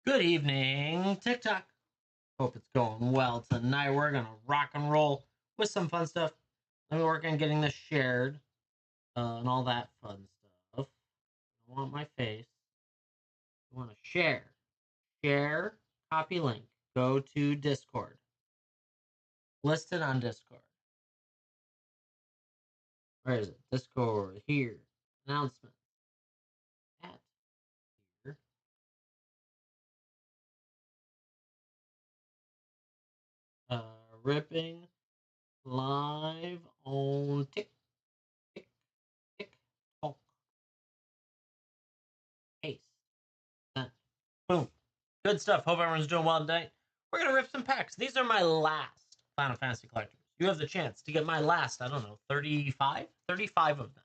Good evening, TikTok. Hope it's going well tonight. We're gonna rock and roll with some fun stuff. Let me work on getting this shared and all that fun stuff. I want my face. I want to share. Share, copy link. Go to Discord. Listed on Discord. Where is it? Discord here. Announcement. At here. Ripping live on TikTok. Paste. Done. Boom. Good stuff. Hope everyone's doing well today. We're going to rip some packs. These are my last Final Fantasy collectors. You have the chance to get my last, I don't know, 35? 35 of them.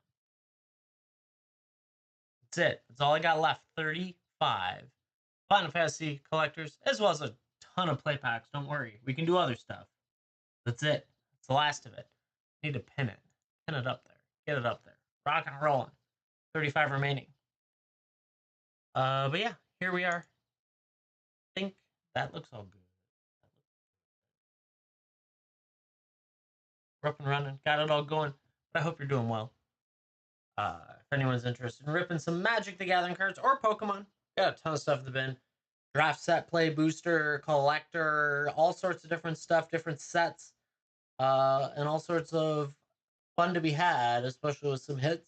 That's it. That's all I got left. 35 Final Fantasy collectors, as well as a ton of play packs. Don't worry. We can do other stuff. That's it. That's the last of it. Need to pin it. Pin it up there. Get it up there. Rock and rolling. 35 remaining. But yeah, here we are. I think that looks all good. We're up and running. Got it all going. But I hope you're doing well. If anyone's interested in ripping some Magic the Gathering cards or Pokemon, got a ton of stuff in the bin. Draft set, play, booster, collector, all sorts of different stuff, different sets, and all sorts of fun to be had, especially with some hits.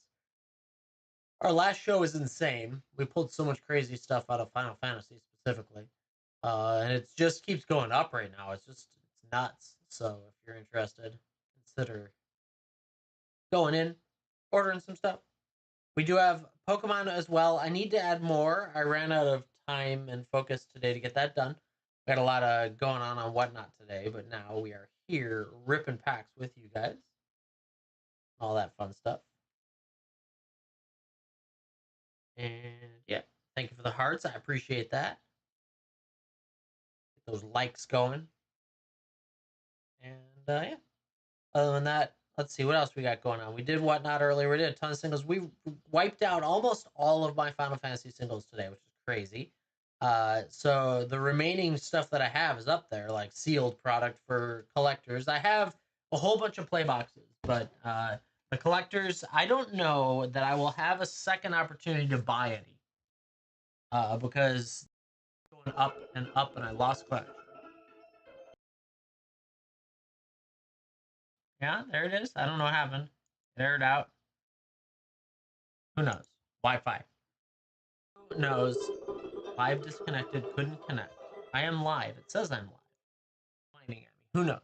Our last show was insane. We pulled so much crazy stuff out of Final Fantasy specifically. And it just keeps going up right now. It's nuts. So if you're interested, consider going in, ordering some stuff. We do have Pokemon as well. I need to add more. I ran out of time and focus today to get that done. We had a lot of going on whatnot today, but now we are here ripping packs with you guys. All that fun stuff. And yeah, thank you for the hearts. I appreciate that. Get those likes going. And yeah, other than that, let's see what else we got going on. We did whatnot earlier. We did a ton of singles. We wiped out almost all of my Final Fantasy singles today, which is crazy. So the remaining stuff that I have is up there, like sealed product for collectors. I have a whole bunch of play boxes, but the collectors, I don't know that I will have a second opportunity to buy any. Because going up, and I lost collection. Yeah, there it is. I don't know what happened. It aired out. Who knows? Wi-Fi. Who knows? Live disconnected, couldn't connect. I am live. It says I'm live. Finding at me. Who knows?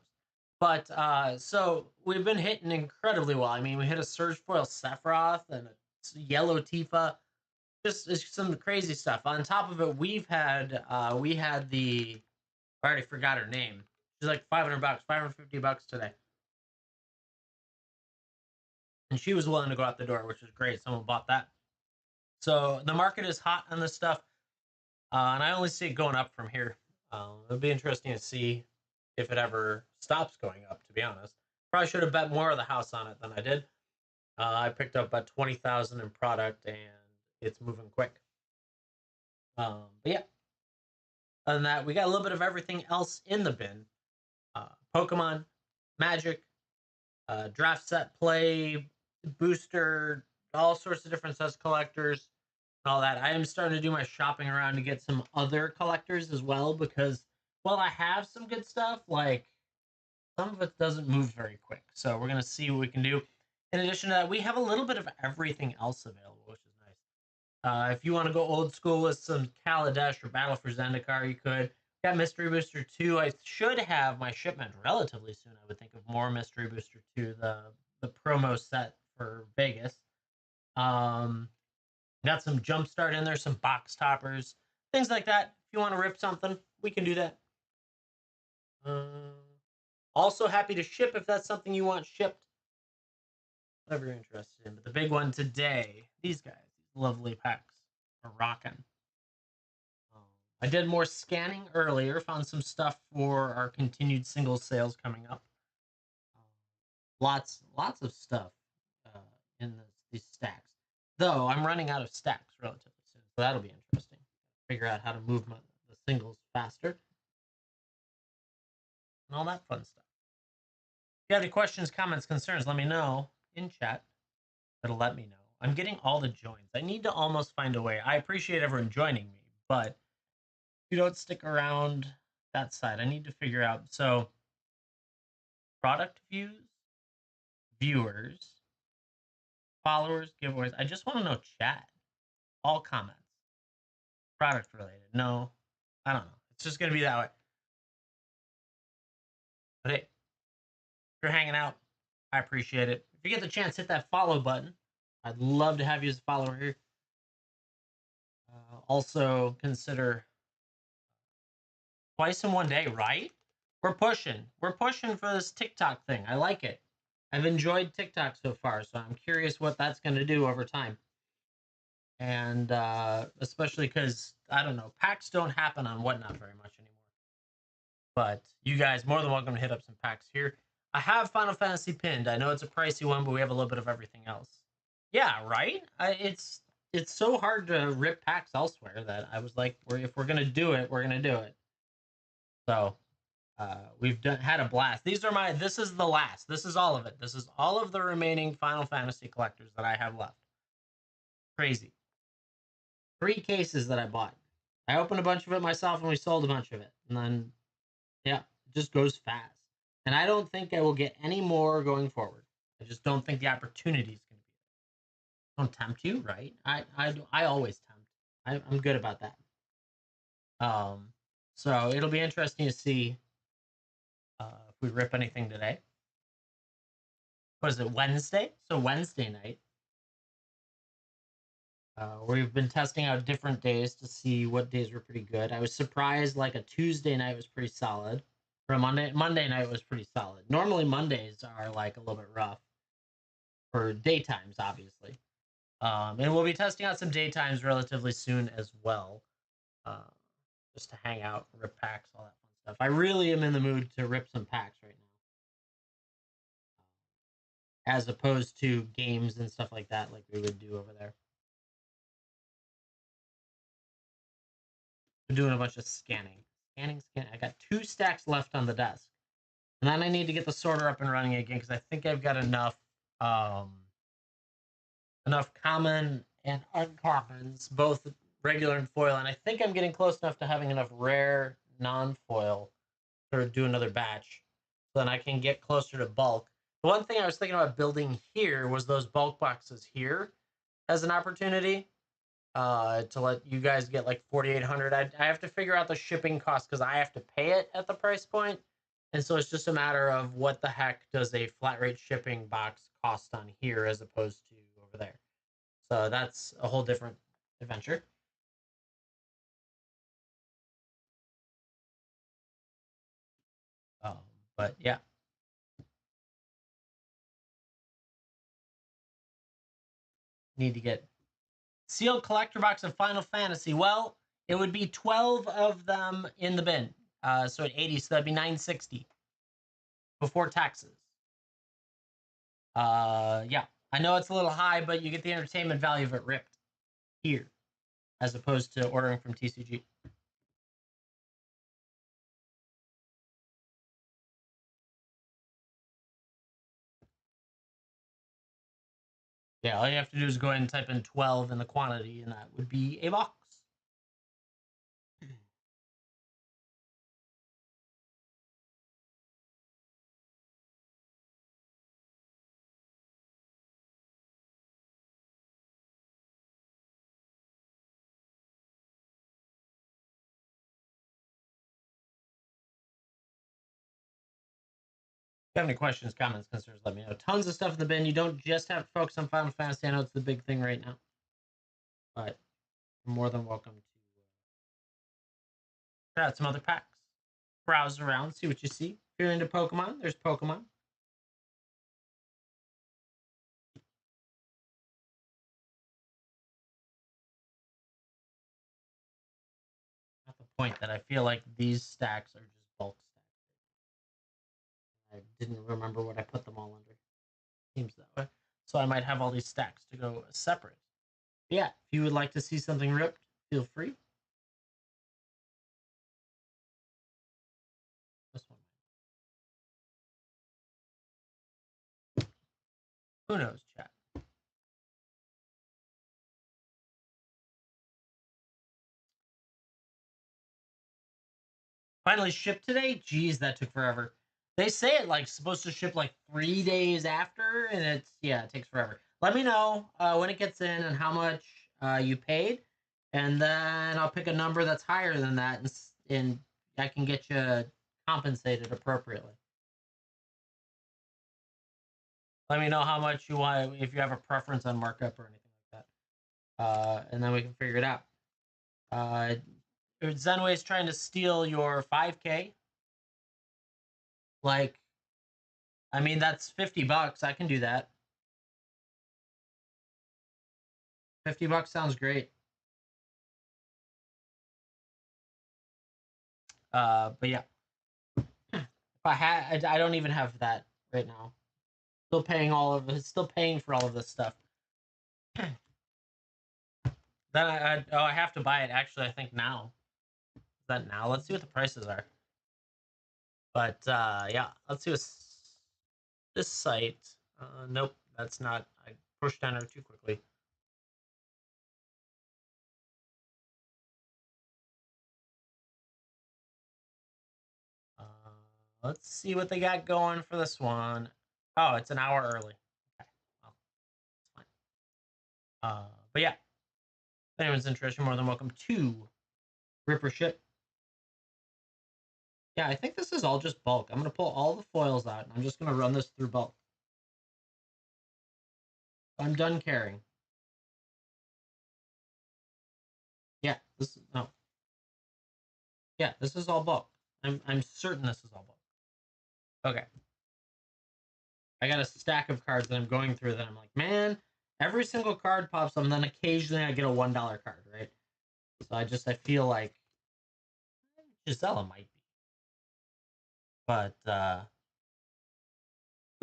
But so we've been hitting incredibly well. I mean, we hit a Surge Foil Sephiroth and a yellow Tifa. Just some crazy stuff. On top of it, we had the I already forgot her name. She's like $500, $550 today. And she was willing to go out the door, which is great. Someone bought that. So the market is hot on this stuff. And I only see it going up from here. It'll be interesting to see if it ever stops going up, to be honest. Probably should have bet more of the house on it than I did. I picked up about 20,000 in product, and it's moving quick. But yeah. Other than that, we got a little bit of everything else in the bin. Pokemon, Magic, draft set play, booster, all sorts of different sets collectors, and all that. I am starting to do my shopping around to get some other collectors as well, because while I have some good stuff, like some of it doesn't move very quick. So we're gonna see what we can do. In addition to that, we have a little bit of everything else available, which is nice. If you want to go old school with some Kaladesh or Battle for Zendikar, you could. Got Mystery Booster 2. I should have my shipment relatively soon. I would think of more Mystery Booster 2, the promo set for Vegas. Got some Jumpstart in there, some box toppers, things like that. If you want to rip something, we can do that. Also happy to ship if that's something you want shipped. Whatever you're interested in. But the big one today, these guys, these lovely packs are rocking. I did more scanning earlier, found some stuff for our continued single sales coming up. Lots of stuff in these stacks. Though I'm running out of stacks relatively soon, so that'll be interesting. Figure out how to move the singles faster, and all that fun stuff. If you have any questions, comments, concerns, let me know in chat. It'll let me know. I'm getting all the joins. I need to almost find a way. I appreciate everyone joining me, but if you don't stick around that side, I need to figure out. So, product views, viewers, followers, giveaways. I just want to know chat. All comments. Product related. No, I don't know. It's just going to be that way. But hey, if you're hanging out, I appreciate it. If you get the chance, hit that follow button. I'd love to have you as a follower here. Also, consider twice in one day, right? We're pushing. We're pushing for this TikTok thing. I like it. I've enjoyed TikTok so far, so I'm curious what that's going to do over time. And especially because, I don't know, packs don't happen on Whatnot very much anymore. But you guys more than welcome to hit up some packs here. I have Final Fantasy pinned. I know it's a pricey one, but we have a little bit of everything else. Yeah, right? It's so hard to rip packs elsewhere that I was like, if we're going to do it, we're going to do it. So we've had a blast. This is the last. This is all of it. This is all of the remaining Final Fantasy collectors that I have left. Crazy. 3 cases that I bought. I opened a bunch of it myself and we sold a bunch of it. And then, yeah, it just goes fast. And I don't think I will get any more going forward. I just don't think the opportunity is going to be there. Don't tempt you, right? I always tempt. I'm good about that. So it'll be interesting to see if we rip anything today. What is it, Wednesday? So Wednesday night. We've been testing out different days to see what days were pretty good. I was surprised, like a Tuesday night was pretty solid. Or a Monday night was pretty solid. Normally Mondays are like a little bit rough for daytimes, obviously. And we'll be testing out some daytimes relatively soon as well, just to hang out, rip packs, all that fun stuff. I really am in the mood to rip some packs right now, as opposed to games and stuff like that, like we would do over there. We're doing a bunch of scanning. I got 2 stacks left on the desk. And then I need to get the sorter up and running again because I think I've got enough common and uncommons, both regular and foil. And I think I'm getting close enough to having enough rare non-foil to do another batch. So then I can get closer to bulk. The one thing I was thinking about building here was those bulk boxes here as an opportunity. To let you guys get like 4,800. I have to figure out the shipping cost because I have to pay it at the price point, and so it's just a matter of what the heck does a flat rate shipping box cost on here as opposed to over there. So that's a whole different adventure. But yeah. Need to get sealed collector box of Final Fantasy. Well, it would be 12 of them in the bin. So at 80, so that'd be 960 before taxes. Yeah, I know it's a little high, but you get the entertainment value of it ripped here, as opposed to ordering from TCG. Yeah, all you have to do is go ahead and type in 12 in the quantity, and that would be a box. If you have any questions, comments, concerns, let me know. Tons of stuff in the bin. You don't just have to focus on Final Fantasy. I know it's the big thing right now, but you're more than welcome to try out some other packs. Browse around, see what you see. If you're into Pokemon, there's Pokemon. At the point that I feel like these stacks are just bulk stacks. I didn't remember what I put them all under. Seems that way. So I might have all these stacks to go separate. But yeah, if you would like to see something ripped, feel free. Who knows, chat? Finally shipped today? Jeez, that took forever. They say it like supposed to ship like 3 days after, and it takes forever. Let me know when it gets in and how much you paid, and then I'll pick a number that's higher than that, and I can get you compensated appropriately. Let me know how much you want, if you have a preference on markup or anything like that, and then we can figure it out. Zenway's trying to steal your 5K. Like, I mean, that's $50. I can do that. $50 sounds great. But yeah, if I don't even have that right now. Still paying all of it. Still paying for all of this stuff. Then I have to buy it. Actually, I think now. Is that now? Let's see what the prices are. But yeah, let's see what this site. Nope, that's not. I pushed enter too quickly. Let's see what they got going for this one. Oh, it's an hour early. Okay, well, it's fine. But yeah, if anyone's interested, you're more than welcome to Ripper Ship. Yeah, I think this is all just bulk. I'm going to pull all the foils out, and I'm just going to run this through bulk. I'm done carrying. Yeah, this is, no. Yeah, this is all bulk. I'm certain this is all bulk. Okay. I got a stack of cards that I'm going through that I'm like, man, every single card pops up, and then occasionally I get a $1 card, right? So I feel like Gisela might be. But,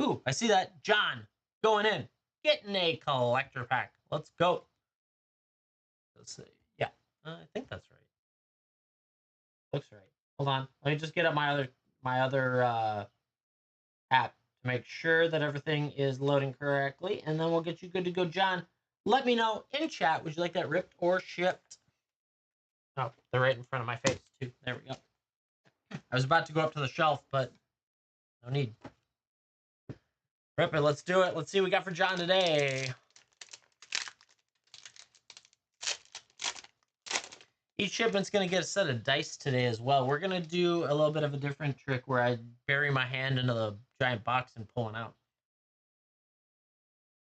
ooh, I see that. John, going in. Getting a collector pack. Let's go. Let's see. Yeah, I think that's right. Looks right. Hold on. Let me just get up my other app to make sure that everything is loading correctly, and then we'll get you good to go, John. Let me know in chat. Would you like that ripped or shipped? Oh, they're right in front of my face too. There we go. I was about to go up to the shelf, but no need. Rip it. Let's do it. Let's see what we got for John today. Each shipment's going to get a set of dice today as well. We're going to do a little bit of a different trick where I bury my hand into the giant box and pull one out.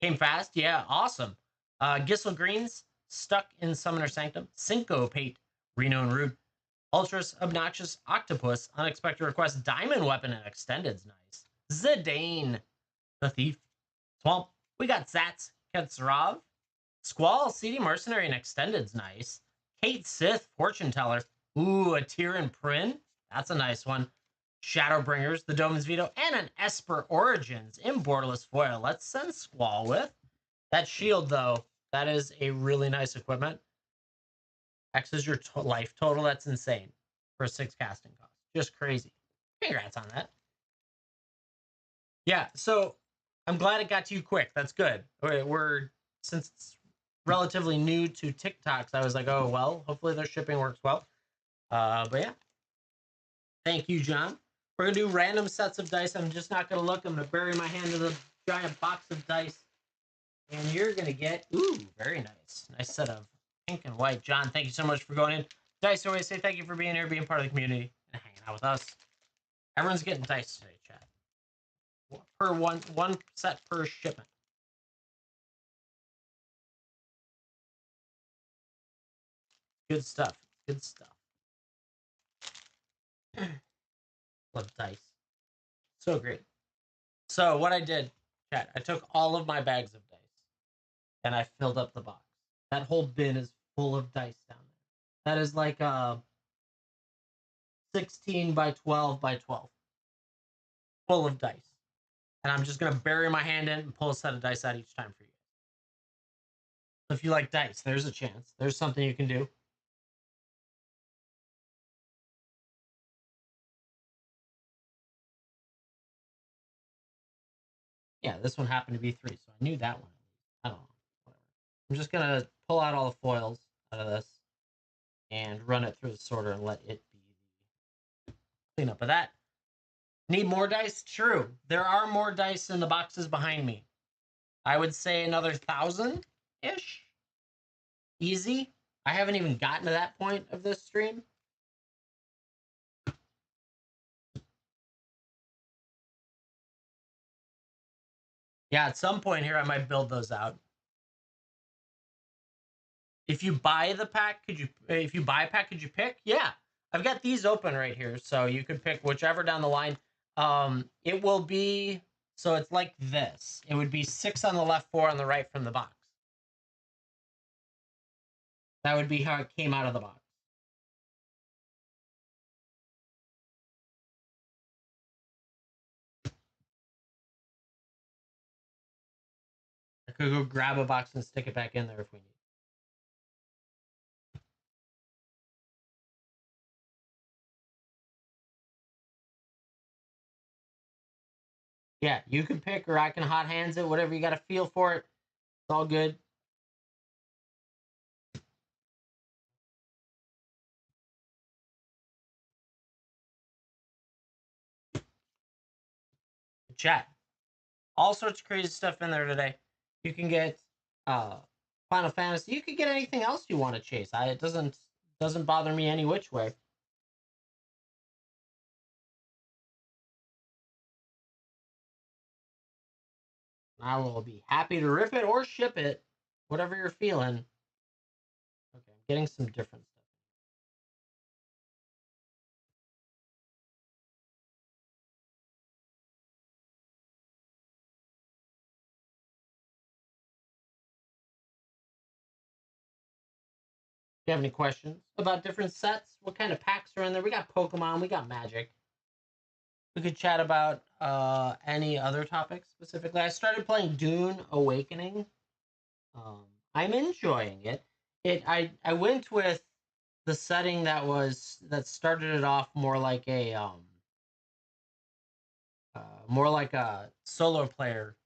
Came fast? Yeah, awesome. Gissel Greens, Stuck in Summoner Sanctum, Syncopate, Reno and Rude, Ultras, Obnoxious, Octopus, Unexpected Request, Diamond Weapon, and Extended's nice. Zidane, the Thief, Swamp. We got Zats, Ketsarov, Squall, CD Mercenary, and Extended's nice. Kate Sith, Fortune Teller. Ooh, a Tyrion Prin. That's a nice one. Shadowbringers, the Domin's Veto, and an Esper Origins in borderless foil. Let's send Squall with. That shield, though, that is a really nice equipment. X is your life total. That's insane for a 6 casting cost. Just crazy. Congrats on that. Yeah, so I'm glad it got to you quick. That's good. Since it's relatively new to TikToks, I was like, oh, well, hopefully their shipping works well. But yeah. Thank you, John. We're going to do random sets of dice. I'm just not going to look. I'm going to bury my hand in the giant box of dice. And you're going to get, ooh, very nice. Nice set of pink and white. John, thank you so much for going in. Dice always say thank you for being here, being part of the community, and hanging out with us. Everyone's getting dice today, chat. Per one set per shipment. Good stuff. Good stuff. Love dice. So great. So what I did, chat, I took all of my bags of dice and I filled up the box. That whole bin is full of dice down there. That is like a 16 by 12 by 12. Full of dice. And I'm just going to bury my hand in and pull a set of dice out each time for you. So if you like dice, there's a chance. There's something you can do. Yeah, this one happened to be 3, so I knew that one. I don't know. Whatever. I'm just gonna pull out all the foils out of this and run it through the sorter and let it be the cleanup of that. Need more dice? True. There are more dice in the boxes behind me. I would say another 1,000-ish. Easy. I haven't even gotten to that point of this stream. Yeah, at some point here, I might build those out. If you buy the pack, could you? If you buy a pack, could you pick? Yeah, I've got these open right here, so you could pick whichever down the line. It will be so it's like this. It would be 6 on the left, 4 on the right from the box. That would be how it came out of the box. I could go grab a box and stick it back in there if we need. Yeah, you can pick, or I can hot hands it. Whatever you got to feel for it. It's all good. Chat. All sorts of crazy stuff in there today. You can get Final Fantasy. You could get anything else you want to chase. It doesn't bother me any which way. I will be happy to rip it or ship it, whatever you're feeling. Okay, I'm getting some different stuff. If you have any questions about different sets, what kind of packs are in there? We got Pokemon, we got Magic. We could chat about any other topics specifically. I started playing Dune Awakening. I'm enjoying it. I went with the setting that started it off more like a solo player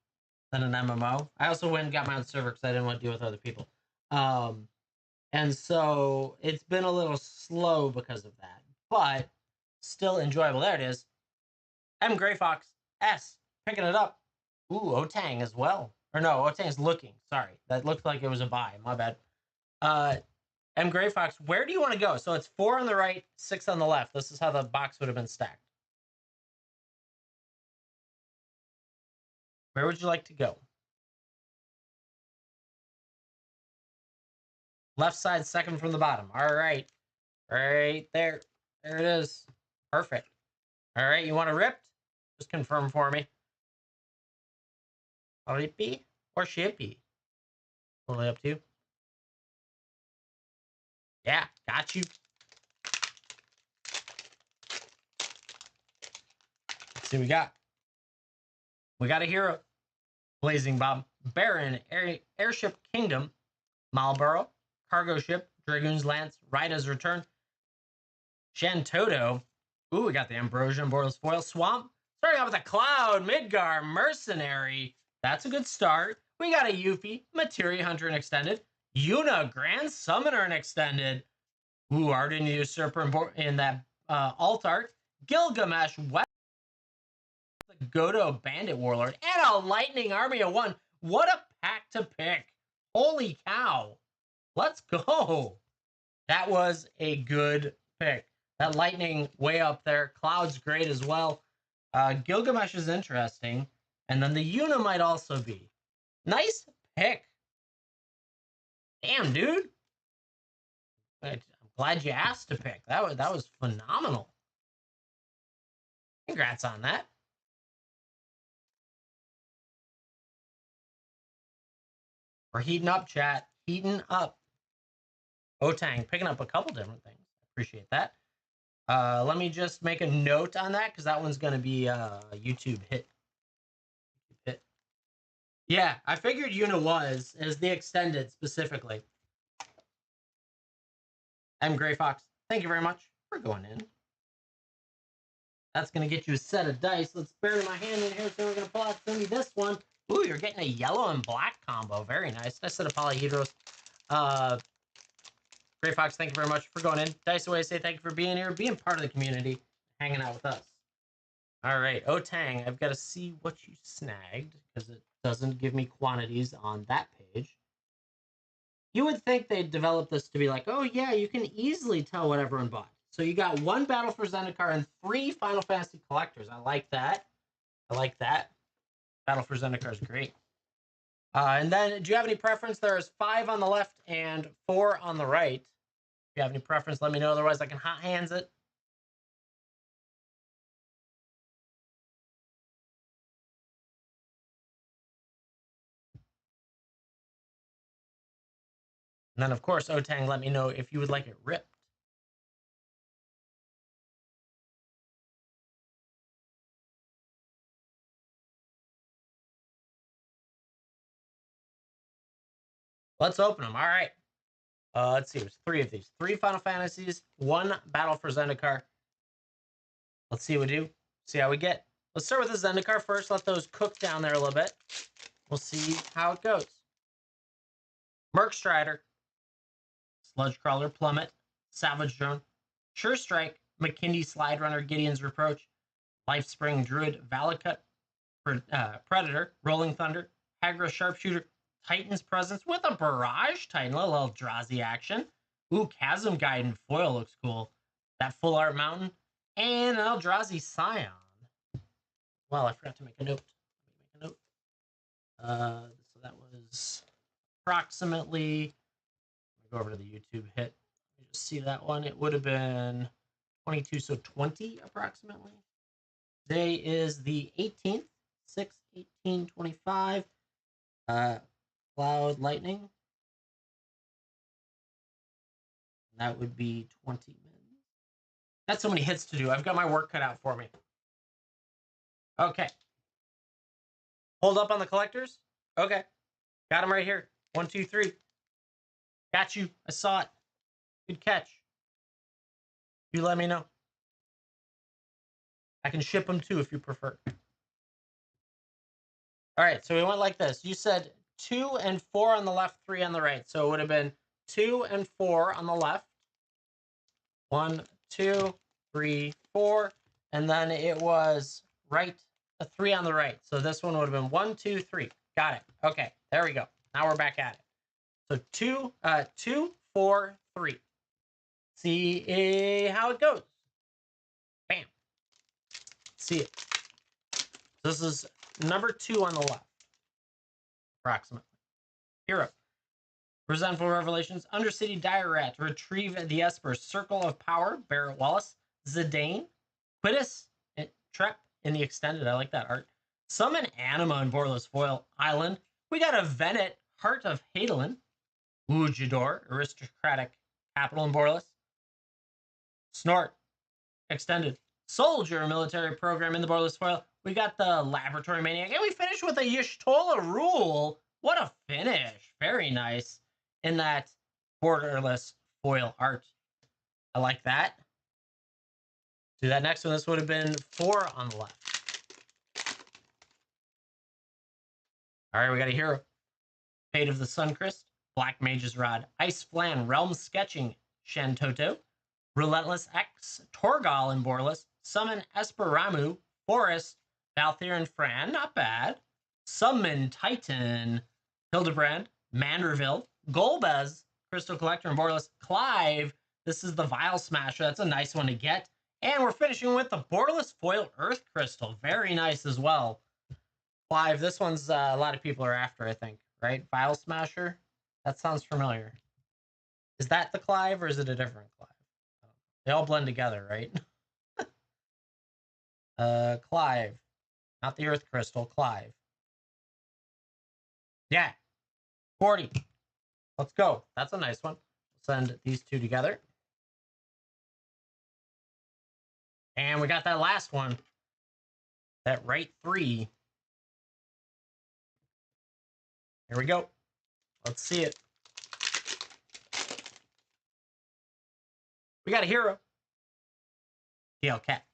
than an MMO. I also went and got my own server because I didn't want to deal with other people. And so it's been a little slow because of that, but still enjoyable. There it is. M Gray Fox S picking it up. Ooh, Otang as well. Or no, Otang's looking. Sorry, that looked like it was a buy. My bad. M Gray Fox, where do you want to go? So it's 4 on the right, 6 on the left. This is how the box would have been stacked. Where would you like to go? Left side, second from the bottom. All right. Right there. There it is. Perfect. All right. You want it ripped? Just confirm for me. Rippy or shippy? Totally up to you. Yeah, got you. Let's see what we got. We got a hero. Blazing Bomb. Baron, Airship Kingdom. Marlborough. Cargo Ship. Dragoon's Lance. Raida's Return. Shantoto. Ooh, we got the Ambrosia and Boreal's Foil. Swamp. Starting out with a Cloud. Midgar. Mercenary. That's a good start. We got a Yuffie. Materia Hunter and Extended. Yuna. Grand Summoner and Extended. Ooh, Arden Usurper in that alt art. Gilgamesh. The Godo Bandit Warlord. And a Lightning Army of 1. What a pack to pick. Holy cow. Let's go. That was a good pick. That Lightning way up there. Cloud's great as well. Gilgamesh is interesting. And then the Yuna might also be. Nice pick. Damn, dude. I'm glad you asked to pick. That was phenomenal. Congrats on that. We're heating up, chat. Heating up. Otang picking up a couple different things. Appreciate that. Let me just make a note on that because that one's going to be a YouTube hit. Yeah, I figured Yuna was as the extended specifically. M Gray Fox, thank you very much for going in. That's going to get you a set of dice. Let's bury my hand in here, so we're going to pull out this one. Ooh, you're getting a yellow and black combo. Very nice. Nice set of polyhedros. Gray Fox, thank you very much for going in. Dice Away, say thank you for being here, being part of the community, hanging out with us. All right, Otang, I've got to see what you snagged because it doesn't give me quantities on that page. You would think they'd develop this to be like, oh yeah, you can easily tell what everyone bought. So you got 1 Battle for Zendikar and 3 Final Fantasy collectors. I like that. I like that. Battle for Zendikar is great. And then, do you have any preference? There's 5 on the left and 4 on the right. If you have any preference, let me know. Otherwise, I can hot hands it. And then, of course, Otang, let me know if you would like it ripped. Let's open them. All right. Let's see. There's 3 of these. 3 Final Fantasies, 1 Battle for Zendikar. Let's see what we do. See how we get. Let's start with the Zendikar first. Let those cook down there a little bit. We'll see how it goes. Merc Strider, Sludge Crawler, Plummet, Savage Drone, Sure Strike, McKindy Slide Runner, Gideon's Reproach, Life Spring Druid, Valakut, Predator, Rolling Thunder, Hagra Sharpshooter, Titan's Presence with a Barrage Titan, a little Eldrazi action. Ooh, Chasm Guide and Foil looks cool. That Full Art Mountain, and an Eldrazi Scion. Well, I forgot to make a note. So that was approximately, go over to the YouTube hit. You just see that one. It would have been 22, so 20 approximately. Today is the 18th, 6/18/25. Cloud Lightning. That would be 20 minutes. That's so many hits to do. I've got my work cut out for me. Okay. Hold up on the collectors. Okay. Got them right here. 1, 2, 3. Got you. I saw it. Good catch. You let me know. I can ship them too if you prefer. All right, so we went like this. You said 2 and 4 on the left, 3 on the right. So it would have been 2 and 4 on the left. 1, 2, 3, 4. And then it was right, a 3 on the right. So this one would have been 1, 2, 3. Got it. Okay, there we go. Now we're back at it. So 2, 4, 3. See how it goes. Bam. See it. This is number 2 on the left, approximately. Hero. Resentful Revelations. Undercity Dire Rat. Retrieve the Esper. Circle of Power. Barrett Wallace. Zidane. Quidus. Trep in the extended. I like that art. Summon Anima and Borderless Foil Island. We got a Venet. Heart of Hadolin. Wujador. Aristocratic Capital and Borderless. Snort. Extended. Soldier military program in the Borderless Foil. We got the Laboratory Maniac. And we finished with a Y'shtola Rule. What a finish. Very nice. In that borderless foil art. I like that. Do that next one. This would have been 4 on the left. All right, we got a hero. Fate of the Suncrest. Black Mage's Rod. Ice Flan. Realm Sketching. Shantoto. Relentless X. Torgal and Borderless. Summon Esperamu. Forest. Valthyr and Fran. Not bad. Summon Titan. Hildebrand. Manderville. Golbez. Crystal Collector and Borderless. Clive. This is the Vile Smasher. That's a nice one to get. And we're finishing with the Borderless Foil Earth Crystal. Very nice as well. Clive, this one's a lot of people are after, I think, right? Vile Smasher? That sounds familiar. Is that the Clive or is it a different Clive? They all blend together, right? Clive. Not the Earth Crystal, Clive. Yeah. 40. Let's go. That's a nice one. Send these 2 together. And we got that last one. That right 3. Here we go. Let's see it. We got a hero. DL Cat.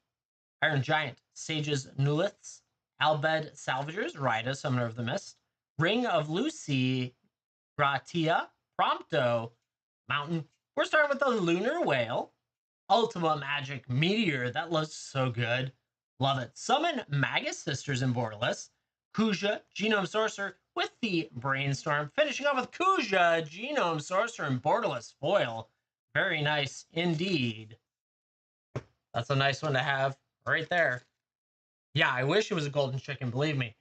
Iron Giant, Sages Nuliths, Albed Salvagers, Rida, Summoner of the Mist, Ring of Lucy, Gratia, Prompto, Mountain. We're starting with the Lunar Whale, Ultima Magic Meteor. That looks so good. Love it. Summon Magus Sisters in Borderless, Kuja, Genome Sorcerer with the Brainstorm. Finishing off with Kuja, Genome Sorcerer and Borderless Foil. Very nice indeed. That's a nice one to have right there. Yeah, I wish it was a golden chicken, believe me.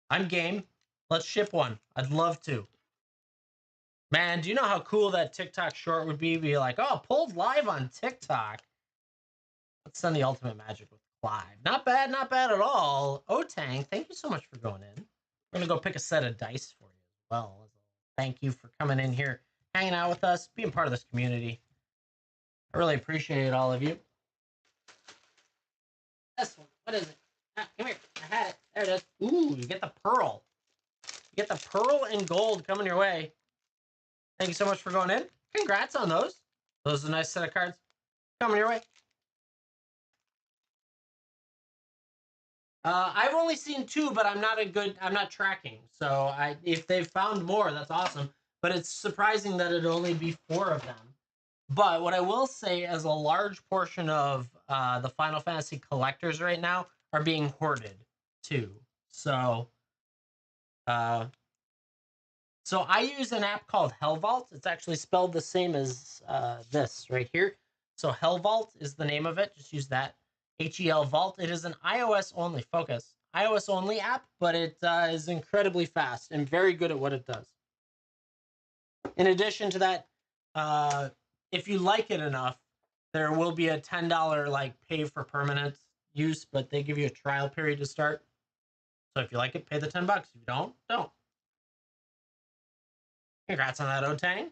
I'm game. Let's ship one. I'd love to. Man, do you know how cool that TikTok short would be? Be like, oh, pulled live on TikTok. Let's send the Ultimate Magic with Clive. Not bad at all. Otang, thank you so much for going in. We're going to go pick a set of dice for you as well. Thank you for coming in here, hanging out with us, being part of this community. I really appreciate all of you. This one, what is it? Ah, come here. I had it. There it is. Ooh, you get the pearl. You get the pearl and gold coming your way. Thank you so much for going in. Congrats on those. Those are a nice set of cards coming your way. I've only seen 2, but I'm not tracking. So if they've found more, that's awesome. But it's surprising that it'd only be 4 of them. But what I will say is a large portion of the Final Fantasy collectors right now are being hoarded too. So I use an app called Hell Vault. It's actually spelled the same as this right here. So Hell Vault is the name of it. Just use that. HEL Vault. It is an iOS only iOS only app, but it is incredibly fast and very good at what it does. In addition to that, if you like it enough, there will be a $10 like pay for permanent use, but they give you a trial period to start. So if you like it, pay the $10. If you don't. Congrats on that, Otang.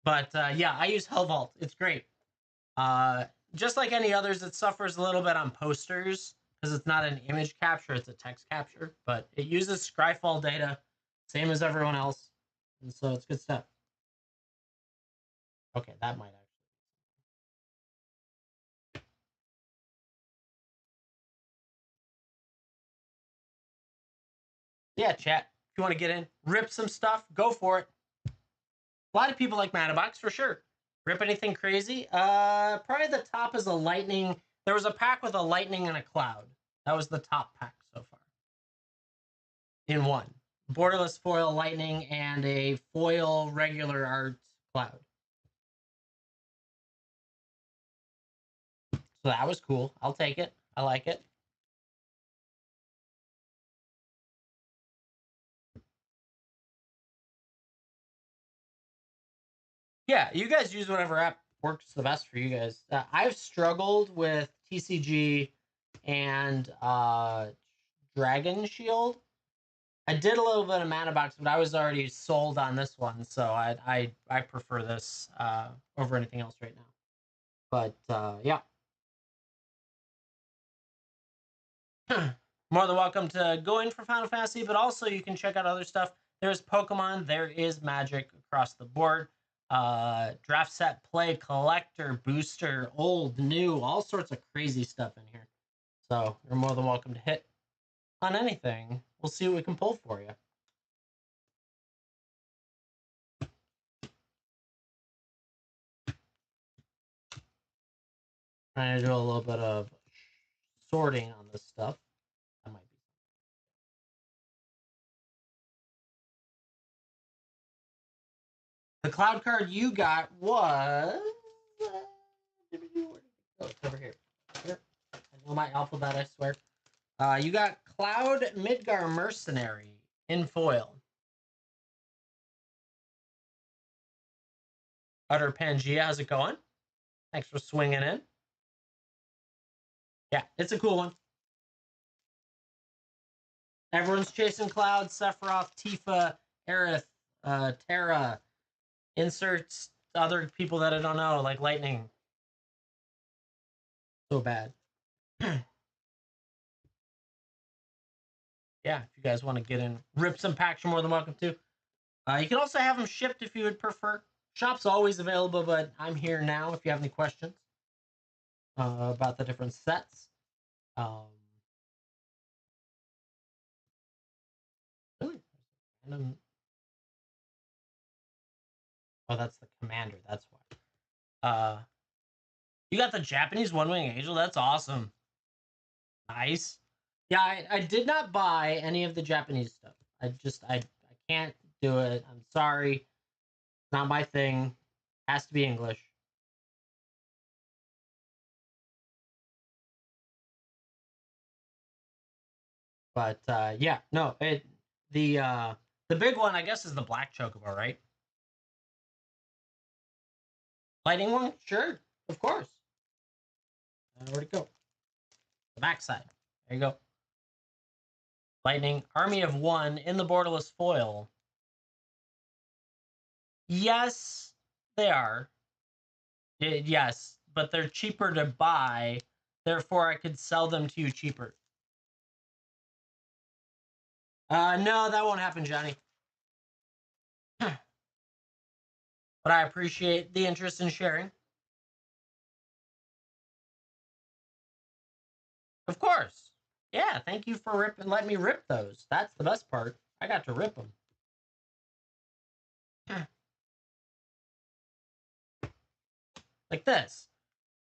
But yeah, I use Hell Vault. It's great. Just like any others, it suffers a little bit on posters because it's not an image capture, it's a text capture, but it uses Scryfall data, same as everyone else, and so it's good stuff. Okay, that might actually. Yeah, chat. If you want to get in, rip some stuff, go for it. A lot of people like Matabox for sure. Rip anything crazy? Probably the top is a lightning. There was a pack with a lightning and a cloud. That was the top pack so far. In one. Borderless foil lightning and a foil regular art cloud. So that was cool. I'll take it. I like it. Yeah, you guys use whatever app works the best for you guys. I've struggled with TCG and Dragon Shield. I did a little bit of Mana Box, but I was already sold on this one, so I prefer this over anything else right now. But yeah. More than welcome to go in for Final Fantasy, but also you can check out other stuff. There's Pokemon, there is Magic across the board. Draft set, play, collector, booster, old, new, all sorts of crazy stuff in here. So you're more than welcome to hit on anything. We'll see what we can pull for you. Trying to do a little bit of sorting on this stuff. That might be. The cloud card you got was. Oh, it's over here. Here. I know my alphabet, I swear. You got Cloud Midgar Mercenary in foil. Utter Pangea, how's it going? Thanks for swinging in. Yeah, it's a cool one. Everyone's chasing Cloud, Sephiroth, Tifa, Aerith, Terra. Inserts other people that I don't know, like Lightning. So bad. Yeah, if you guys want to get in, rip some packs, you're more than welcome to. You can also have them shipped if you would prefer. Shop's always available, but I'm here now if you have any questions about the different sets. Um, really? Random. Oh, that's the commander. That's why. You got the Japanese one-wing angel. That's awesome. Nice. Yeah, I did not buy any of the Japanese stuff. I can't do it. I'm sorry. Not my thing. Has to be English. But yeah, no, the big one I guess is the black chocobo, right? Lightning one, sure, of course. Where'd it go? The backside. There you go. Lightning, army of one in the borderless foil. Yes, they are. Yes, but they're cheaper to buy. Therefore, I could sell them to you cheaper. No, that won't happen, Johnny. But I appreciate the interest in sharing. Of course. Yeah, thank you for letting me rip those. That's the best part. I got to rip them. Like this.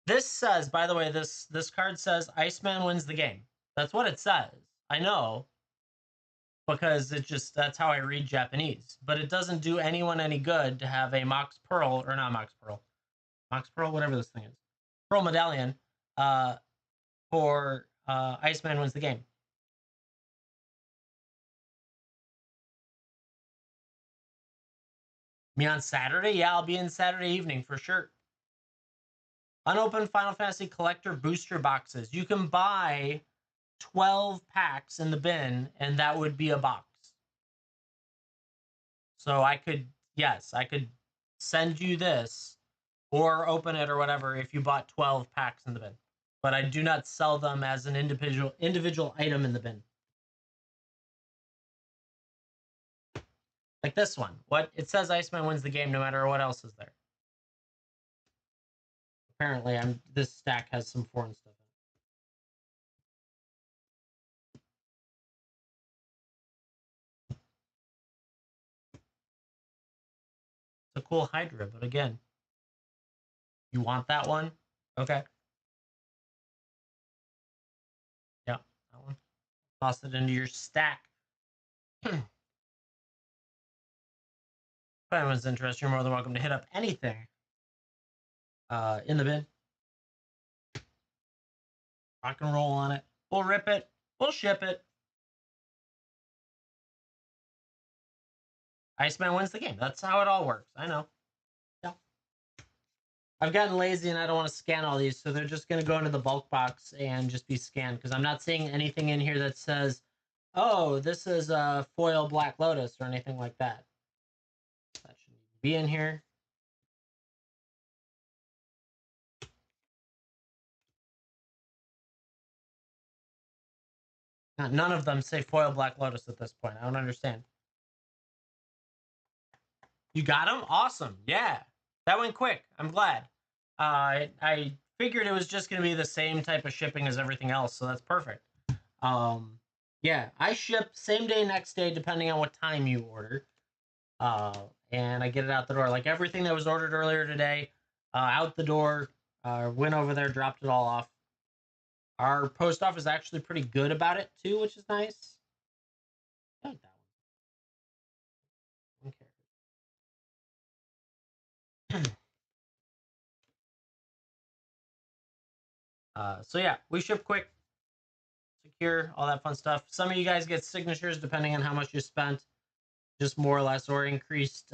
This says, by the way, this card says Iceman wins the game. That's what it says. I know, because that's how I read Japanese. But it doesn't do anyone any good to have a Mox Pearl, or not Mox Pearl. Mox Pearl, whatever this thing is. Pearl Medallion for Iceman wins the game. Me on Saturday? Yeah, I'll be in Saturday evening for sure. Unopened Final Fantasy collector booster boxes. You can buy 12 packs in the bin, and that would be a box. So I could, yes, I could send you this or open it or whatever if you bought 12 packs in the bin. But I do not sell them as an individual item in the bin. Like this one. What it says Iceman wins the game no matter what else is there. Apparently this stack has some foreign stuff in it. It's a cool Hydra, but again, you want that one? Okay. Yeah, that one. Toss it into your stack. If anyone's interested, you're more than welcome to hit up anything in the bin. Rock and roll on it. We'll rip it. We'll ship it. Iceman wins the game. That's how it all works. I know. Yeah. I've gotten lazy and I don't want to scan all these, so they're just going to go into the bulk box and just be scanned because I'm not seeing anything in here that says, oh, this is a foil Black Lotus or anything like that. That shouldn't be in here. None of them say foil Black Lotus at this point. I don't understand. You got them? Awesome. Yeah. That went quick. I'm glad. I figured it was just going to be the same type of shipping as everything else, so that's perfect. Yeah, I ship same day, next day, depending on what time you order. And I get it out the door. Like everything that was ordered earlier today, out the door, went over there, dropped it all off. Our post office is actually pretty good about it too, which is nice. I like that one. Okay. So yeah, we ship quick, secure, all that fun stuff. Some of you guys get signatures depending on how much you spent, just more or less, or increased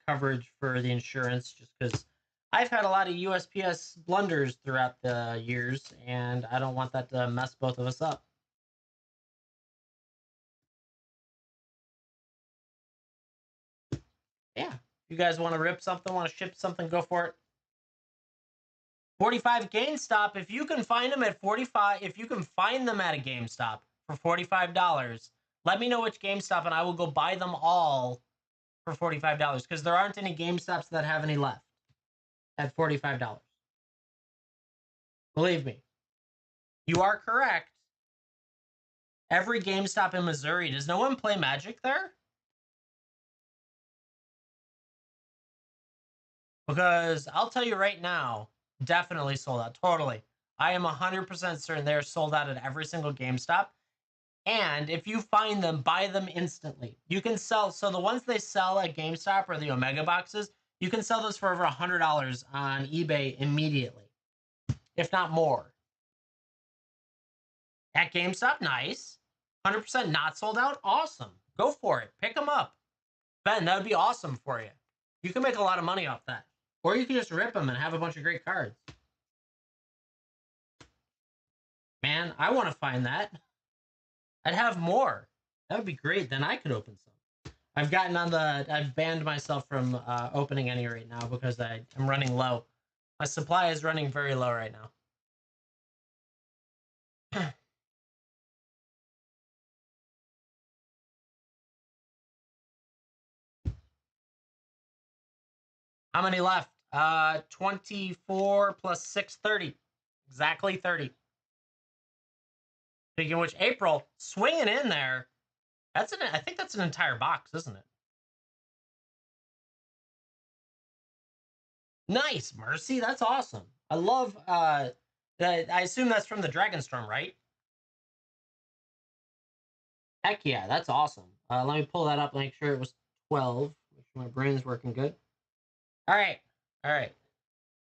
coverage for the insurance, just because I've had a lot of USPS blunders throughout the years, and I don't want that to mess both of us up. Yeah, you guys want to rip something, want to ship something, go for it. 45 GameStop. If you can find them at 45, if you can find them at a GameStop for $45, let me know which GameStop, and I will go buy them all for $45 because there aren't any GameStops that have any left at $45. Believe me. You are correct. Every GameStop in Missouri. Does no one play Magic there? Because I'll tell you right now, definitely sold out. Totally. I am 100% certain they're sold out at every single GameStop. And if you find them, buy them instantly. You can sell, so the ones they sell at GameStop or the Omega boxes, you can sell those for over $100 on eBay immediately, if not more. At GameStop, nice. 100% not sold out, awesome. Go for it. Pick them up. Ben, that would be awesome for you. You can make a lot of money off that. Or you can just rip them and have a bunch of great cards. Man, I want to find that. I'd have more. That would be great. Then I could open some. I've banned myself from opening any right now because I'm running low. My supply is running very low right now. How many left? 24 plus 6, 30. Exactly 30. Speaking of which, April, swinging in there. I think that's an entire box, isn't it? Nice, Mercy. That's awesome. I love that. I assume that's from the Dragonstorm, right? Heck yeah, that's awesome. Let me pull that up, make sure it was 12. Make sure my brain's working good. All right. All right.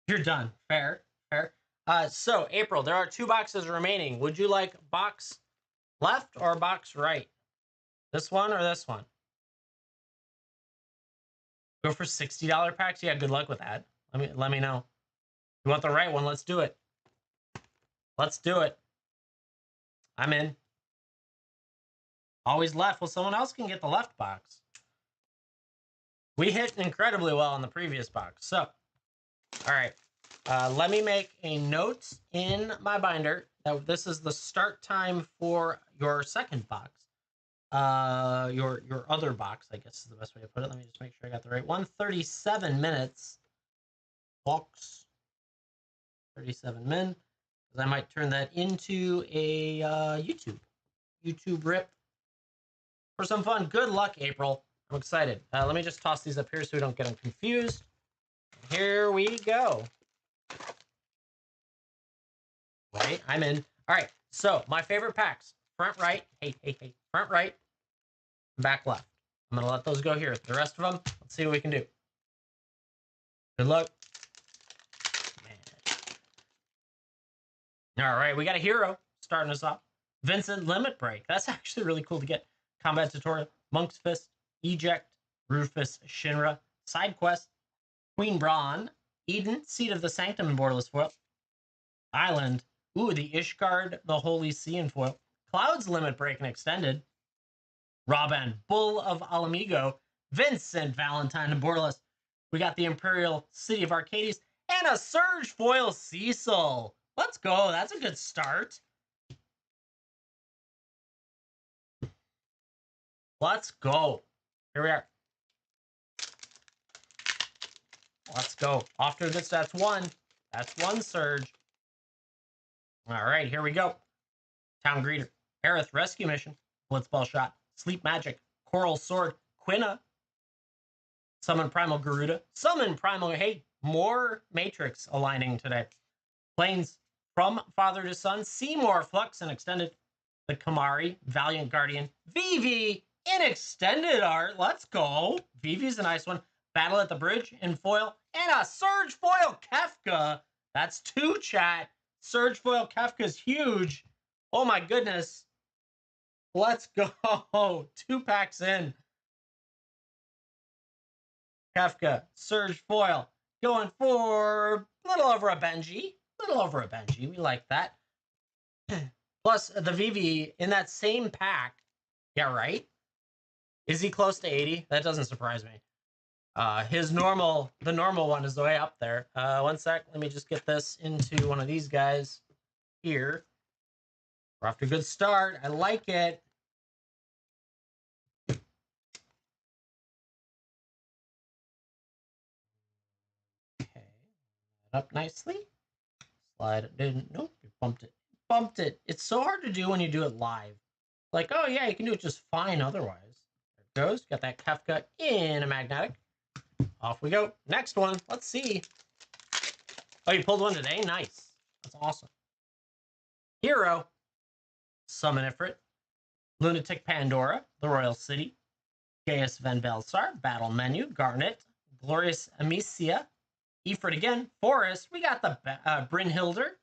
You're done. Fair. Fair. So, April, there are 2 boxes remaining. Would you like box left or box right? This one or this one? Go for $60 packs? Yeah, good luck with that. Let me know. You want the right one? Let's do it. Let's do it. I'm in. Always left. Well, someone else can get the left box. We hit incredibly well on the previous box. So, all right. Let me make a note in my binder that this is the start time for your second box. Your other box, I guess is the best way to put it. Let me just make sure I got the right one. 37 minutes. Box. 37 min. Because I might turn that into a YouTube rip for some fun. Good luck, April. I'm excited. Let me just toss these up here so we don't get them confused. Here we go. Right, I'm in. All right, so my favorite packs. Front right. Hey. Front right. Back left. I'm going to let those go here. The rest of them, let's see what we can do. Good luck. Man. All right, we got a hero starting us off. Vincent Limit Break. That's actually really cool to get. Combat Tutorial. Monk's Fist. Eject. Rufus Shinra. Side Quest. Queen Braun. Eden. Seat of the Sanctum in Borderless Foil. Island. Ooh, the Ishgard, the Holy Sea in foil. Cloud's Limit Break and Extended. Robin, Bull of Alamigo. Vincent Valentine and Borderless. We got the Imperial City of Arcades. And a Surge Foil Cecil. Let's go. That's a good start. Let's go. Here we are. Let's go. Off to this. That's one. That's one Surge. All right, here we go. Town Greeter. Aerith Rescue Mission. Blitzball Shot. Sleep Magic. Coral Sword. Quina. Summon Primal Garuda. Summon Primal. Hey, more Matrix aligning today. Planes from Father to Son. Seymour Flux and Extended. The Kamari. Valiant Guardian. Vivi in Extended Art. Let's go. Vivi's a nice one. Battle at the Bridge in foil. And a Surge Foil Kefka. That's 2, chat. Surge Foil Kefka's huge. Oh my goodness. Let's go. 2 packs in. Kefka, Surge Foil, going for a little over a Benji. We like that. Plus, the Vivi in that same pack. Yeah, right? Is he close to 80? That doesn't surprise me. The normal one is the way up there. One sec. Let me just get this into one of these guys here. We're off to a good start. I like it. Okay. Up nicely. Slide it. Didn't. Nope. You bumped it. bumped it. It's so hard to do when you do it live. Like, oh yeah, you can do it just fine otherwise. There it goes. Got that Kefka in a magnetic. Off we go. Next one. Let's see. Oh, you pulled one today? Nice. That's awesome. Hero. Summon Ifrit. Lunatic Pandora. The Royal City. Gaius Van Belsar. Battle Menu. Garnet. Glorious Amicia. Ifrit again. Forest. We got the Brynhilder.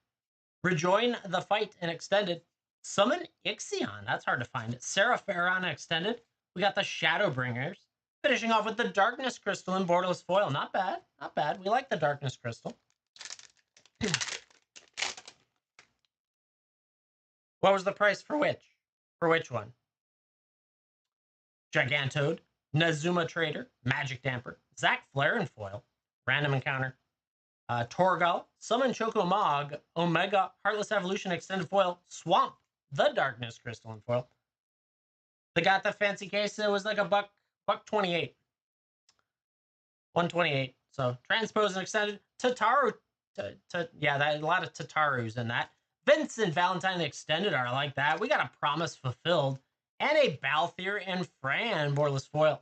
Rejoin the Fight and Extended. Summon Ixion. That's hard to find. Sarah Farron Extended. We got the Shadowbringers. Finishing off with the Darkness Crystal in Borderless Foil. Not bad. Not bad. We like the Darkness Crystal. What was the price for which? For which one? Gigantode, Nazuma Trader, Magic Damper, Zac Flair in foil, Random Encounter, Torgal, Summon Choco Mog, Omega, Heartless Evolution Extended Foil, Swamp, the Darkness Crystal in foil. They got the fancy case. It was like a buck 28. 128. So Transpose and Extended, Tataru, yeah, a lot of Tatarus in that. Vincent Valentine Extended Art, I like that. We got a Promise Fulfilled and a Balthier and Fran Borderless Foil.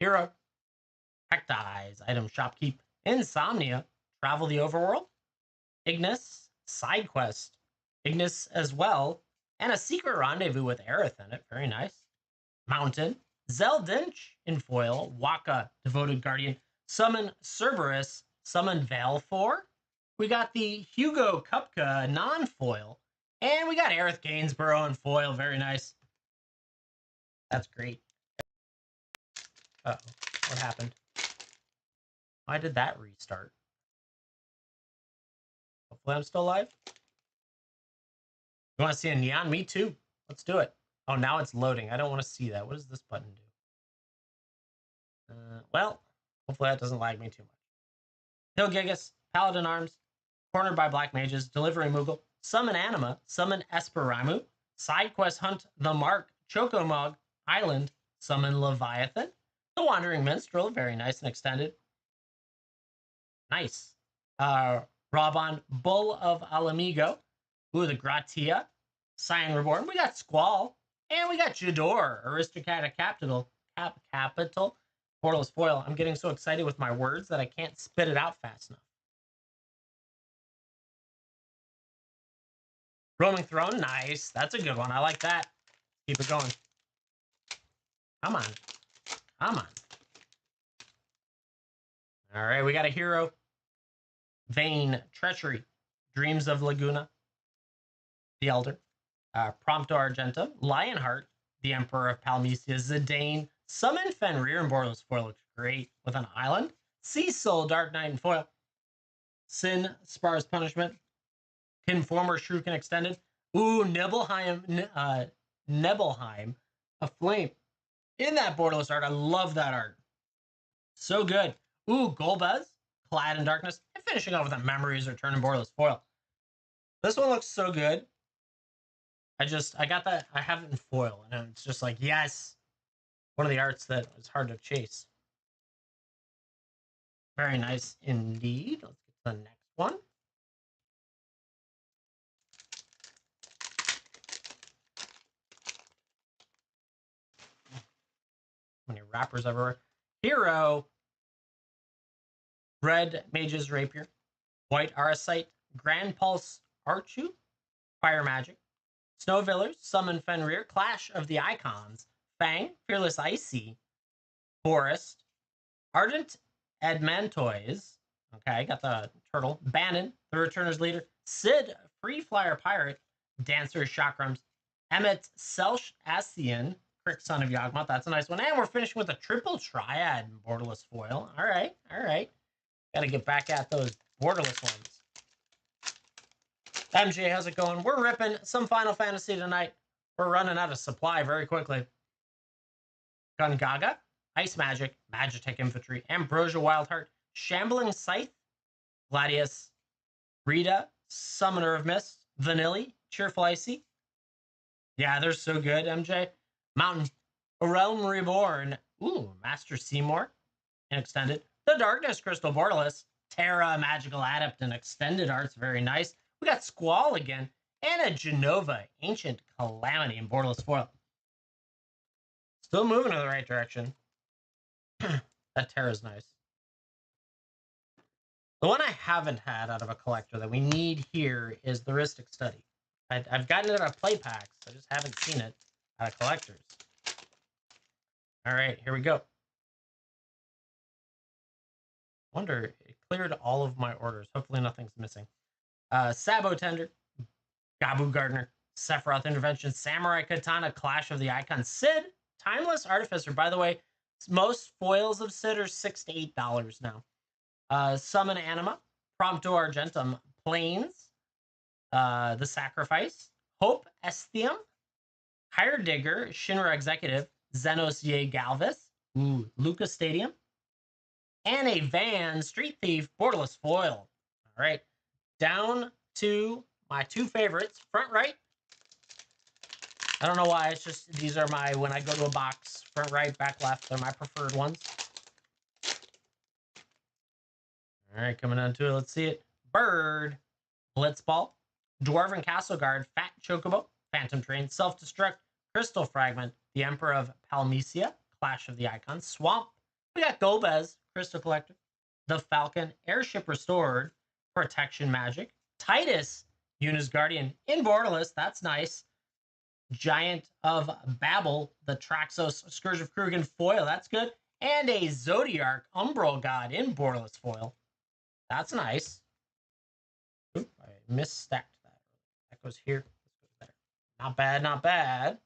Hero, Hectize, Item Shopkeep, Insomnia, Travel the Overworld, Ignis, Side Quest, Ignis as well, and a Secret Rendezvous with Aerith in it. Very nice. Mountain, Zeldinch in foil, Waka, Devoted Guardian, Summon Cerberus, Summon Valfor. We got the Hugo Kupka non-foil, and we got Aerith Gainsborough in foil. Very nice. That's great. Uh-oh, what happened? Why did that restart? Hopefully I'm still alive. You want to see a neon? Me too. Let's do it. Oh, now it's loading. I don't want to see that. What does this button do? Well, hopefully that doesn't lag me too much. Hilgigas, Paladin Arms, Cornered by Black Mages, Delivery Moogle, Summon Anima, Summon Esperamu, Side Quest Hunt the Mark, Chocomog, Island, Summon Leviathan, The Wandering Minstrel, very nice and extended. Nice. Raban, Bull of Alamigo, ooh, the Gratia, Cyan Reborn. We got Squall, and we got Jador, Aristocrat Capital, Portal's Foil. I'm getting so excited with my words that I can't spit it out fast enough. Roaming Throne, nice. That's a good one. I like that. Keep it going. Come on. Come on. All right, we got a hero. Vayne, Treachery, Dreams of Laguna, The Elder, Prompto Argenta, Lionheart, the Emperor of Palmesia, Zidane, Summon Fenrir and Borderless Foil looks great with an island. Cecil, Dark Knight and Foil. Sin, Spar's Punishment. Conformer, Shuriken Extended. Ooh, Nibelheim, a flame. In that Borderless art, I love that art. So good. Ooh, Golbez, Clad in Darkness. And finishing off with a Memories Return in Borderless Foil. This one looks so good. I got that. I have it in foil, and it's just like, yes. One of the arts that is hard to chase. Very nice indeed. Let's get to the next one. Many wrappers everywhere. Hero. Red Mage's Rapier. White Arasite. Grand Pulse Archu. Fire Magic. Snow Villers. Summon Fenrir. Clash of the Icons. Fang. Fearless Icy. Forest. Ardent Admantoys. Okay, got the turtle. Bannon. The Returner's Leader. Sid. Free Flyer Pirate. Dancer Chakrams. Emmet Selsh Asian. Crick Son of Yawgmoth. That's a nice one. And we're finishing with a triple triad in Borderless Foil. All right, all right. Got to get back at those Borderless ones. MJ, how's it going? We're ripping some Final Fantasy tonight. We're running out of supply very quickly. Gungaga, Ice Magic, Magitech Infantry, Ambrosia Wildheart, Shambling Scythe, Gladius, Rita, Summoner of Mist, Vanilli, Cheerful Icy. Yeah, they're so good, MJ. Mountain, A Realm Reborn, ooh, Master Seymour, and Extended. The Darkness Crystal Borderless, Terra Magical Adept and Extended Arts, very nice. We got Squall again, and a Genova Ancient Calamity in Borderless foil. Still moving in the right direction. That Terra's nice. The one I haven't had out of a collector that we need here is the Rhystic Study. I've gotten it out of play packs. I just haven't seen it out of collectors. All right, here we go. Wonder, it cleared all of my orders. Hopefully nothing's missing. Sabo Tender, Gabu Gardener, Sephiroth Intervention, Samurai Katana, Clash of the Icons, Sid, Timeless Artificer. By the way, most foils of Sid are $6 to $8 now. Summon Anima, Prompto Argentum, Plains, The Sacrifice, Hope Esthium, Hire Digger, Shinra Executive, Xenos Ye Galvis, Lucas Stadium, and a Van Street Thief Borderless foil. All right, down to my two favorites. Front right. I don't know why. It's just these are my, when I go to a box, front right, back left. They're my preferred ones. All right, coming on to it. Let's see it. Bird, Blitzball, Dwarven Castle Guard, Fat Chocobo, Phantom Train, Self-Destruct, Crystal Fragment, the Emperor of Palmesia, Clash of the Icons, Swamp. We got Gobez, Crystal Collector, the Falcon, Airship Restored, Protection Magic, Titus, Yuna's Guardian in Borderless. That's nice. Giant of Babel, the Traxos Scourge of Krugen foil. That's good. And a Zodiarch Umbral God in Borderless foil. That's nice. Oop, I misstacked that. That goes here. This goes there. Not bad, not bad.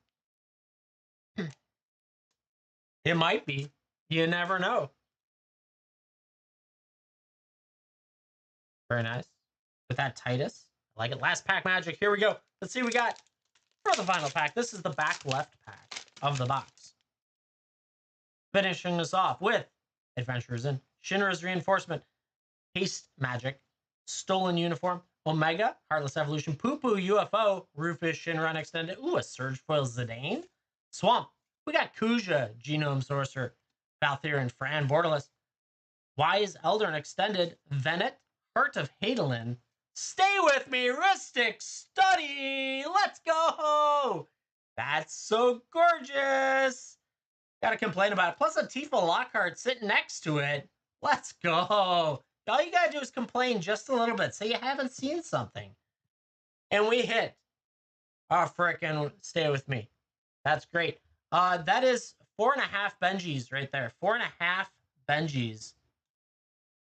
It might be. You never know. Very nice. With that Titus. I like it. Last pack magic. Here we go. Let's see what we got for the final pack. This is the back left pack of the box. Finishing us off with Adventurers in, Shinra's Reinforcement, Haste Magic, Stolen Uniform, Omega, Heartless Evolution, Poo Poo UFO, Rufus Shinra Extended, ooh, a Surge Foil Zidane, Swamp. We got Kuja, Genome Sorcerer, Valthyr and Fran Borderless, Wise Elder and Extended, Venet, Heart of Hadalin. Stay with me, Rhystic Study. Let's go. That's so gorgeous. Gotta complain about it. Plus a Tifa Lockhart sitting next to it. Let's go. All you gotta do is complain just a little bit. Say you haven't seen something. And we hit. Oh, frickin' stay with me. That's great. That is 4.5 Benjis right there. 4.5 Benjis.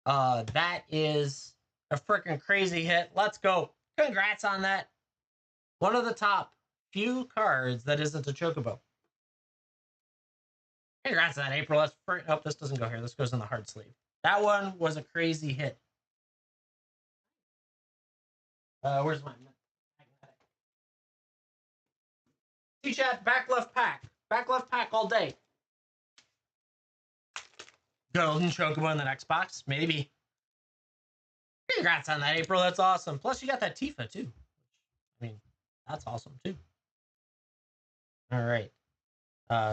That is a freaking crazy hit. Let's go. Congrats on that. One of the top few cards that isn't a Chocobo. Congrats on that, April. Oh, this doesn't go here. This goes in the hard sleeve. That one was a crazy hit. Where's my T-chat, back left pack. Back left pack all day. Golden Chocobo in the next box, maybe. Congrats on that, April. That's awesome. Plus, you got that Tifa, too. I mean, that's awesome, too. All right.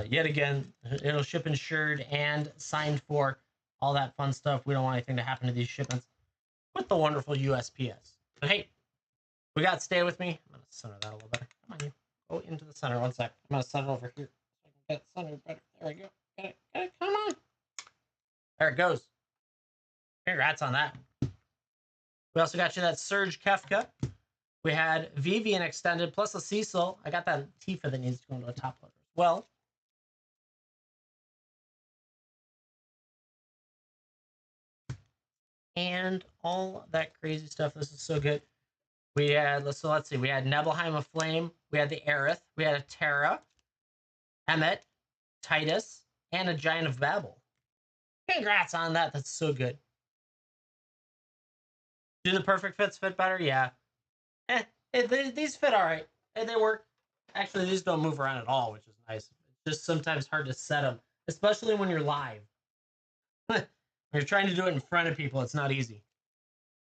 Yet again, it'll ship insured and signed for. All that fun stuff. We don't want anything to happen to these shipments with the wonderful USPS. But hey, we got Stay With Me. I'm going to center that a little better. Come on, you. Go into the center. One sec. I'm going to set it over here so I can get it centered better. There we go. Get it. Get it. Come on. There it goes. Congrats on that. We also got you that Surge Kefka. We had Vivian Extended plus a Cecil. I got that Tifa that needs to go into a top loader as well. And all that crazy stuff. This is so good. We had, let's see, we had Nebelheim of Flame, we had the Aerith, we had a Terra, Emmet, Titus, and a Giant of Babel. Congrats on that. That's so good. Do the perfect fits fit better? Yeah. These fit all right. They work. Actually, these don't move around at all, which is nice. It's just sometimes hard to set them, especially when you're live. When you're trying to do it in front of people, it's not easy.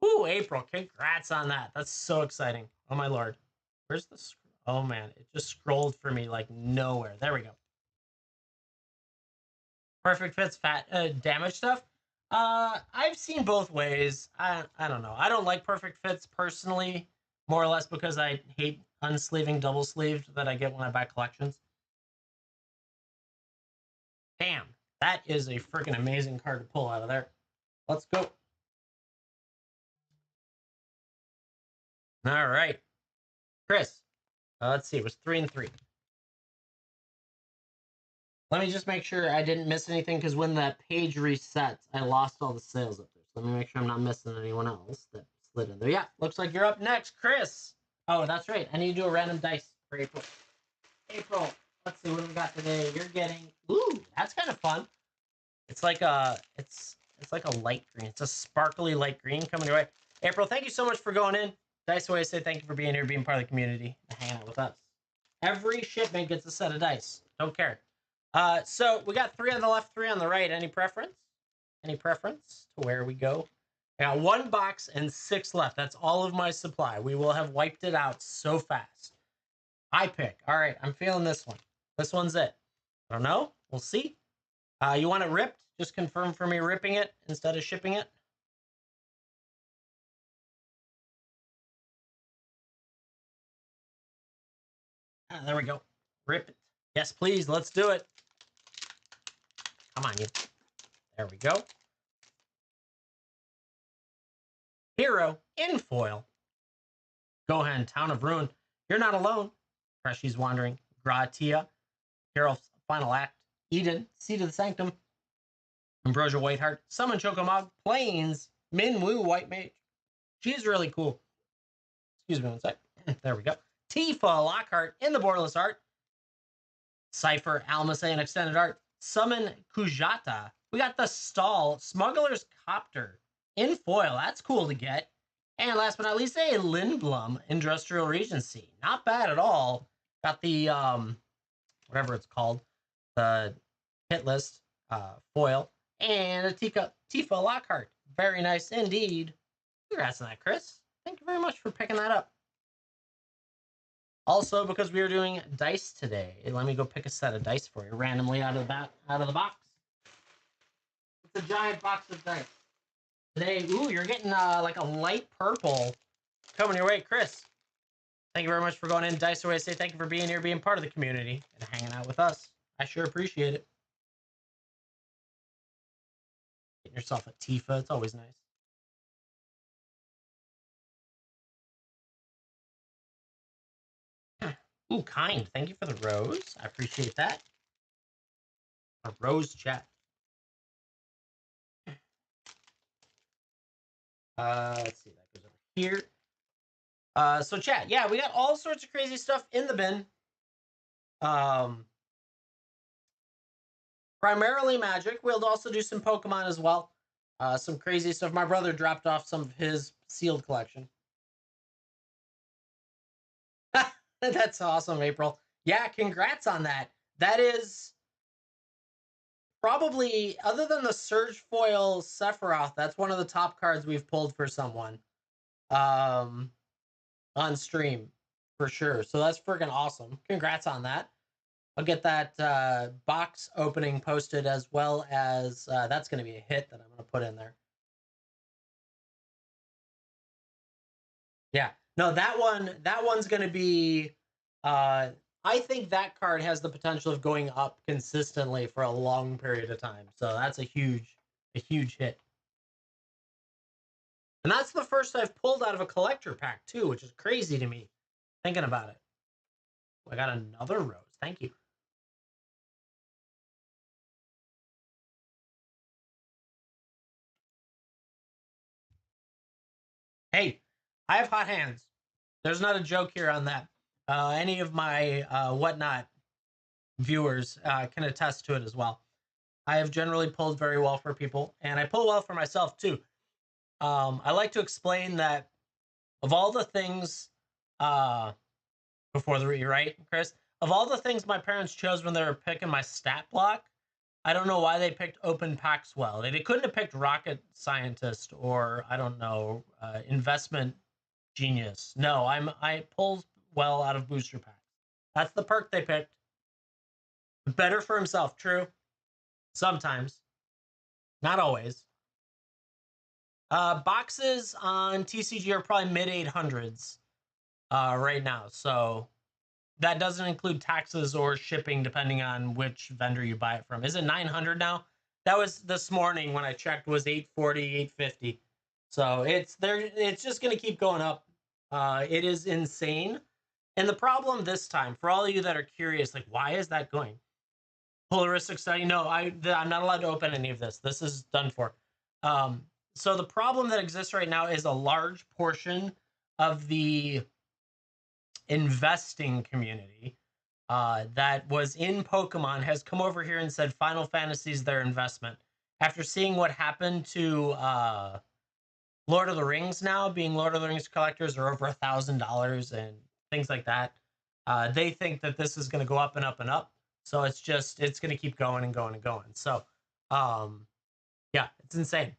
Ooh, April, congrats on that. That's so exciting. Oh, my Lord. Where's the... Oh, man. It just scrolled for me like nowhere. There we go. Perfect fits fat damage stuff. I've seen both ways. I don't know. I don't like perfect fits personally, more or less because I hate unsleeving double sleeved that I get when I buy collections. Damn, that is a freaking amazing card to pull out of there. Let's go. All right, Chris. Let's see. It was 3 and 3. Let me just make sure I didn't miss anything because when that page resets, I lost all the sales up there. So let me make sure I'm not missing anyone else that slid in there. Yeah, looks like you're up next, Chris. Oh, that's right. I need to do a random dice for April. April, let's see what we got today. You're getting, ooh, that's kind of fun. It's like it's like a light green. It's a sparkly light green coming your way. April, thank you so much for going in. Dice Away, say thank you for being here, being part of the community, and hanging out with us. Every shipment gets a set of dice. Don't care. So we got 3 on the left, 3 on the right. Any preference? Any preference to where we go? I got 1 box and 6 left. That's all of my supply. We will have wiped it out so fast. I pick. All right, I'm feeling this one. This one's it. I don't know. We'll see. You want it ripped? Just confirm for me ripping it instead of shipping it. There we go. Rip it. Yes, please. Let's do it. Come on, you. There we go. Hero in foil. Gohan, Town of Ruin. You're not alone. Freshy's Wandering. Gratia. Geralt's Final Act. Eden. Seed of the Sanctum. Ambrosia Whiteheart. Summon Chocomog. Plains. Minwoo White Mage. She's really cool. Excuse me one sec. There we go. Tifa Lockhart in the borderless art. Cypher Almacen extended art. Summon Kujata. We got the Stall Smuggler's Copter in foil. That's cool to get. And last but not least, a Lindblom Industrial Regency. Not bad at all. Got the whatever it's called, the hit list foil, and a Tifa Lockhart. Very nice indeed. Congrats on that, Chris. Thank you very much for picking that up. Also, because we are doing dice today, let me go pick a set of dice for you randomly out of the box. It's a giant box of dice. Today, ooh, you're getting like a light purple coming your way, Chris. Thank you very much for going in. Dice Away, say thank you for being here, being part of the community, and hanging out with us. I sure appreciate it. Getting yourself a Tifa, it's always nice. Ooh, kind. Thank you for the rose. I appreciate that. A rose chat. Let's see. That goes over here. So chat. Yeah, we got all sorts of crazy stuff in the bin. Primarily Magic. We'll also do some Pokemon as well. Some crazy stuff. My brother dropped off some of his sealed collection. That's awesome, April. Yeah, congrats on that. That is probably, other than the Surge Foil Sephiroth, that's one of the top cards we've pulled for someone on stream, for sure. So that's freaking awesome. Congrats on that. I'll get that box opening posted, as well as that's going to be a hit that I'm going to put in there. Yeah. No, that one's going to be I think that card has the potential of going up consistently for a long period of time. So that's a huge hit. And that's the first I've pulled out of a collector pack too, which is crazy to me thinking about it. I got another rose. Thank you. Hey, I have hot hands. There's not a joke here on that. Any of my whatnot viewers can attest to it as well. I have generally pulled very well for people, and I pull well for myself too. I like to explain that of all the things, before the rewrite, Chris, of all the things my parents chose when they were picking my stat block, I don't know why they picked Open Paxwell. They couldn't have picked Rocket Scientist or, I don't know, Investment Genius. No, I pull well out of booster packs. That's the perk they picked. Better for himself, true. Sometimes. Not always. Boxes on TCG are probably mid 800s right now. So that doesn't include taxes or shipping, depending on which vendor you buy it from. Is it 900 now? That was this morning when I checked, was 840, 850. So it's there. It's just going to keep going up. It is insane. And the problem this time, for all of you that are curious, like, why is that going? Polaristic study? No, I'm not allowed to open any of this. This is done for. So the problem that exists right now is a large portion of the investing community that was in Pokemon has come over here and said Final Fantasy is their investment. After seeing what happened to Lord of the Rings now, being Lord of the Rings collectors are over $1,000 and things like that, they think that this is going to go up and up and up. So it's going to keep going and going and going. So, yeah, it's insane.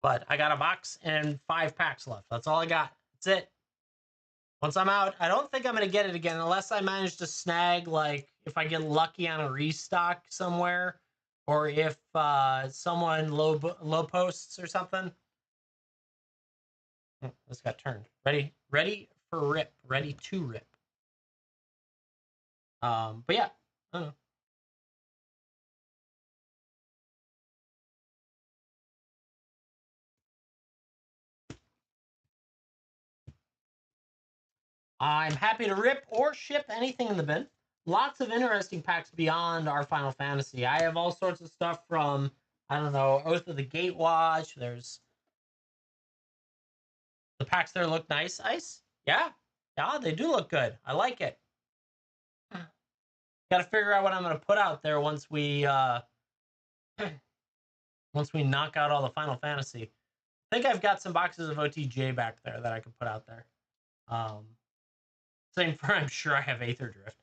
But I got a box and 5 packs left. That's all I got. That's it. Once I'm out, I don't think I'm going to get it again unless I manage to snag, like, if I get lucky on a restock somewhere, or if someone low posts or something. Oh, this got turned. Ready for rip. Ready to rip. But yeah, I don't know. I'm happy to rip or ship anything in the bin. Lots of interesting packs beyond our Final Fantasy. I have all sorts of stuff from, I don't know, Oath of the Gatewatch. There's the packs there look nice. Ice? Yeah. Yeah, they do look good. I like it. Got to figure out what I'm going to put out there once we once we knock out all the Final Fantasy. I think I've got some boxes of OTJ back there that I can put out there. Same for, I'm sure I have Aether Drift.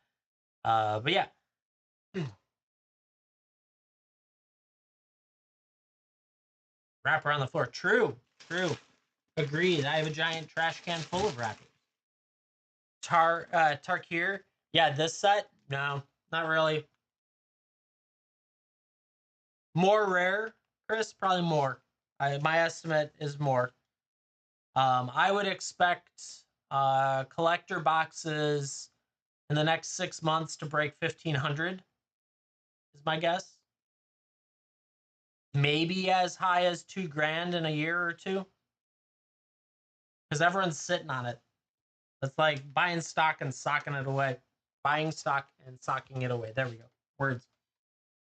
But yeah. Wrapper on the floor. True. Agreed. I have a giant trash can full of wrappers. Tarkir. Yeah, this set? No, not really. More rare, Chris? Probably more. My estimate is more. I would expect collector boxes in the next 6 months to break 1,500 is my guess. Maybe as high as $2,000 in a year or two, because everyone's sitting on it. It's like buying stock and socking it away. Buying stock and socking it away. There we go. Words.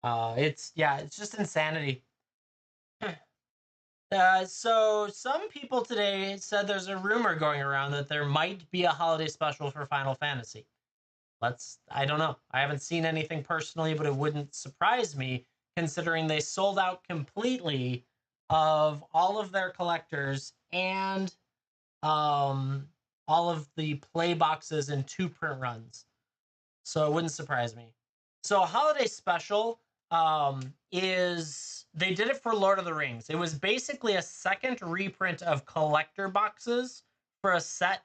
It's just insanity. So some people today said there's a rumor going around that there might be a holiday special for Final Fantasy. I don't know. I haven't seen anything personally, but it wouldn't surprise me considering they sold out completely of all of their collectors and all of the play boxes and 2 print runs. So it wouldn't surprise me. So a holiday special is, they did it for Lord of the Rings. It was basically a second reprint of collector boxes for a set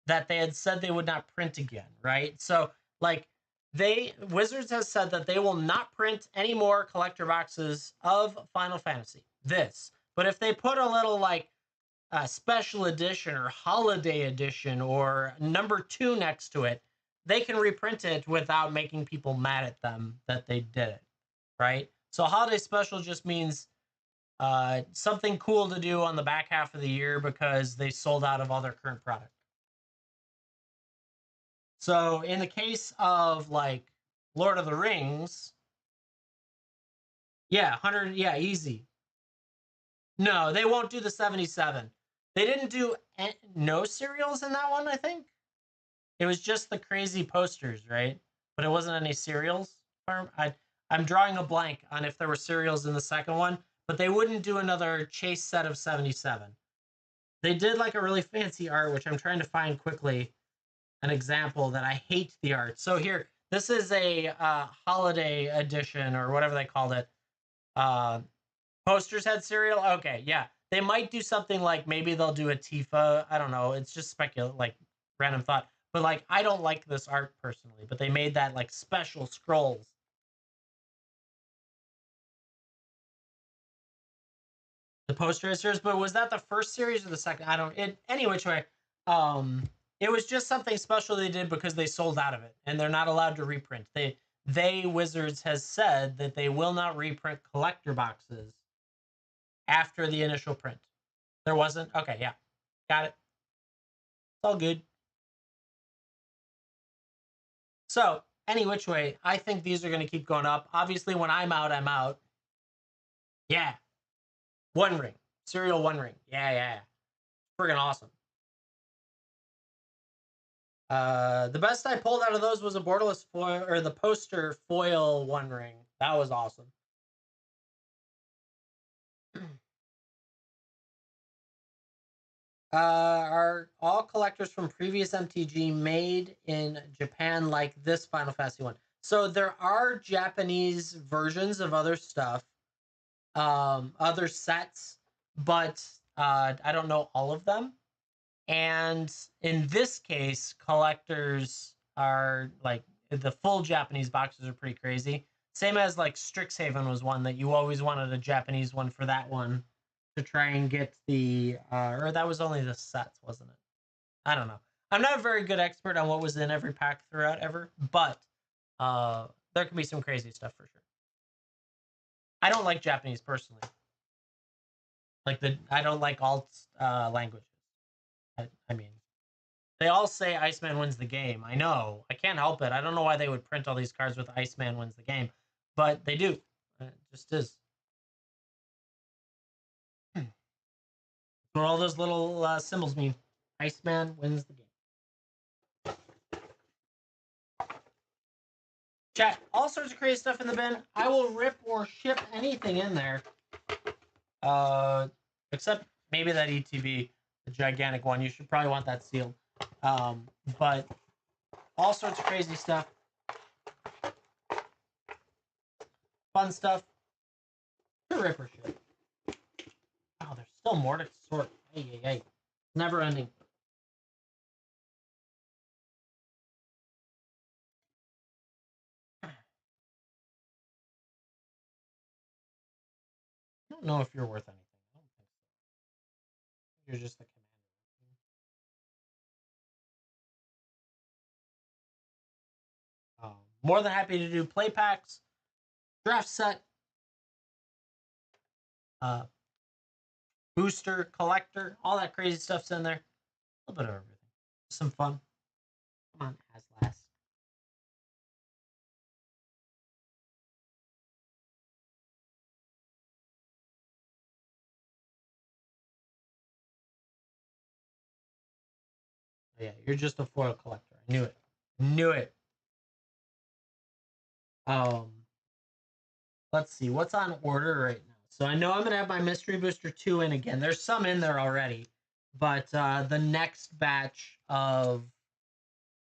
that they had said they would not print again, right? So like Wizards has said that they will not print any more collector boxes of Final Fantasy. But if they put a little like special edition or holiday edition or number 2 next to it, they can reprint it without making people mad at them that they did it, right? So holiday special just means something cool to do on the back half of the year because they sold out of all their current product. So in the case of like Lord of the Rings, yeah, 100, yeah, easy. No, they won't do the 77. They didn't do no serials in that one, I think. It was just the crazy posters, right? But it wasn't any serials. I'm drawing a blank on if there were serials in the second one, but they wouldn't do another chase set of 77. They did like a really fancy art, which I'm trying to find quickly, an example that I hate the art. So here, this is a holiday edition or whatever they called it. Posters had serial. Okay, yeah. They might do something like maybe they'll do a Tifa. I don't know. It's just like random thought. But like, I don't like this art personally, but they made that like special scrolls. The poster series, but was that the first series or the second? I don't. It any which way. It was just something special they did because they sold out of it, and they're not allowed to reprint. They Wizards has said that they will not reprint collector boxes after the initial print. There wasn't. Okay, yeah, got it. It's all good. So any which way, I think these are going to keep going up. Obviously, when I'm out, I'm out. Yeah, One Ring, Serial One Ring. Yeah. Friggin' awesome. The best I pulled out of those was a borderless foil, or the poster foil One Ring. That was awesome. Are all collectors from previous MTG made in Japan like this Final Fantasy one? So there are Japanese versions of other stuff, other sets, but I don't know all of them. And in this case, collectors are like the full Japanese boxes are pretty crazy. Same as like Strixhaven was one that you always wanted a Japanese one for that one to try and get the or that was only the sets, wasn't it? I don't know. I'm not a very good expert on what was in every pack throughout ever, but there can be some crazy stuff for sure. I don't like Japanese personally. I don't like alt languages. I mean, they all say Iceman wins the game. I know. I can't help it. I don't know why they would print all these cards with Iceman wins the game, but they do. It just is. What all those little symbols mean. Iceman wins the game. Chat, all sorts of crazy stuff in the bin. I will rip or ship anything in there. Except maybe that ETB, the gigantic one. You should probably want that sealed. But all sorts of crazy stuff. Fun stuff. Rip or ship. Oh, there's still more to sort. Hey. Never ending. I don't know if you're worth anything. I don't think so. You're just the commander. More than happy to do play packs, draft set, booster, collector, all that crazy stuff's in there. A little bit of everything. Some fun. Come on, Aslas. Oh, yeah, you're just a foil collector. I knew it. Let's see what's on order right now. So I know I'm gonna have my mystery booster 2 in again. There's some in there already, but the next batch of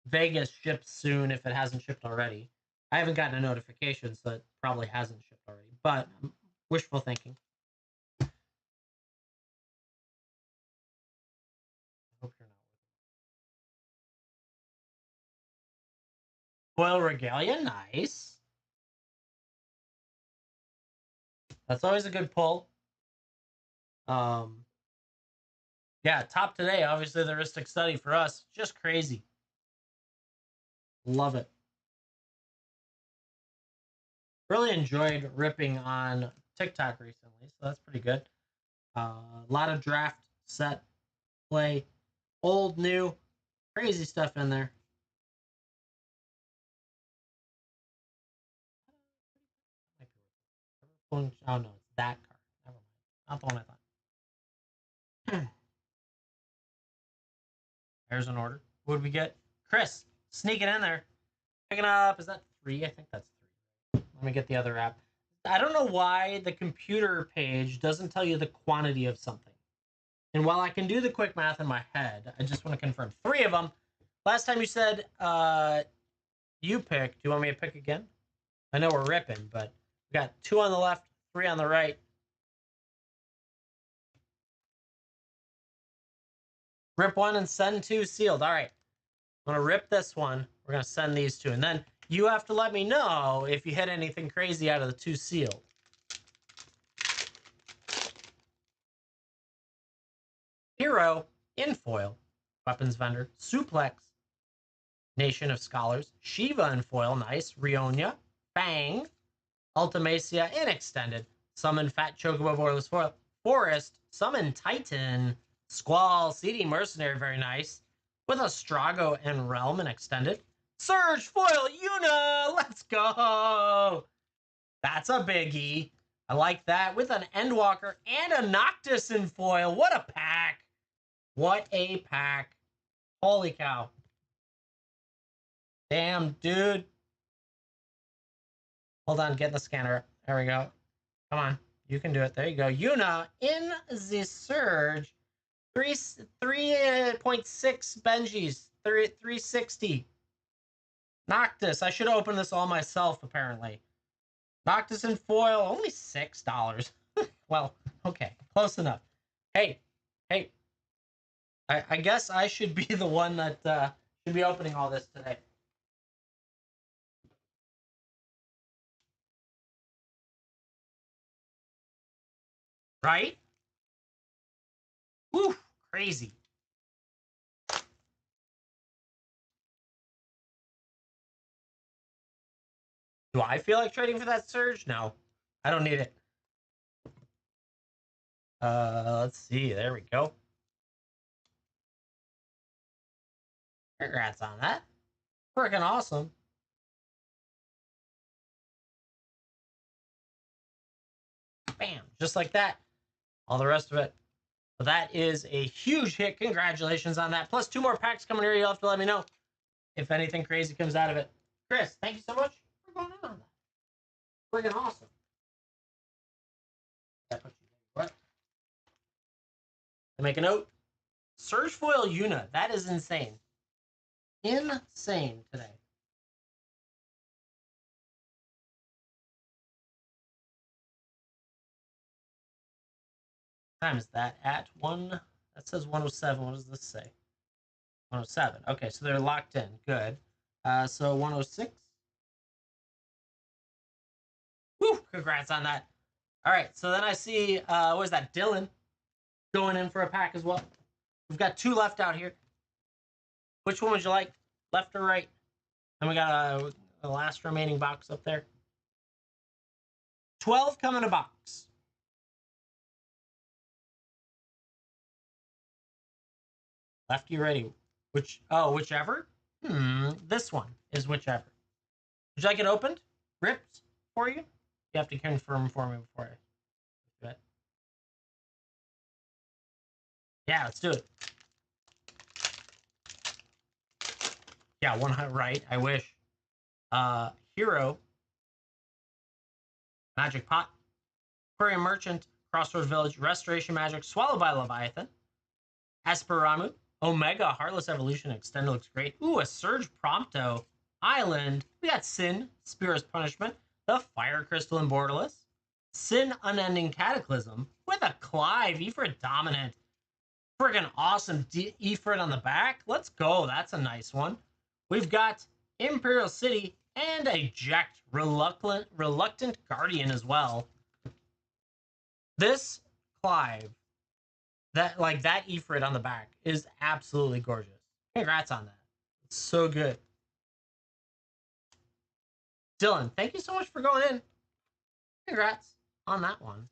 Vegas ships soon if it hasn't shipped already. I haven't gotten a notification, so it probably hasn't shipped already. But wishful thinking. I hope you're not. Foil Regalia, nice. That's always a good pull. Yeah, top today. Obviously, the Ristic Study for us, just crazy. Love it. Really enjoyed ripping on TikTok recently, so that's pretty good. A lot of draft, set, play, old, new, crazy stuff in there. Oh no, it's that card. Never mind. Not the one I thought. There's an order. What did we get? Chris, sneaking in there. Picking up, is that 3? I think that's 3. Let me get the other app. I don't know why the computer page doesn't tell you the quantity of something. And while I can do the quick math in my head, I just want to confirm 3 of them. Last time you said you pick. Do you want me to pick again? I know we're ripping, but we got 2 on the left, 3 on the right. Rip 1 and send 2 sealed. All right. I'm going to rip this one. We're going to send these 2. And then you have to let me know if you hit anything crazy out of the 2 sealed. Hero in foil. Weapons Vendor. Suplex. Nation of Scholars. Shiva in foil. Nice. Rionia. Fang. Ultimacia in extended. Summon Fat Chocobo Borderless foil. Forest. Summon Titan. Squall. CD Mercenary. Very nice. With Astrago and Realm in extended. Surge foil. Yuna. Let's go. That's a biggie. I like that. With an Endwalker and a Noctis in foil. What a pack. What a pack. Holy cow. Damn, dude. Hold on, get the scanner. There we go. Come on. You can do it. There you go. Yuna in the Surge. 3.6 Benjis. 360. Noctis. I should open this all myself, apparently. Noctis in foil. Only $6. Well, okay. Close enough. Hey. I guess I should be the one that should be opening all this today. Right? Woo, crazy. Do I feel like trading for that Surge? No. I don't need it. Let's see. There we go. Congrats on that. Freaking awesome. Bam. Just like that. All the rest of it. So that is a huge hit. Congratulations on that. Plus 2 more packs coming here. You'll have to let me know if anything crazy comes out of it. Chris, thank you so much for going on that. Freaking awesome. What? To make a note. Surge Foil Yuna. That is insane. Insane today. What time is that at? That says 107. What does this say? 107. Okay, so they're locked in. Good. So 106. Woo! Congrats on that. All right, so then I see, what is that? Dylan going in for a pack as well. We've got 2 left out here. Which one would you like? Left or right? And we got the last remaining box up there. 12 come in a box. Lefty ready. Whichever? This one is whichever. Would you like it opened? Ripped for you? You have to confirm for me before I do it. Yeah, let's do it. Yeah, 100 right. I wish. Hero. Magic Pot. Aquarium Merchant. Crossroads Village. Restoration Magic. Swallowed by Leviathan. Esperamu. Omega. Heartless Evolution. Extended looks great. Ooh, a Surge Prompto. Island. We got Sin. Spirit's Punishment. The Fire Crystal and Borderless. Sin Unending Cataclysm. With a Clive. Ifrit Dominant. Friggin' awesome Ifrit on the back. Let's go. That's a nice one. We've got Imperial City and a Jacked Reluctant Guardian as well. This Clive, that Ifrit on the back is absolutely gorgeous. Congrats on that. It's so good. Dylan, thank you so much for going in. Congrats on that one.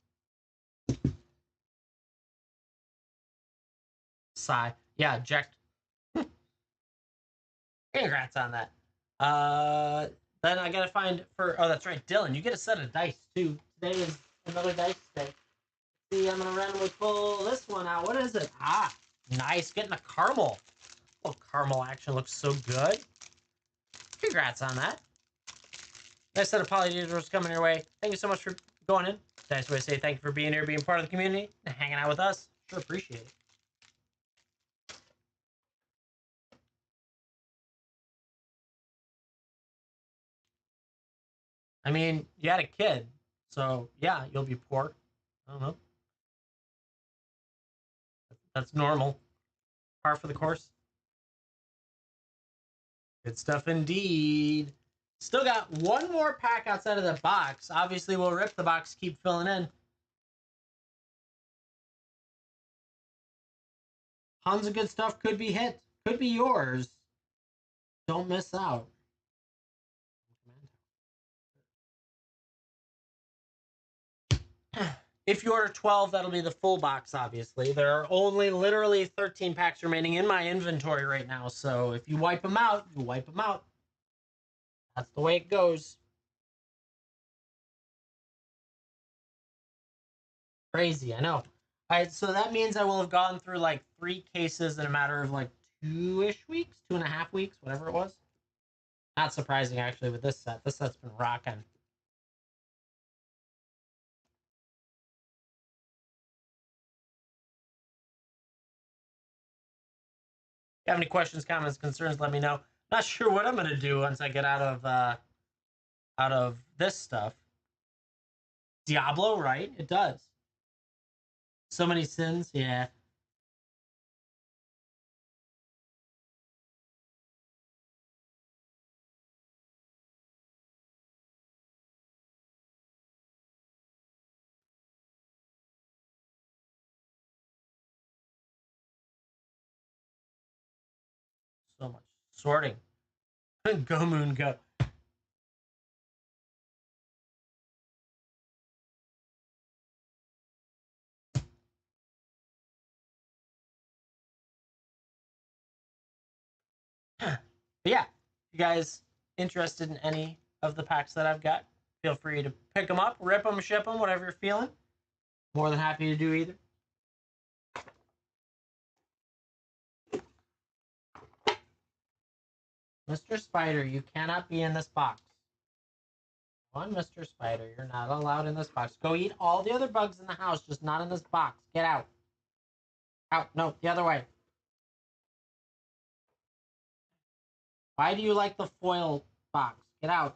Sigh. Yeah, Jacked. Congrats on that. Then I gotta find oh, that's right, Dylan. You get a set of dice too. Today is another dice day. See, I'm gonna randomly pull this one out. What is it? Ah, nice. Getting a caramel. Oh, caramel action looks so good. Congrats on that. Nice set of polyhedrals coming your way. Thank you so much for going in. Nice way to say thank you for being here, being part of the community, and hanging out with us. Sure appreciate it. I mean, you had a kid, so yeah, you'll be poor. I don't know. That's normal. Par for the course. Good stuff indeed. Still got 1 more pack outside of the box. Obviously, we'll rip the box, keep filling in. Tons of good stuff could be hit. Could be yours. Don't miss out. If you order 12, that'll be the full box, obviously. There are only literally 13 packs remaining in my inventory right now, so if you wipe them out, you wipe them out. That's the way it goes. Crazy, I know. All right, so that means I will have gone through like 3 cases in a matter of like 2-ish weeks, 2.5 weeks, whatever it was. Not surprising, actually, with this set. This set's been rocking. If you have any questions, comments, concerns, let me know. Not sure what I'm gonna do once I get out of this stuff. Diablo, right? It does. So many sins, yeah. So much sorting. Go Moon Go. But yeah, if you guys interested in any of the packs that I've got, feel free to pick them up, rip them, ship them, whatever you're feeling. More than happy to do either. Mr. Spider, you cannot be in this box. One, Mr. Spider, you're not allowed in this box. Go eat all the other bugs in the house, just not in this box. Get out. Out. No, the other way. Why do you like the foil box? Get out.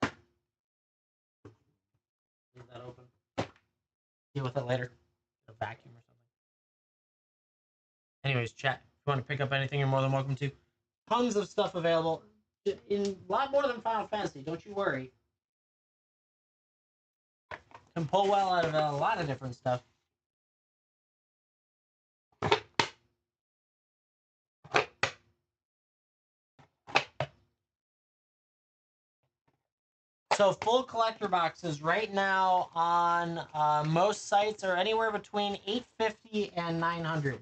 Leave that open. Deal with it later. A vacuum or something. Anyways, chat. If you want to pick up anything, you're more than welcome to. Tons of stuff available. In a lot more than Final Fantasy. Don't you worry. Can pull well out of a lot of different stuff. So full collector boxes right now on most sites are anywhere between $850 and $900.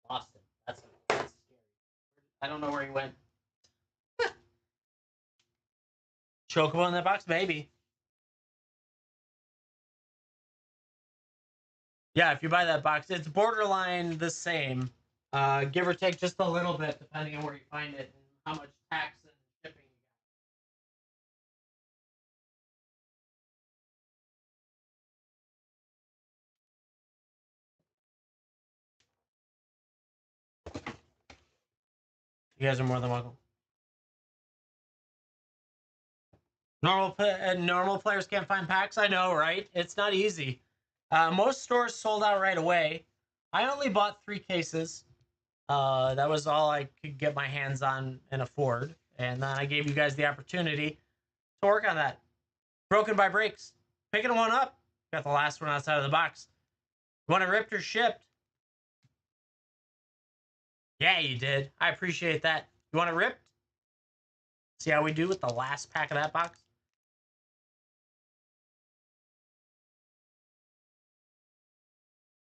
Lost him. That's scary. I don't know where he went. Chocobo in that box, maybe. Yeah, if you buy that box, it's borderline the same, give or take just a little bit, depending on where you find it and how much tax and shipping you guys are more than welcome. Normal players can't find packs. I know, right? It's not easy. Most stores sold out right away. I only bought 3 cases. That was all I could get my hands on and afford. And then I gave you guys the opportunity to work on that. Broken by breaks. Picking one up. Got the last one outside of the box. You want it ripped or shipped? Yeah, you did. I appreciate that. You want it ripped? See how we do with the last pack of that box?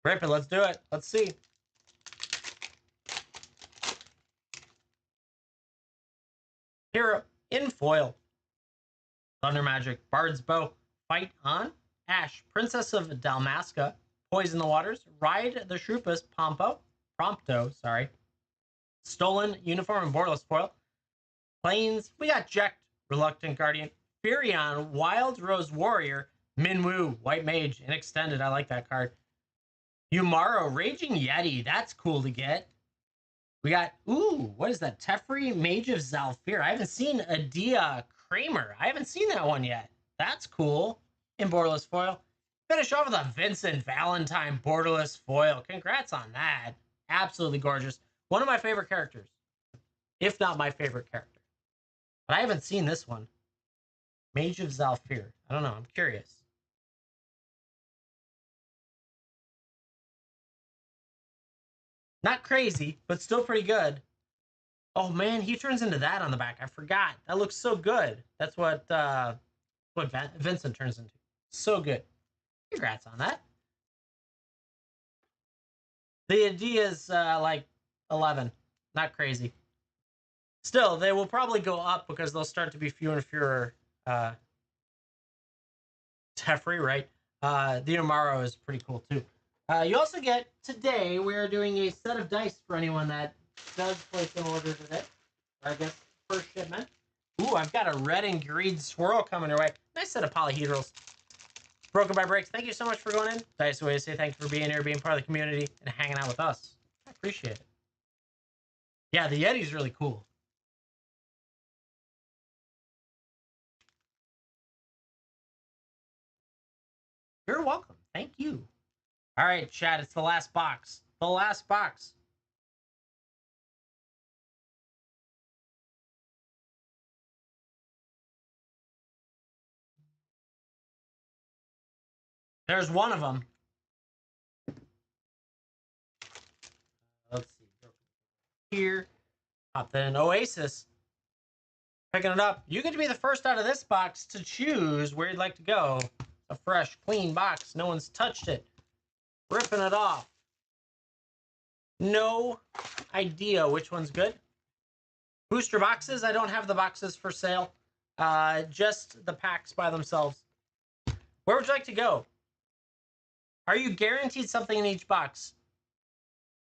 Rip it. Let's do it. Let's see. Hero in foil. Thunder Magic. Bard's Bow. Fight on. Ash. Princess of Dalmasca. Poison the Waters. Ride the Shroopas. Prompto. Sorry. Stolen Uniform and Borderless Foil. Plains. We got Jacked. Reluctant Guardian. Furion. Wild Rose Warrior. Minwoo. White Mage. And Extended. I like that card. Umaro. Raging Yeti. That's cool to get. We got, ooh, what is that? Teferi, Mage of Zalfir. I haven't seen Adia Kramer. I haven't seen that one yet. That's cool. In borderless foil. Finish off with a Vincent Valentine borderless foil. Congrats on that. Absolutely gorgeous. One of my favorite characters, if not my favorite character. But I haven't seen this one. Mage of Zalfir. I don't know. I'm curious. Not crazy, but still pretty good. Oh man, he turns into that on the back. I forgot. That looks so good. That's what Vincent turns into. So good. Congrats on that. The idea is like 11. Not crazy. Still, they will probably go up because they'll start to be fewer and fewer. Teferi, right? The Amaro is pretty cool too. You also get, today, we're doing a set of dice for anyone that does place an order today. Or I guess first shipment. Ooh, I've got a red and green swirl coming your way. Nice set of polyhedrals. Broken by Breaks, thank you so much for going in. Dice way to say thank you for being here, being part of the community, and hanging out with us. I appreciate it. Yeah, the Yeti's really cool. You're welcome. Thank you. All right, chat, it's the last box. The last box. There's one of them. Let's see. Here. Pop that in. Oasis. Picking it up. You get to be the first out of this box to choose where you'd like to go. A fresh, clean box. No one's touched it. Ripping it off. No idea which one's good. Booster boxes. I don't have the boxes for sale. Just the packs by themselves. Where would you like to go? Are you guaranteed something in each box?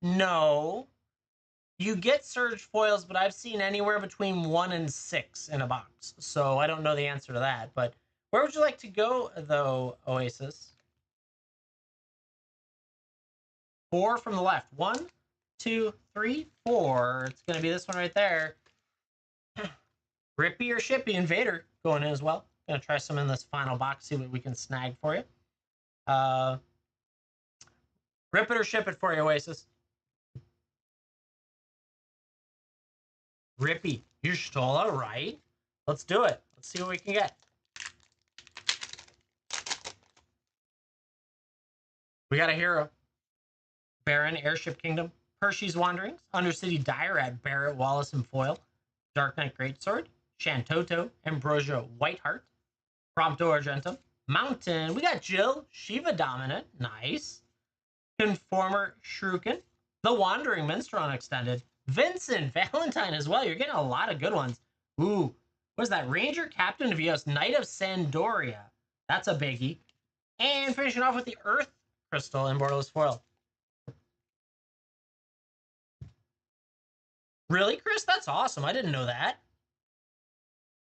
No. You get Surge foils, but I've seen anywhere between 1 and 6 in a box. So I don't know the answer to that. But where would you like to go, though, Oasis? 4 from the left. 1, 2, 3, 4. It's going to be this one right there. Rippy or Shippy Invader going in as well. Going to try some in this final box, see what we can snag for you. Rip it or ship it for you, Oasis. Rippy. You're Stola, right? Let's do it. Let's see what we can get. We got a hero. Baron, Airship Kingdom. Hershey's Wanderings. Undercity Dire at Barrett, Wallace, and Foil. Dark Knight Greatsword. Shantoto. Ambrosia Whiteheart. Prompto Argentum. Mountain. We got Jill. Shiva Dominant. Nice. Conformer Shuriken. The Wandering Minstrel Extended. Vincent Valentine as well. You're getting a lot of good ones. Ooh. What is that? Ranger Captain of Eos. Knight of Sandoria. That's a biggie. And finishing off with the Earth Crystal in borderless foil. Really, Chris? That's awesome. I didn't know that.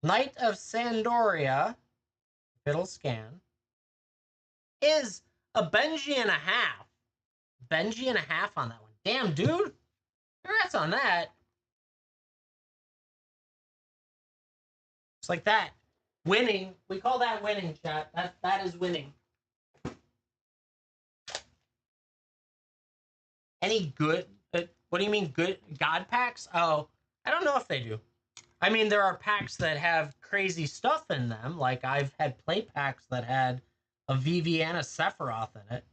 Knight of Sandoria. Fiddle scan. Is a Benji and a half. Benji and a half on that one. Damn, dude. Congrats on that. Just like that. Winning. We call that winning, chat. That is winning. Any good? What do you mean good? God packs? Oh, I don't know if they do. I mean, there are packs that have crazy stuff in them. Like, I've had play packs that had a VV and a Sephiroth in it.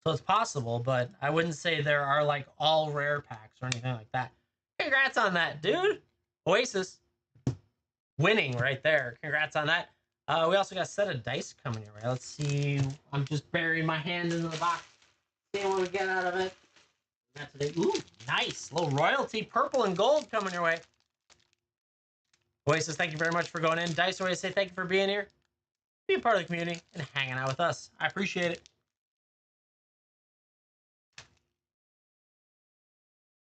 So it's possible, but I wouldn't say there are, like, all rare packs or anything like that. Congrats on that, dude. Oasis. Winning right there. Congrats on that. We also got a set of dice coming your way. Let's see. I'm just burying my hand into the box. See what we get out of it. Today. Ooh, nice. Little royalty, purple and gold coming your way. Oasis, thank you very much for going in. Dice, Oasis, say thank you for being here, being part of the community, and hanging out with us. I appreciate it.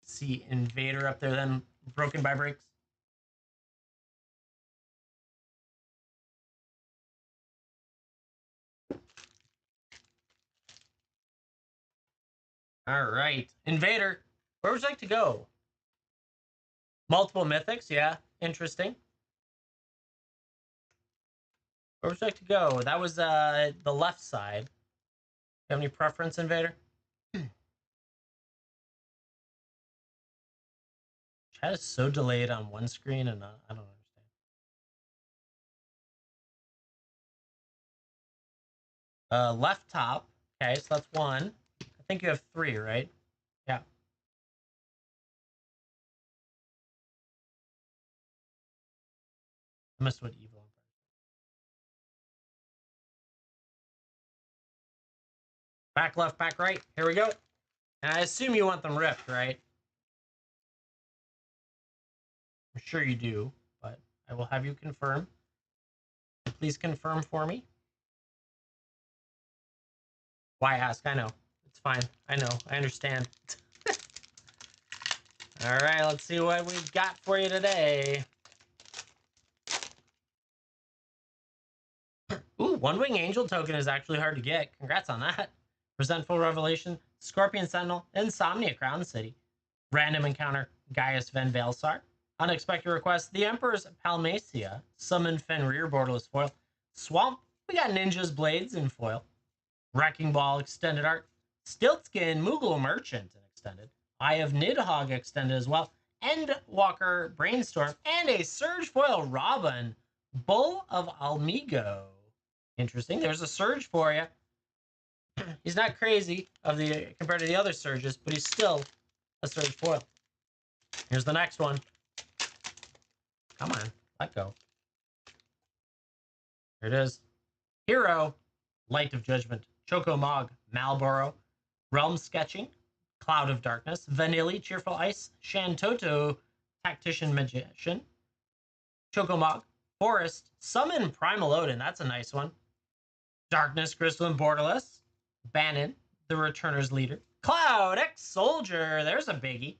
See Invader up there, then Broken by Breaks. All right, Invader, where would you like to go? Multiple mythics, yeah, interesting. Where would you like to go? That was the left side. You have any preference, Invader? Chat is so delayed on one screen, and I don't understand. Left top. Okay, so that's one. I think you have three, right? Yeah. I missed what evil. Back left, back right. Here we go. And I assume you want them ripped, right? I'm sure you do, but I will have you confirm. Please confirm for me. Why ask? I know. It's fine. I know. I understand. All right, let's see what we've got for you today. Ooh, One Wing Angel token is actually hard to get. Congrats on that. Resentful Revelation, Scorpion Sentinel, Insomnia Crown City. Random Encounter, Gaius Van Valsar. Unexpected Request, The Emperor's Palmacia. Summon Fenrir, borderless foil. Swamp, we got Ninja's Blades in foil. Wrecking Ball, extended art. Stiltskin, Moogle Merchant, in extended. Eye of Nidhogg, extended as well. Endwalker, Brainstorm, and a Surge foil Robin, Bull of Almigo. Interesting. There's a Surge for you. He's not crazy compared to the other Surges, but he's still a Surge foil. Here's the next one. Come on, let go. Here it is. Hero, Light of Judgment, Choco Mog, Malboro, Realm Sketching, Cloud of Darkness, Vanilli, Cheerful Ice, Shantoto, Tactician Magician, Choco Mog, Forest, Summon Primal Odin, that's a nice one. Darkness, Crystalline Borderless, Bannon, the Returner's Leader, Cloud, Ex-Soldier, there's a biggie.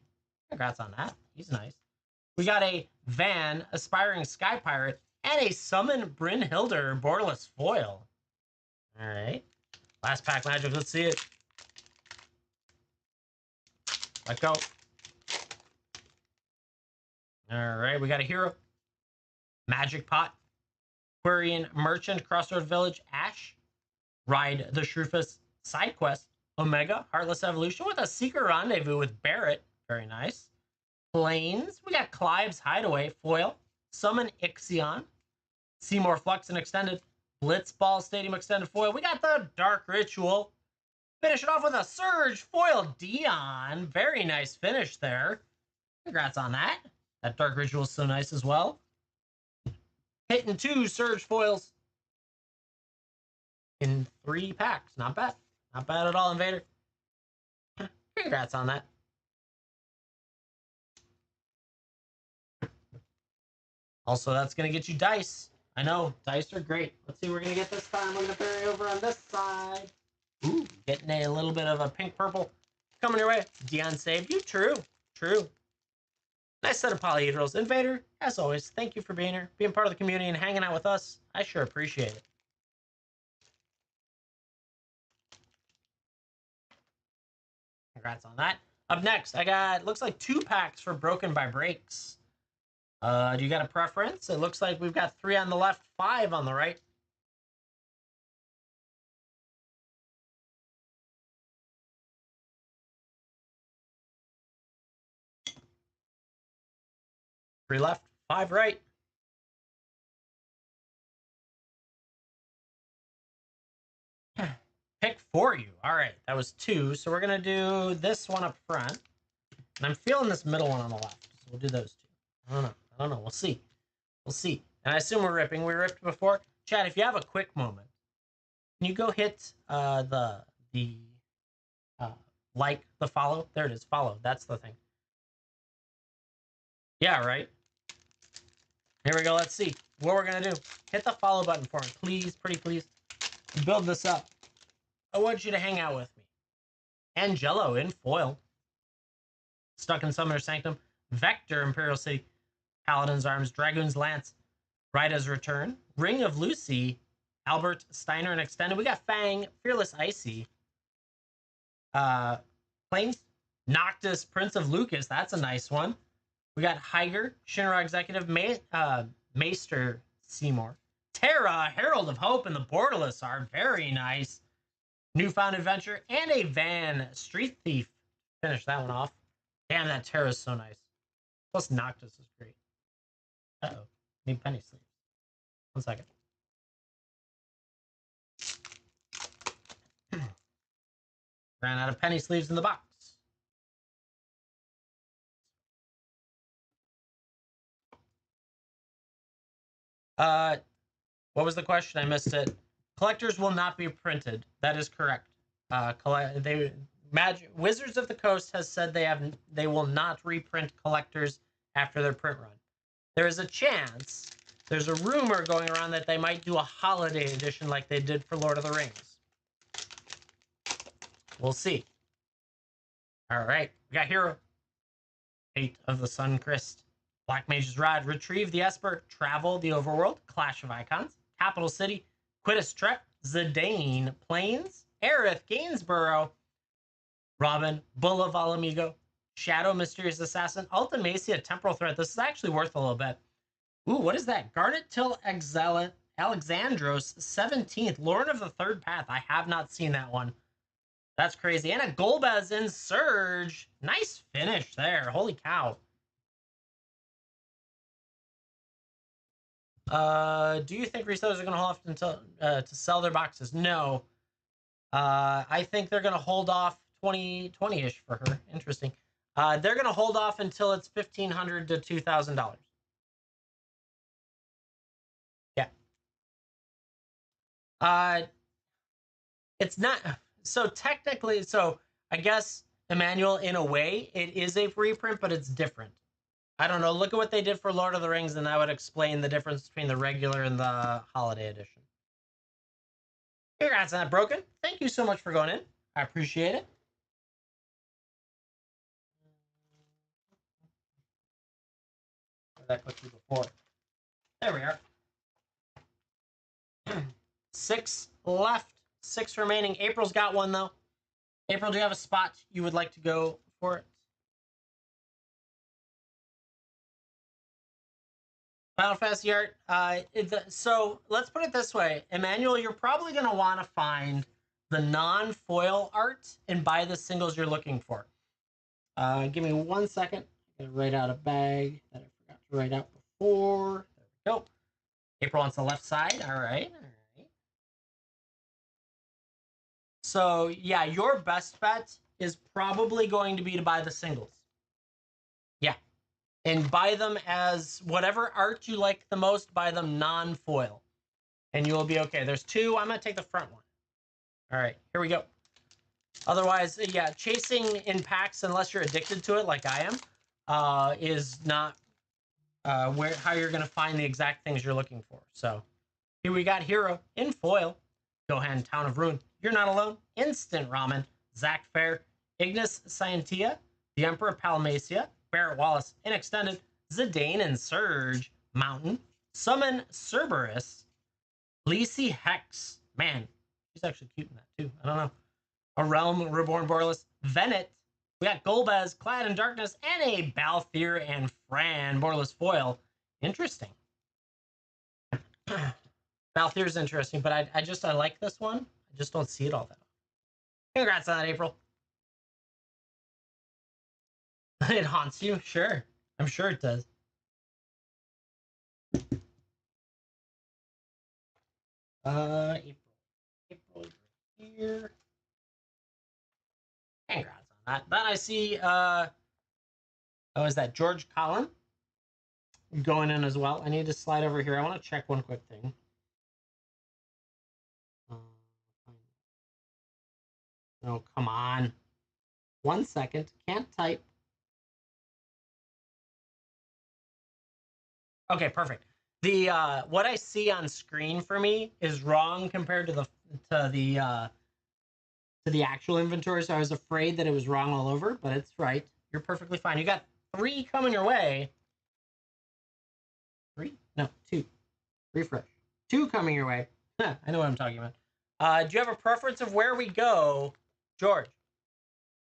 Congrats on that, he's nice. We got a Van, Aspiring Sky Pirate, and a Summon Brynhilder, Borderless Foil. All right. Last pack magic. Let's see it. Let go. All right. We got a hero. Magic Pot. Quarian Merchant. Crossroad Village. Ash. Ride the Shrufus. Side Quest. Omega. Heartless Evolution with a Secret Rendezvous with Barrett. Very nice. Plains. We got Clive's Hideaway. Foil. Summon Ixion. Seymour Flux and Extended. Blitzball Stadium Extended Foil. We got the Dark Ritual. Finish it off with a Surge Foil Dion. Very nice finish there. Congrats on that. That Dark Ritual is so nice as well. Hitting 2 Surge Foils in 3 packs. Not bad. Not bad at all, Invader. Congrats on that. Also, that's going to get you dice. I know, dice are great. Let's see what we're going to get this time. We're going to bury over on this side. Ooh, getting a little bit of a pink-purple coming your way. Dion saved you. True. True. Nice set of polyhedrals. Invader, as always, thank you for being here, being part of the community, and hanging out with us. I sure appreciate it. Congrats on that. Up next, I got, looks like 2 packs for Broken by Breaks. Do you got a preference? It looks like we've got 3 on the left, 5 on the right. Three left, 5 right. Pick for you. All right, that was 2. So we're gonna do this one up front, and I'm feeling this middle one on the left. So we'll do those 2. I don't know. We'll see. We'll see. And I assume we're ripping. We ripped before. Chad, if you have a quick moment, can you go hit the follow? There it is. Follow. That's the thing. Yeah, right. Here we go. Let's see what we're gonna do. Hit the follow button for me, please. Pretty please. Build this up. I want you to hang out with me. Angelo in foil. Stuck in Summoner Sanctum. Vector, Imperial City. Paladin's Arms, Dragoon's Lance, Ryda's Return, Ring of Lucy, Albert Steiner and Extended. We got Fang, Fearless Icy, Plains, Noctis, Prince of Lucas. That's a nice one. We got Higer, Shinra Executive, Maester Seymour, Terra, Herald of Hope, and the Borderless are very nice. Newfound Adventure, and a Van. Street Thief. Finish that one off. Damn, that Terra is so nice. Plus Noctis is great. Uh-oh. Need penny sleeves. 1 second. Ran out of penny sleeves in the box. What was the question? I missed it. Collectors will not be printed. That is correct. Wizards of the Coast has said they will not reprint collectors after their print run. There is a chance. There's a rumor going around that they might do a holiday edition like they did for Lord of the Rings. We'll see. All right, we got Hero. Fate of the Suncrist. Black Mage's Rod. Retrieve the Esper. Travel the Overworld. Clash of Icons. Capital City. Quittus Trek. Zidane. Plains. Aerith. Gainsborough. Robin. Bull of Alamigo. Shadow. Mysterious Assassin. Ultimacia. Temporal Threat. This is actually worth a little bit. Ooh, what is that? Garnet Till Alexandros. 17th. Lord of the Third Path. I have not seen that one. That's crazy. And a Golbez in Surge. Nice finish there. Holy cow. Do you think resellers are going to hold off until to sell their boxes? No. I think they're going to hold off 20-ish for her. Interesting. They're going to hold off until it's $1,500 to $2,000. Yeah. It's not... So technically, I guess, Emmanuel, in a way, it is a reprint, but it's different. I don't know. Look at what they did for Lord of the Rings, and that would explain the difference between the regular and the holiday edition. Congrats on that, Broken. Thank you so much for going in. I appreciate it. Where did I put you before? There we are. 6 left. 6 remaining. April's got one, though. April, do you have a spot you would like to go for it? Final Fantasy art. So let's put it this way. Emmanuel, you're probably going to want to find the non-foil art and buy the singles you're looking for. Give me 1 second. I'm going to write out a bag that I forgot to write out before. There we go. April on the left side. All right. So, yeah, your best bet is probably going to be to buy the singles. Yeah. And buy them as whatever art you like the most, buy them non-foil. And you'll be okay. There's 2. I'm going to take the front one. All right, here we go. Otherwise, yeah, chasing in packs, unless you're addicted to it like I am, is not how you're going to find the exact things you're looking for. So here we got Hero in foil. Gohan, Town of Ruin. You're Not Alone. Instant Ramen. Zach Fair. Ignis Scientia. The Emperor Palmacia. Barrett Wallace in Extended. Zidane and Surge. Mountain. Summon Cerberus. Lacey Hex. Man, she's actually cute in that too. I don't know. A Realm Reborn Borderless. Venet. We got Golbez, Clad in Darkness, and a Balthier and Fran Borderless foil. Interesting. Balthier's interesting, but I like this one. I just don't see it all that often. Congrats on that, April. It haunts you? Sure. I'm sure it does. April here. Congrats on that. Then I see, is that George Collin going in as well? I need to slide over here. I want to check one quick thing. Oh, come on. 1 second. Can't type. Okay, perfect. The what I see on screen for me is wrong compared to the actual inventory, so I was afraid that it was wrong all over, but it's right. You're perfectly fine. You got 3 coming your way. 3? No, 2. Refresh. 2 coming your way. I know what I'm talking about. Do you have a preference of where we go, George?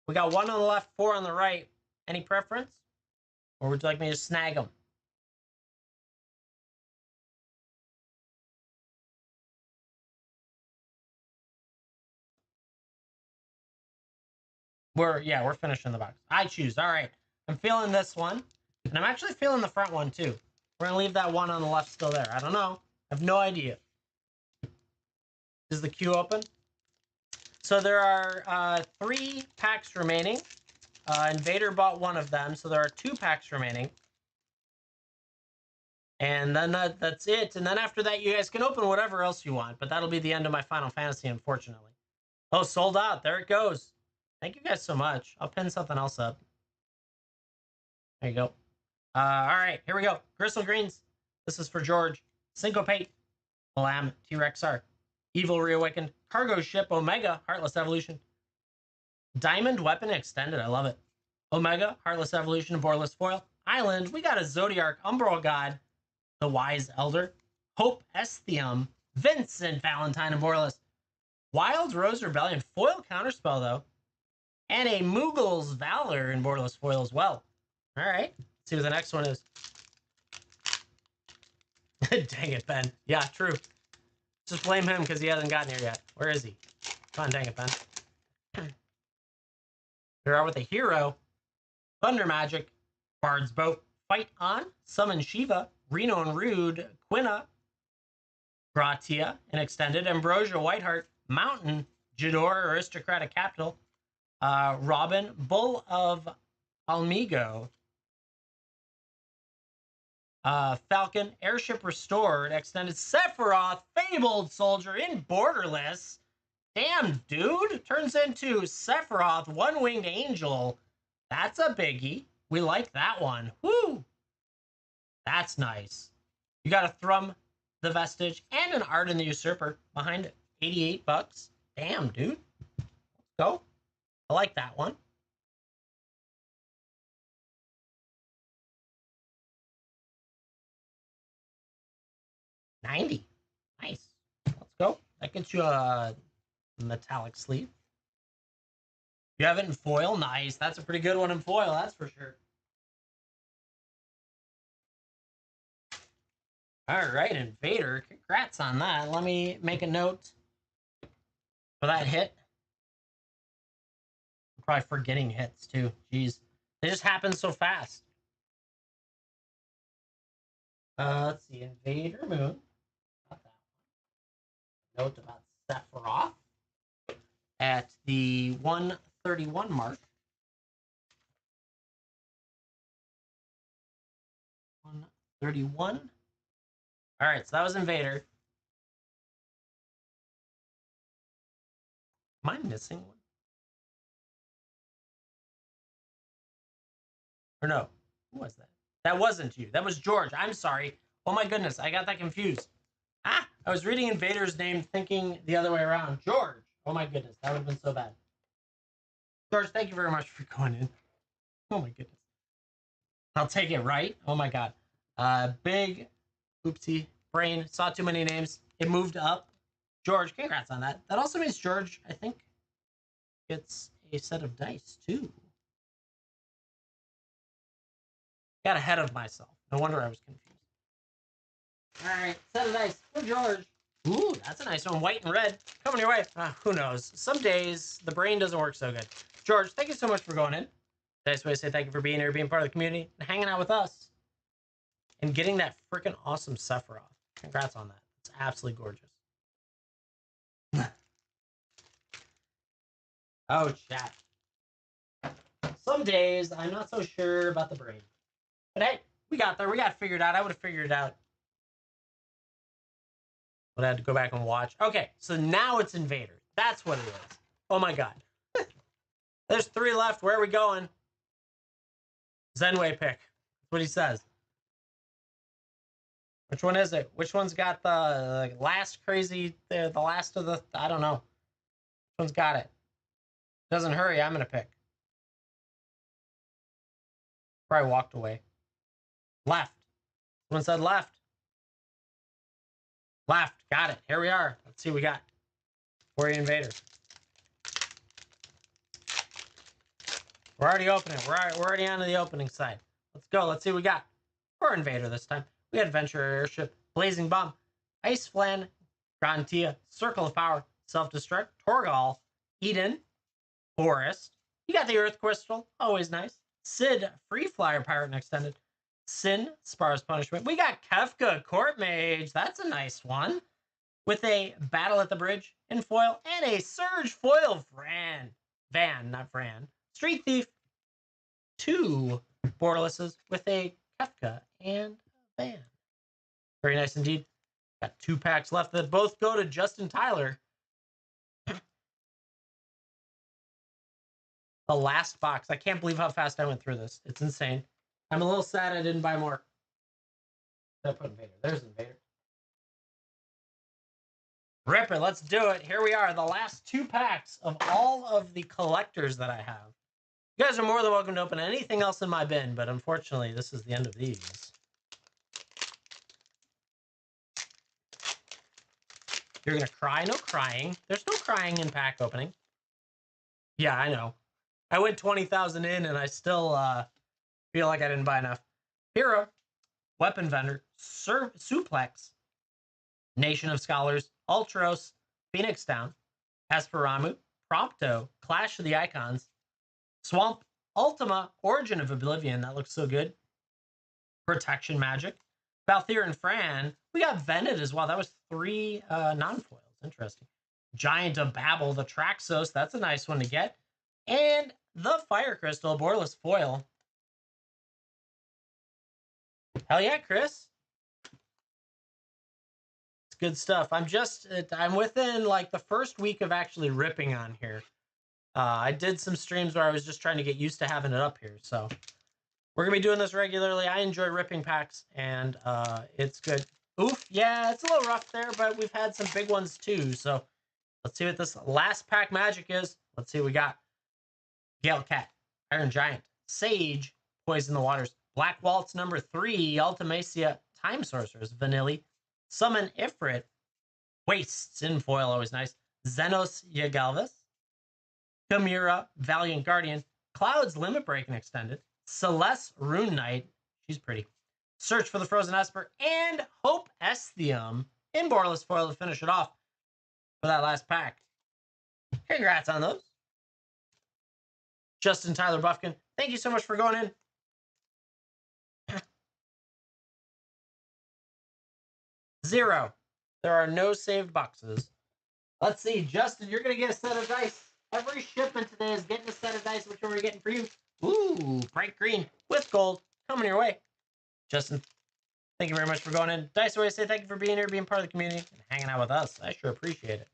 We got 1 on the left, 4 on the right. Any preference? Or would you like me to snag them? We're finishing the box. I choose. All right. I'm feeling this one. And I'm actually feeling the front one too. We're gonna leave that one on the left still there. I don't know. I have no idea. Is the queue open? So there are 3 packs remaining. Invader bought one of them, so there are 2 packs remaining. And then that's it. And then after that, you guys can open whatever else you want. But that'll be the end of my Final Fantasy, unfortunately. Oh, sold out. There it goes. Thank you guys so much. I'll pin something else up. There you go. All right, here we go. Gristle Greens. This is for George. Syncopate. Lamb. T-Rexar. Evil Reawakened. Cargo Ship. Omega. Heartless Evolution. Diamond Weapon Extended. I love it. Omega. Heartless Evolution. Borderless Foil. Island. We got a Zodiac. Umbral God. The Wise Elder. Hope Esthium. Vincent Valentine and Borderless. Wild Rose Rebellion. Foil Counterspell, though. And a Moogle's Valor in Borderless Foil as well. All right. Let's see what the next one is. Dang it, Ben. Yeah, true. Just blame him because he hasn't gotten here yet. Where is he? Come on, dang it, Ben. Here are with a hero. Thunder Magic. Bard's Boat. Fight On. Summon Shiva. Reno and Rude. Quina. Gratia. And Extended. Ambrosia Whiteheart. Mountain. Jador. Aristocratic Capital. Robin. Bull of Almigo. Falcon, Airship Restored, Extended Sephiroth, Fabled Soldier in Borderless. Damn, dude. Turns into Sephiroth, One-Winged Angel. That's a biggie. We like that one. Woo! That's nice. You got a Thrum, the Vestige, and an Arden the Usurper behind it. $88. Damn, dude. Let's go. I like that one. $90. Nice. Let's go. That gets you a metallic sleeve. You have it in foil? Nice. That's a pretty good one in foil, that's for sure. All right, Invader. Congrats on that. Let me make a note for that hit. I'm probably forgetting hits, too. Jeez. They just happen so fast. Let's see. Invader Moon. Got that one. Note about Sephiroth at the 131 mark. 131. All right, so that was Invader. Am I missing one? Or no? Who was that? That wasn't you. That was George. I'm sorry. Oh my goodness, I got that confused. Ah, I was reading Invader's name thinking the other way around. George. Oh my goodness, that would have been so bad. George, thank you very much for going in. Oh my goodness. I'll take it right. Oh my god. Big oopsie brain. Saw too many names. It moved up. George, congrats on that. That also means George, I think, gets a set of dice too. Got ahead of myself. No wonder I was confused. All right, set of dice for George. Ooh, that's a nice one. White and red. Coming your way. Who knows? Some days the brain doesn't work so good. George, thank you so much for going in. Nice way to say thank you for being here, being part of the community, and hanging out with us. And getting that freaking awesome Sephiroth. Congrats on that. It's absolutely gorgeous. Oh, chat. Some days I'm not so sure about the brain. But hey, we got there. We got it figured out. I would have figured it out. But I had to go back and watch. Okay, so now it's Invader. That's what it is. Oh my god. There's 3 left. Where are we going? Zenway pick. That's what he says. Which one is it? Which one's got the last crazy, the last of the, I don't know. Which one's got it? Doesn't hurry, I'm going to pick. Probably walked away. Left. One said left. Left. Got it. Here we are. Let's see what we got. Warrior Invader. We're already opening. We're already on to the opening side. Let's go. Let's see what we got. For Invader this time. We had Adventure Airship, Blazing Bomb, Ice Flan, Grantia, Circle of Power, Self-Destruct, Torgal, Eden, Forest, You got the Earth Crystal, always nice. Sid, Free Flyer Pirate and Extended. Sin, Spar's Punishment. We got Kefka, Court Mage. That's a nice one. With a Battle at the Bridge in foil and a Surge foil not Fran. Street Thief. 2 borderlesses with a Kefka and Van. Very nice indeed. Got 2 packs left that both go to Justin Tyler. The last box. I can't believe how fast I went through this. It's insane. I'm a little sad I didn't buy more. I put Invader. There's Invader. Rip it. Let's do it. Here we are. The last 2 packs of all of the collectors that I have. You guys are more than welcome to open anything else in my bin, but unfortunately, this is the end of these. You're going to cry? No crying. There's no crying in pack opening. Yeah, I know. I went 20,000 in, and I still feel like I didn't buy enough. Hero, Weapon Vendor, Suplex, Nation of Scholars, Ultros, Phoenix Down, Hesperamu, Prompto, Clash of the Icons, Swamp, Ultima, Origin of Oblivion. That looks so good. Protection Magic, Balthier and Fran. We got Venet as well. That was 3 non-foils. Interesting. Giant of Babel, the Traxos. That's a nice one to get. And the Fire Crystal, borderless foil. Hell yeah, Chris. It's good stuff. I'm within like the first week of actually ripping on here. I did some streams where I was just trying to get used to having it up here. So we're going to be doing this regularly. I enjoy ripping packs, and it's good. Oof, yeah, it's a little rough there, but we've had some big ones too. So let's see what this last pack magic is. Let's see what we got. Gale Cat, Iron Giant, Sage, Poison the Waters, Black Waltz number 3, Ultimacia, Time Sorceress, Vanilli, Summon Ifrit, Wastes in foil, always nice, Xenos Yagalvis, Chimera, Valiant Guardian, Cloud's Limit Break and Extended, Celeste Rune Knight, she's pretty, Search for the Frozen Esper, and Hope Esthium in borderless foil to finish it off for that last pack. Congrats on those. Justin Tyler Buffkin, thank you so much for going in. 0. There are no saved boxes. Let's see, Justin, you're going to get a set of dice. Every shipment today is getting a set of dice, which one we're getting for you. Ooh, bright green with gold coming your way. Justin, thank you very much for going in. Dice always say thank you for being here, being part of the community, and hanging out with us. I sure appreciate it.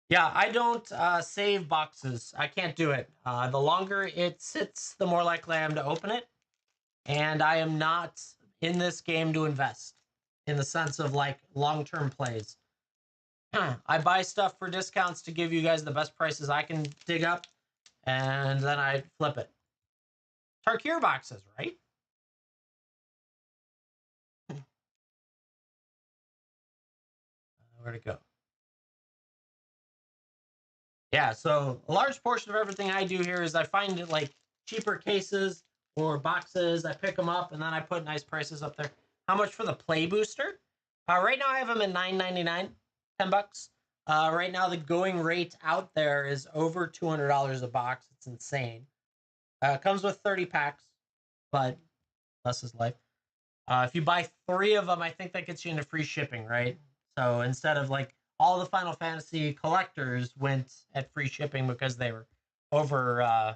Yeah, I don't save boxes. I can't do it. The longer it sits, the more likely I am to open it. And I am not in this game to invest in the sense of like long-term plays. I buy stuff for discounts to give you guys the best prices I can dig up, and then I flip it. Tarkir boxes, right? Where'd it go? Yeah, so a large portion of everything I do here is I find it like cheaper cases or boxes. I pick them up and then I put nice prices up there. How much for the play booster? Right now I have them at $9.99, $10. Right now the going rate out there is over $200 a box. It's insane. It comes with 30 packs, but less is life. If you buy 3 of them, I think that gets you into free shipping, right? So instead of like all the Final Fantasy collectors went at free shipping because they were over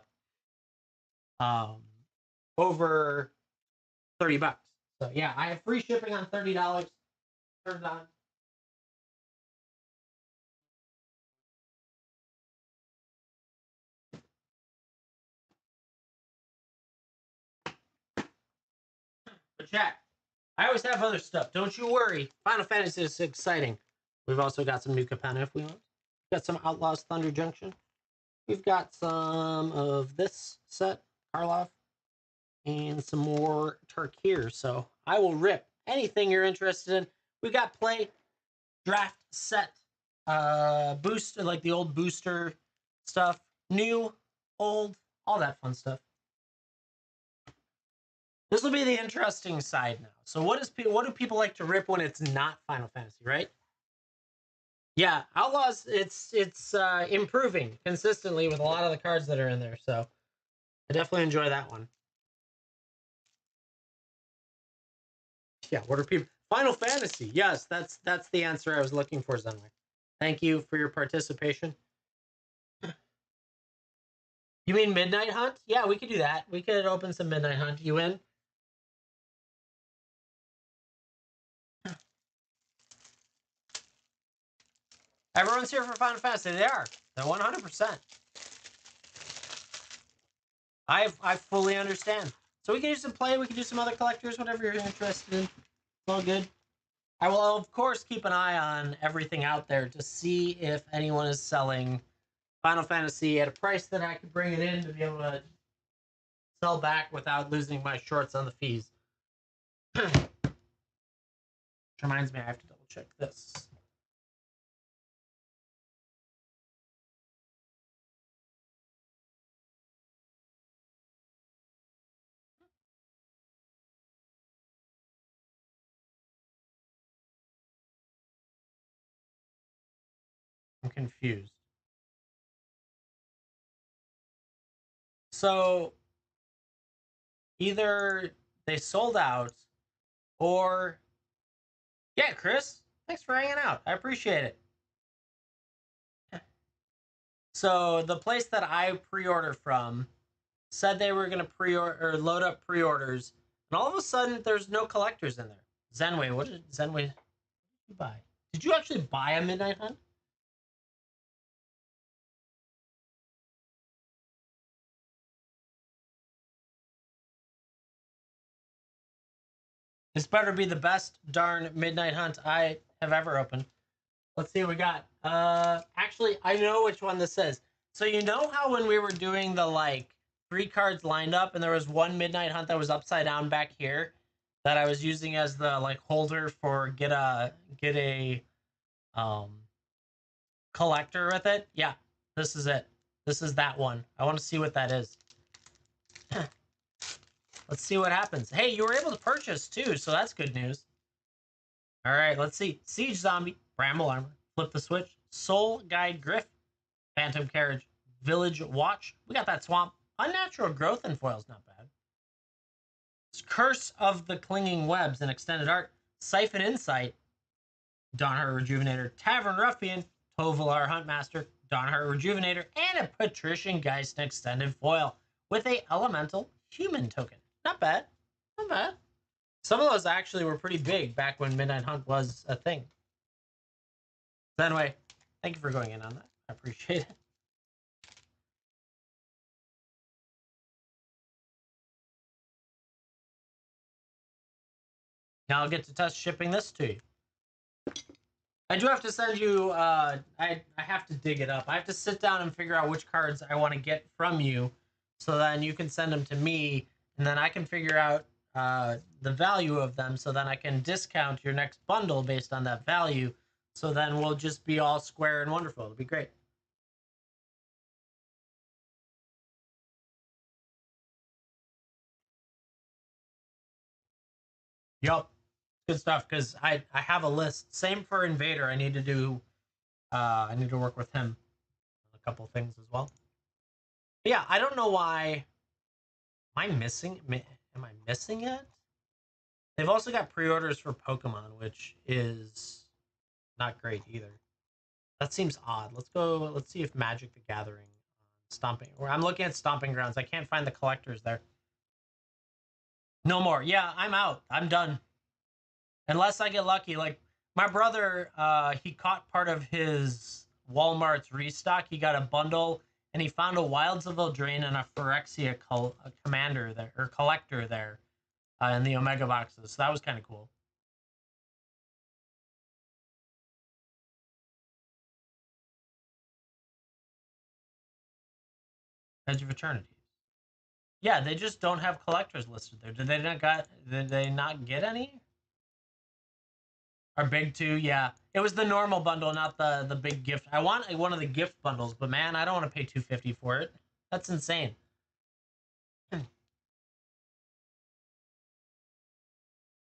over $30. So yeah, I have free shipping on $30. Turned on. But chat, I always have other stuff. Don't you worry. Final Fantasy is exciting. We've also got some new Capenna if we want. We've got some Outlaws Thunder Junction. We've got some of this set, Karlov, and some more Tarkir. So I will rip anything you're interested in. We got play, draft, set, booster, like the old booster stuff, new, old, all that fun stuff. This will be the interesting side now. So what do people like to rip when it's not Final Fantasy, right? Yeah, Outlaws, it's improving consistently with a lot of the cards that are in there, so I definitely enjoy that one. Yeah, what are people? Final Fantasy. Yes, that's the answer I was looking for, Zenway. Thank you for your participation. You mean Midnight Hunt? Yeah, we could do that. We could open some Midnight Hunt. You in? Everyone's here for Final Fantasy. They are. They're 100%. I fully understand. So we can do some play. We can do some other collectors, whatever you're interested in. It's all good. I will, of course, keep an eye on everything out there to see if anyone is selling Final Fantasy at a price that I could bring it in to be able to sell back without losing my shorts on the fees. Which reminds me, I have to double check this. I'm confused. So either they sold out or yeah, Chris, thanks for hanging out. I appreciate it. So the place that I pre-order from said they were going to pre-order or load up pre-orders, and all of a sudden there's no collectors in there. Zenway, what did Zenway you buy? Did you actually buy a Midnight Hunt? This better be the best darn Midnight Hunt I have ever opened. Let's see what we got. Actually, I know which one this is. So you know how when we were doing the like 3 cards lined up, and there was one Midnight Hunt that was upside down back here that I was using as the like holder for get a um collector with it. Yeah, this is it. This is that one. I want to see what that is. Let's see what happens. Hey, you were able to purchase too, so that's good news. All right, let's see. Siege Zombie, Bramble Armor, Flip the Switch, Soul Guide Griff, Phantom Carriage, Village Watch. We got that Swamp. Unnatural Growth and foil's not bad. Curse of the Clinging Webs and Extended Art, Siphon Insight, Dawnheart Rejuvenator, Tavern Ruffian, Tovalar Huntmaster, Dawnheart Rejuvenator, and a Patrician Geist Extended Foil with a Elemental Human token. Not bad. Not bad. Some of those actually were pretty big back when Midnight Hunt was a thing. So anyway, thank you for going in on that. I appreciate it. Now I'll get to test shipping this to you. I do have to send you. I have to dig it up. I have to sit down and figure out which cards I want to get from you, so then you can send them to me, and then I can figure out the value of them, so then I can discount your next bundle based on that value. So then we'll just be all square and wonderful. It'll be great. Yup, good stuff. Because I have a list. Same for Invader. I need to do. I need to work with him on a couple things as well. But yeah, I don't know why. Am I missing? Am I missing it? They've also got pre-orders for Pokemon, which is not great either. That seems odd. Let's go. Let's see if Magic the Gathering, Stomping. Or I'm looking at Stomping Grounds. I can't find the collectors there. No more. Yeah, I'm out. I'm done. Unless I get lucky. Like my brother, he caught part of his Walmart's restock. He got a bundle, and he found a Wilds of Eldraine and a Phyrexia commander there or collector there in the Omega boxes. So that was kind of cool. Edge of Eternity. Yeah, they just don't have collectors listed there. Did they not get any? Or big two, yeah. It was the normal bundle, not the big gift. I want one of the gift bundles, but man, I don't want to pay 250 for it. That's insane.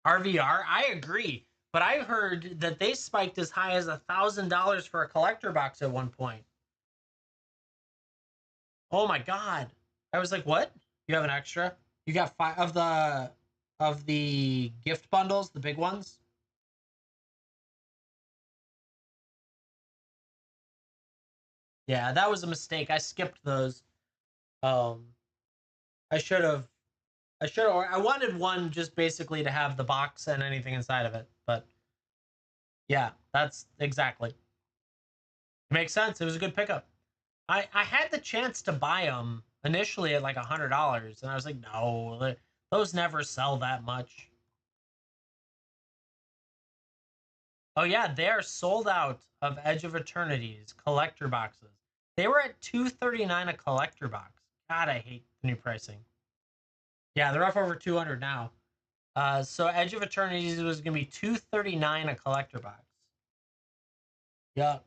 RVR, I agree. But I heard that they spiked as high as $1,000 for a collector box at one point. Oh my god! I was like, "What? You have an extra? You got five of the gift bundles, the big ones?" Yeah, that was a mistake. I skipped those. Um, I should have. I should have. I wanted one just basically to have the box and anything inside of it. But yeah, that's exactly. It makes sense. It was a good pickup. I had the chance to buy them initially at like $100, and I was like, no, those never sell that much. Oh yeah, they are sold out of Edge of Eternity's collector boxes. They were at 239 a collector box. God, I hate the new pricing. Yeah, they're up over 200 now. So Edge of Eternities was gonna be 239 a collector box. Yuck.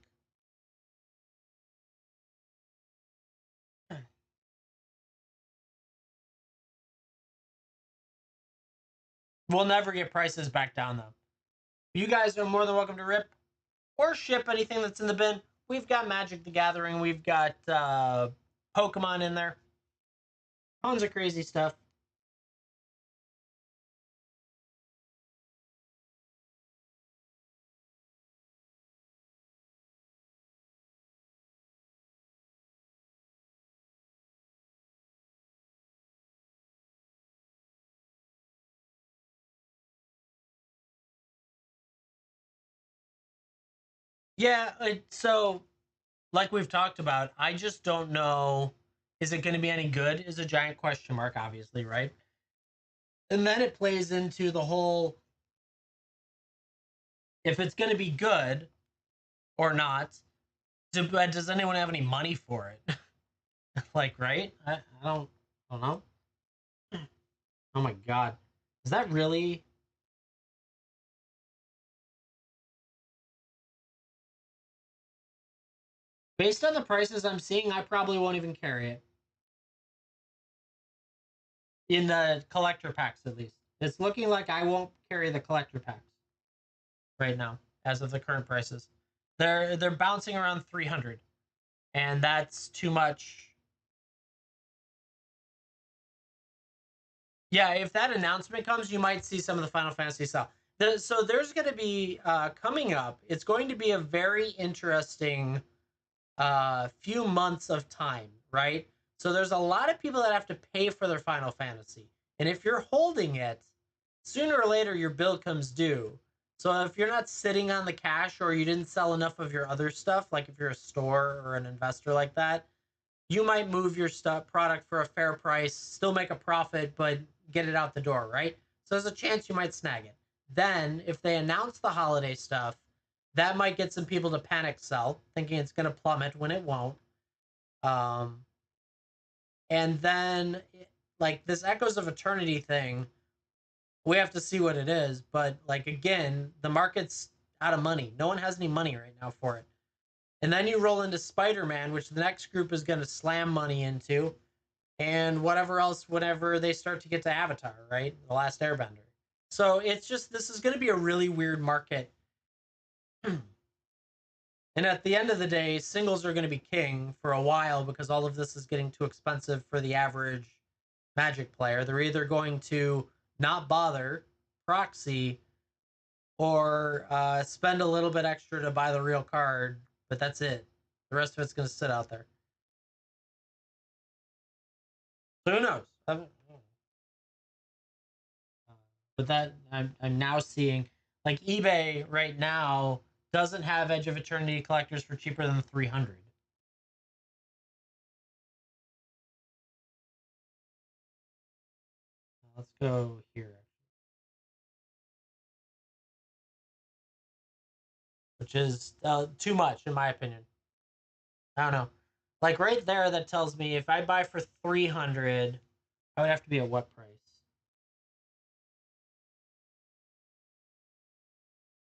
We'll never get prices back down though. You guys are more than welcome to rip or ship anything that's in the bin. We've got Magic the Gathering. We've got Pokemon in there. Tons of crazy stuff. Yeah, so like we've talked about, I just don't know. Is it going to be any good? Is a giant question mark, obviously, right? And then it plays into the whole if it's going to be good or not. Does anyone have any money for it? Like, right? I don't know. Oh my god, is that really based on the prices I'm seeing? I probably won't even carry it in the collector packs, at least. It's looking like I won't carry the collector packs right now as of the current prices. They're bouncing around 300, and that's too much. Yeah, if that announcement comes, you might see some of the Final Fantasy stuff. So there's going to be coming up. It's going to be a very interesting few months of time, right? So there's a lot of people that have to pay for their Final Fantasy, and if you're holding it, sooner or later your bill comes due. So if you're not sitting on the cash or you didn't sell enough of your other stuff, like if you're a store or an investor like that, you might move your stuff product for a fair price, still make a profit, but get it out the door, right? So there's a chance you might snag it. Then, if they announce the holiday stuff, that might get some people to panic sell, thinking it's going to plummet when it won't. Um, and then, like this Echoes of Eternity thing, we have to see what it is. But like again, the market's out of money. No one has any money right now for it. And then you roll into Spider-Man, which the next group is going to slam money into, and whatever else whenever they start to get to Avatar, right? The Last Airbender. So it's just this is going to be a really weird market. And at the end of the day, singles are going to be king for a while because all of this is getting too expensive for the average Magic player. They're either going to not bother, proxy, or spend a little bit extra to buy the real card, but that's it. The rest of it's going to sit out there. So who knows? But that I'm now seeing like eBay right now doesn't have Edge of Eternity collectors for cheaper than 300. Let's go here, which is too much in my opinion. I don't know. Like right there, that tells me if I buy for 300, I would have to be at what price?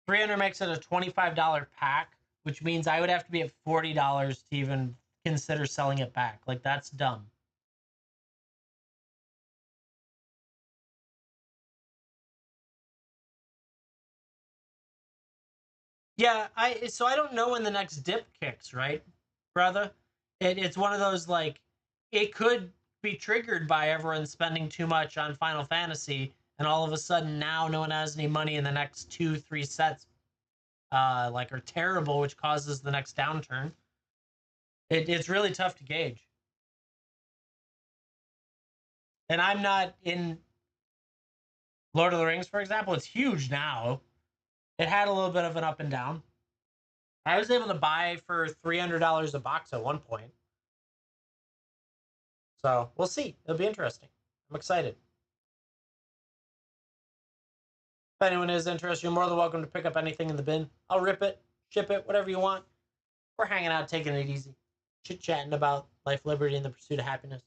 300 makes it a $25 pack, which means I would have to be at $40 to even consider selling it back. Like that's dumb. Yeah, so I don't know when the next dip kicks, right, brother? It's one of those like it could be triggered by everyone spending too much on Final Fantasy, and all of a sudden now no one has any money in the next 2-3 sets, like are terrible, which causes the next downturn. It's really tough to gauge, and I'm not in Lord of the Rings, for example. It's huge now. It had a little bit of an up and down. I was able to buy for $300 a box at one point. So we'll see. It'll be interesting. I'm excited. If anyone is interested, you're more than welcome to pick up anything in the bin. I'll rip it, ship it, whatever you want. We're hanging out, taking it easy, chit chatting about life, liberty, and the pursuit of happiness.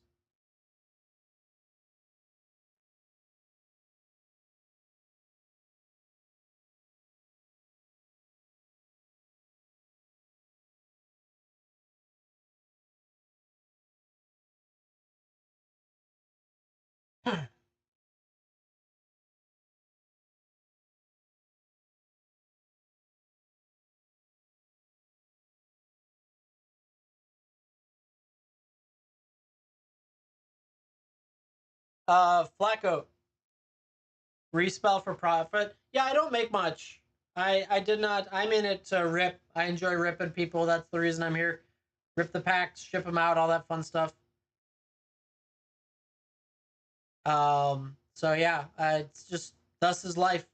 Flacco, respell for profit. Yeah, I don't make much. I did not. I'm in it to rip. I enjoy ripping people. That's the reason I'm here. Rip the packs, ship them out, all that fun stuff. So yeah, it's just thus is life.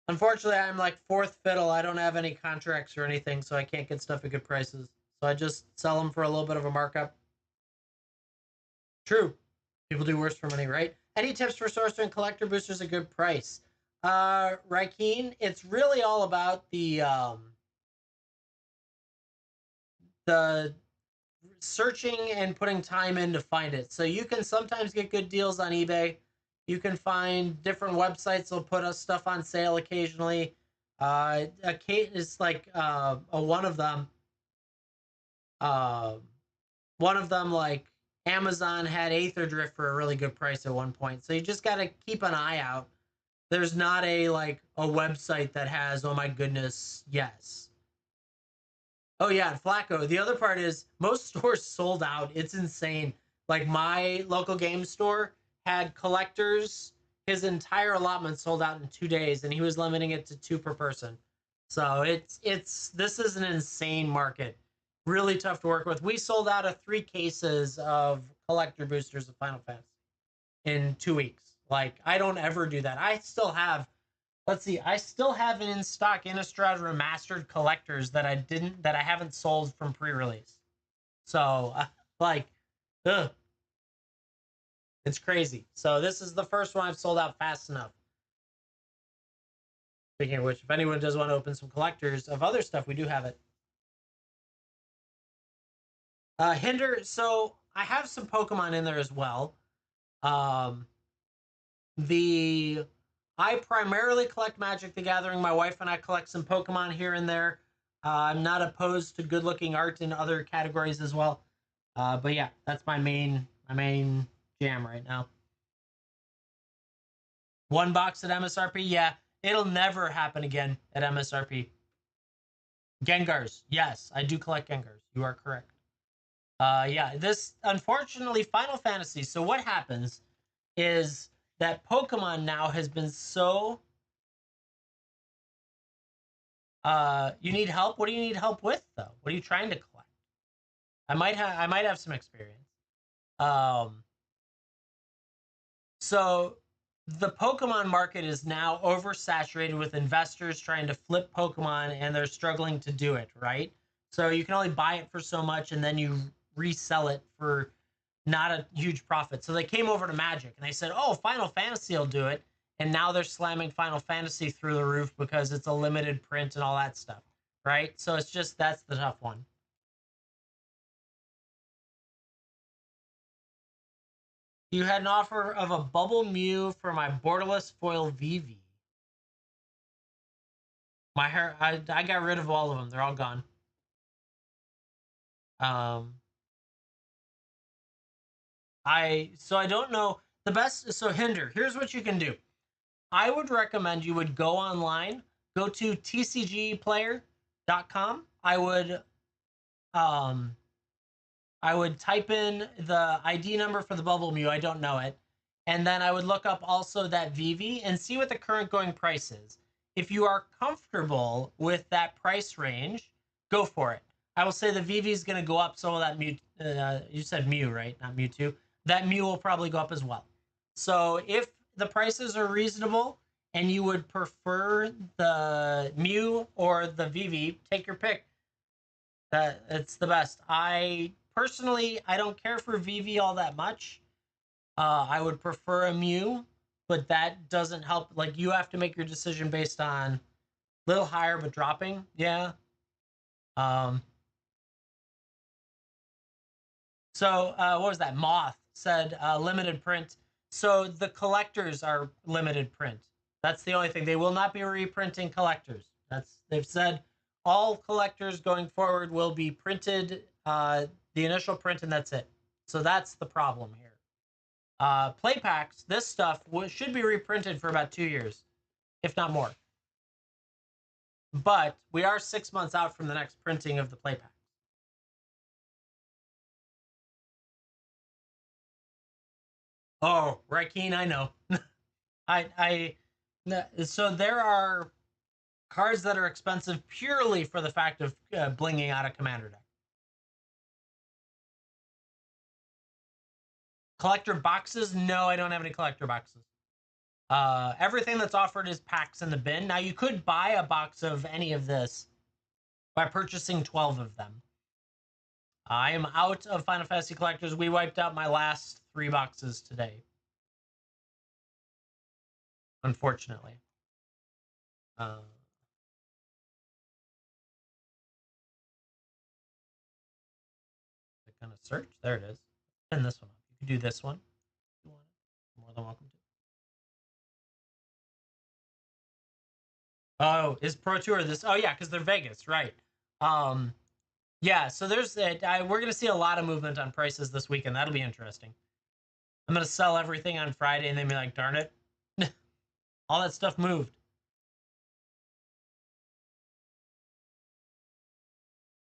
Unfortunately, I'm like fourth fiddle. I don't have any contracts or anything, so I can't get stuff at good prices. So I just sell them for a little bit of a markup. True. People do worse for money, right? Any tips for sourcing collector boosters at a good price? Raikeen, it's really all about the searching and putting time in to find it. So you can sometimes get good deals on eBay. You can find different websites will put us stuff on sale occasionally. It's like a uh, one of them like Amazon had Aether Drift for a really good price at one point. So you just got to keep an eye out. There's not a like a website that has, oh my goodness, yes. Oh yeah, and Flacco. The other part is most stores sold out. It's insane. Like my local game store had collectors. His entire allotment sold out in 2 days, and he was limiting it to two per person. So it's this is an insane market. Really tough to work with. We sold out of 3 cases of collector boosters of Final Fantasy in 2 weeks. Like I don't ever do that. I still have, let's see, I still have in stock Innistrad remastered collectors that I haven't sold from pre-release. So like, ugh, it's crazy. So this is the first one I've sold out fast enough. Speaking of which, if anyone does want to open some collectors of other stuff, we do have it. Hinder. So I have some Pokemon in there as well. Um, the I primarily collect Magic the Gathering. My wife and I collect some Pokemon here and there. I'm not opposed to good-looking art in other categories as well. But yeah, that's my main jam right now. One box at MSRP, yeah, it'll never happen again at MSRP. Gengars, yes, I do collect Gengars. You are correct. Yeah, this unfortunately Final Fantasy. So what happens is that Pokemon now has been so you need help. What do you need help with though? What are you trying to collect? I might have some experience. Um so the Pokemon market is now oversaturated with investors trying to flip Pokemon and they're struggling to do it, right? So you can only buy it for so much and then you resell it for not a huge profit. So they came over to Magic and they said, "Oh, Final Fantasy will do it." And now they're slamming Final Fantasy through the roof because it's a limited print and all that stuff, right? So it's just that's the tough one. You had an offer of a Bubble Mew for my borderless foil VV. My hair, I got rid of all of them. They're all gone. Um, I don't know the best. So Hinder, here's what you can do. I would recommend you would go online, go to TCG Player, um I would type in the ID number for the Bubble Mew. I don't know it. And then I would look up also that VV and see what the current going price is. If you are comfortable with that price range, go for it. I will say the VV is going to go up. So that Mew, you said Mew, right? Not Mewtwo. That Mew will probably go up as well. So if the prices are reasonable and you would prefer the Mew or the VV, take your pick. It's the best. I personally, I don't care for VV all that much. I would prefer a Mew, but that doesn't help. Like, you have to make your decision based on a little higher but dropping. Yeah. Um. So what was that? Moth said limited print. So the collectors are limited print. That's the only thing. They will not be reprinting collectors. They've said all collectors going forward will be printed the initial print, and that's it. So that's the problem here. Play packs, this stuff should be reprinted for about 2 years, if not more. But we are 6 months out from the next printing of the play pack. Oh, Raikeen, I know. So there are cards that are expensive purely for the fact of blinging out a commander deck. Collector boxes? No, I don't have any collector boxes. Everything that's offered is packs in the bin. Now, you could buy a box of any of this by purchasing 12 of them. I am out of Final Fantasy collectors. We wiped out my last 3 boxes today, unfortunately. Kind of search. There it is. And this one. You can do this one. If you want it. More than welcome to. Oh, is Pro Tour this? Oh yeah, because they're Vegas, right? Um, yeah. So there's we're gonna see a lot of movement on prices this weekend. That'll be interesting. I'm gonna sell everything on Friday and then be like, darn it, all that stuff moved.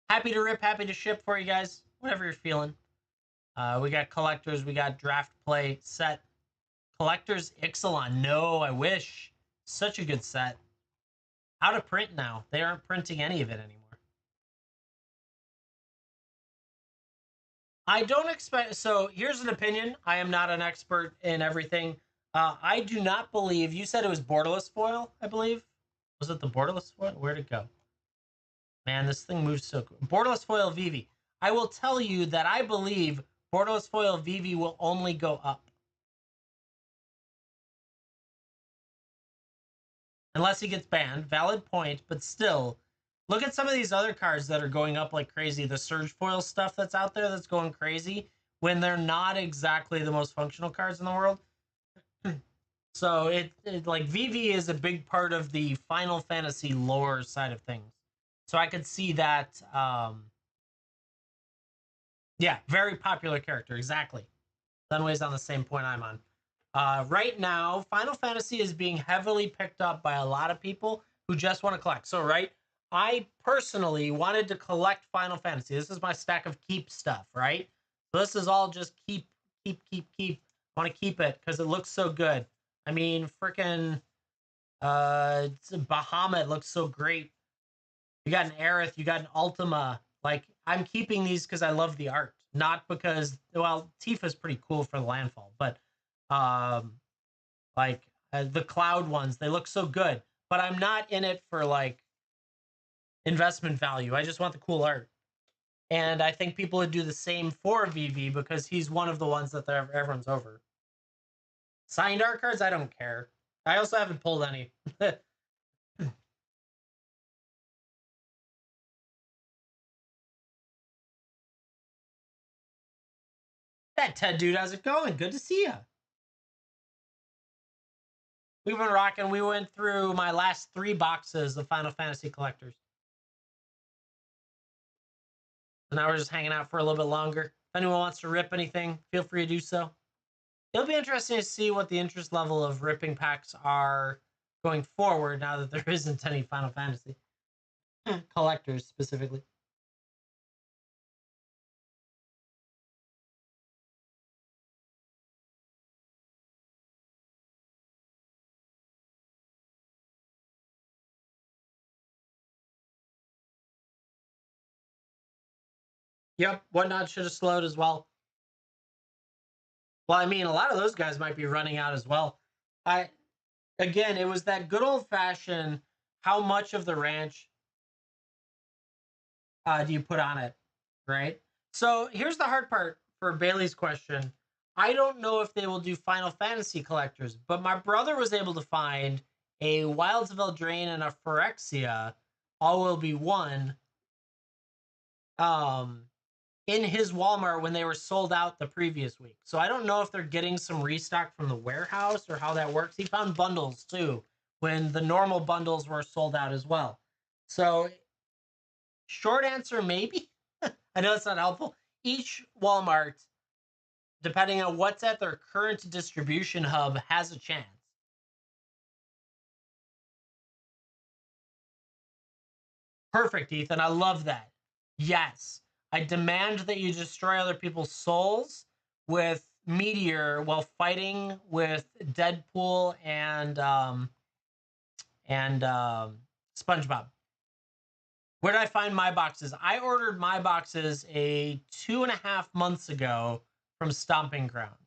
Happy to rip, happy to ship for you guys, whatever you're feeling. We got collectors, we got draft play set. Collectors Ixalan. No, I wish. Such a good set. Out of print now. They aren't printing any of it anymore. I don't expect. So here's an opinion. I am not an expert in everything. I do not believe. You said it was borderless foil, I believe. Was it the borderless foil? Where'd it go? Man, this thing moves so quick. Borderless foil VV. I will tell you that I believe borderless foil VV will only go up. Unless he gets banned. Valid point, but still, look at some of these other cards that are going up like crazy. The Surge Foil stuff that's out there that's going crazy when they're not exactly the most functional cards in the world. So it like VV is a big part of the Final Fantasy lore side of things. So I could see that. Yeah, very popular character. Exactly. Dunway's on the same point I'm on. Right now, Final Fantasy is being heavily picked up by a lot of people who just want to collect. So, right, I personally wanted to collect Final Fantasy. This is my stack of keep stuff, right? So this is all just keep. I want to keep it because it looks so good. I mean, freaking Bahamut looks so great. You got an Aerith, you got an Ultima. Like, I'm keeping these because I love the art, not because, well, Tifa's pretty cool for the landfall, but like the Cloud ones, they look so good. But I'm not in it for like investment value. I just want the cool art. And I think people would do the same for VV because he's one of the ones that everyone's over. Signed art cards, I don't care. I also haven't pulled any. That Ted dude, how's it going? Good to see you. We've been rocking. We went through my last 3 boxes of Final Fantasy collectors. So now we're just hanging out for a little bit longer. If anyone wants to rip anything, feel free to do so. It'll be interesting to see what the interest level of ripping packs are going forward now that there isn't any Final Fantasy. collectors specifically. Yep, Whatnot should have slowed as well. Well, I mean, a lot of those guys might be running out as well. I Again, it was that good old fashioned. How much of the ranch do you put on it, right? So here's the hard part for Bailey's question. I don't know if they will do Final Fantasy collectors, but my brother was able to find a Wilds of Eldraine and a Phyrexia, all will be one, um, in his Walmart when they were sold out the previous week. So I don't know if they're getting some restock from the warehouse or how that works. He found bundles too when the normal bundles were sold out as well. So short answer, maybe. I know it's not helpful. Each Walmart, depending on what's at their current distribution hub, has a chance. Perfect, Ethan. I love that. Yes. I demand that you destroy other people's souls with Meteor while fighting with Deadpool and SpongeBob. Where did I find my boxes? I ordered my boxes a 2.5 months ago from Stomping Grounds.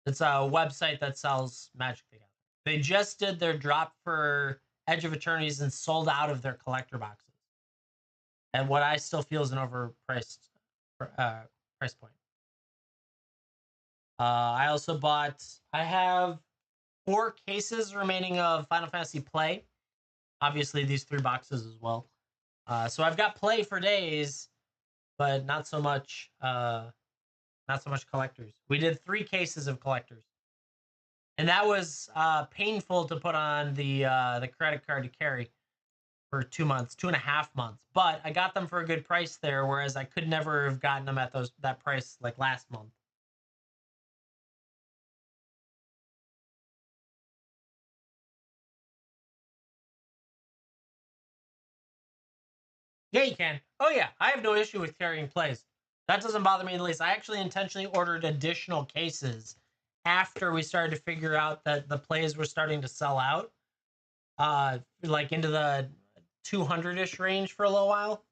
It's a website that sells Magic the Gathering. They just did their drop for Edge of Eternities and sold out of their collector boxes. And what I still feel is an overpriced price point. I also bought. I have 4 cases remaining of Final Fantasy Play. Obviously, these 3 boxes as well. So I've got Play for days, but not so much. Not so much collectors. We did 3 cases of collectors, and that was painful to put on the credit card to carry for 2 months, 2.5 months. But I got them for a good price there, whereas I could never have gotten them at that price like last month. Yeah, you can. Oh yeah, I have no issue with carrying plays. That doesn't bother me in the least. I actually intentionally ordered additional cases after we started to figure out that the plays were starting to sell out, like into the 200-ish range for a little while.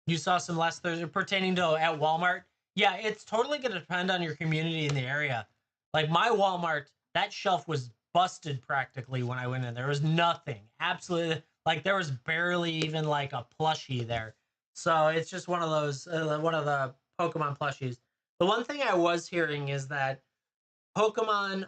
You saw some less Thursday pertaining to at Walmart. Yeah, it's totally going to depend on your community in the area. Like my Walmart, that shelf was busted practically when I went in. There was nothing. Absolutely, like there was barely even like a plushie there. So it's just one of the Pokemon plushies. The one thing I was hearing is that Pokemon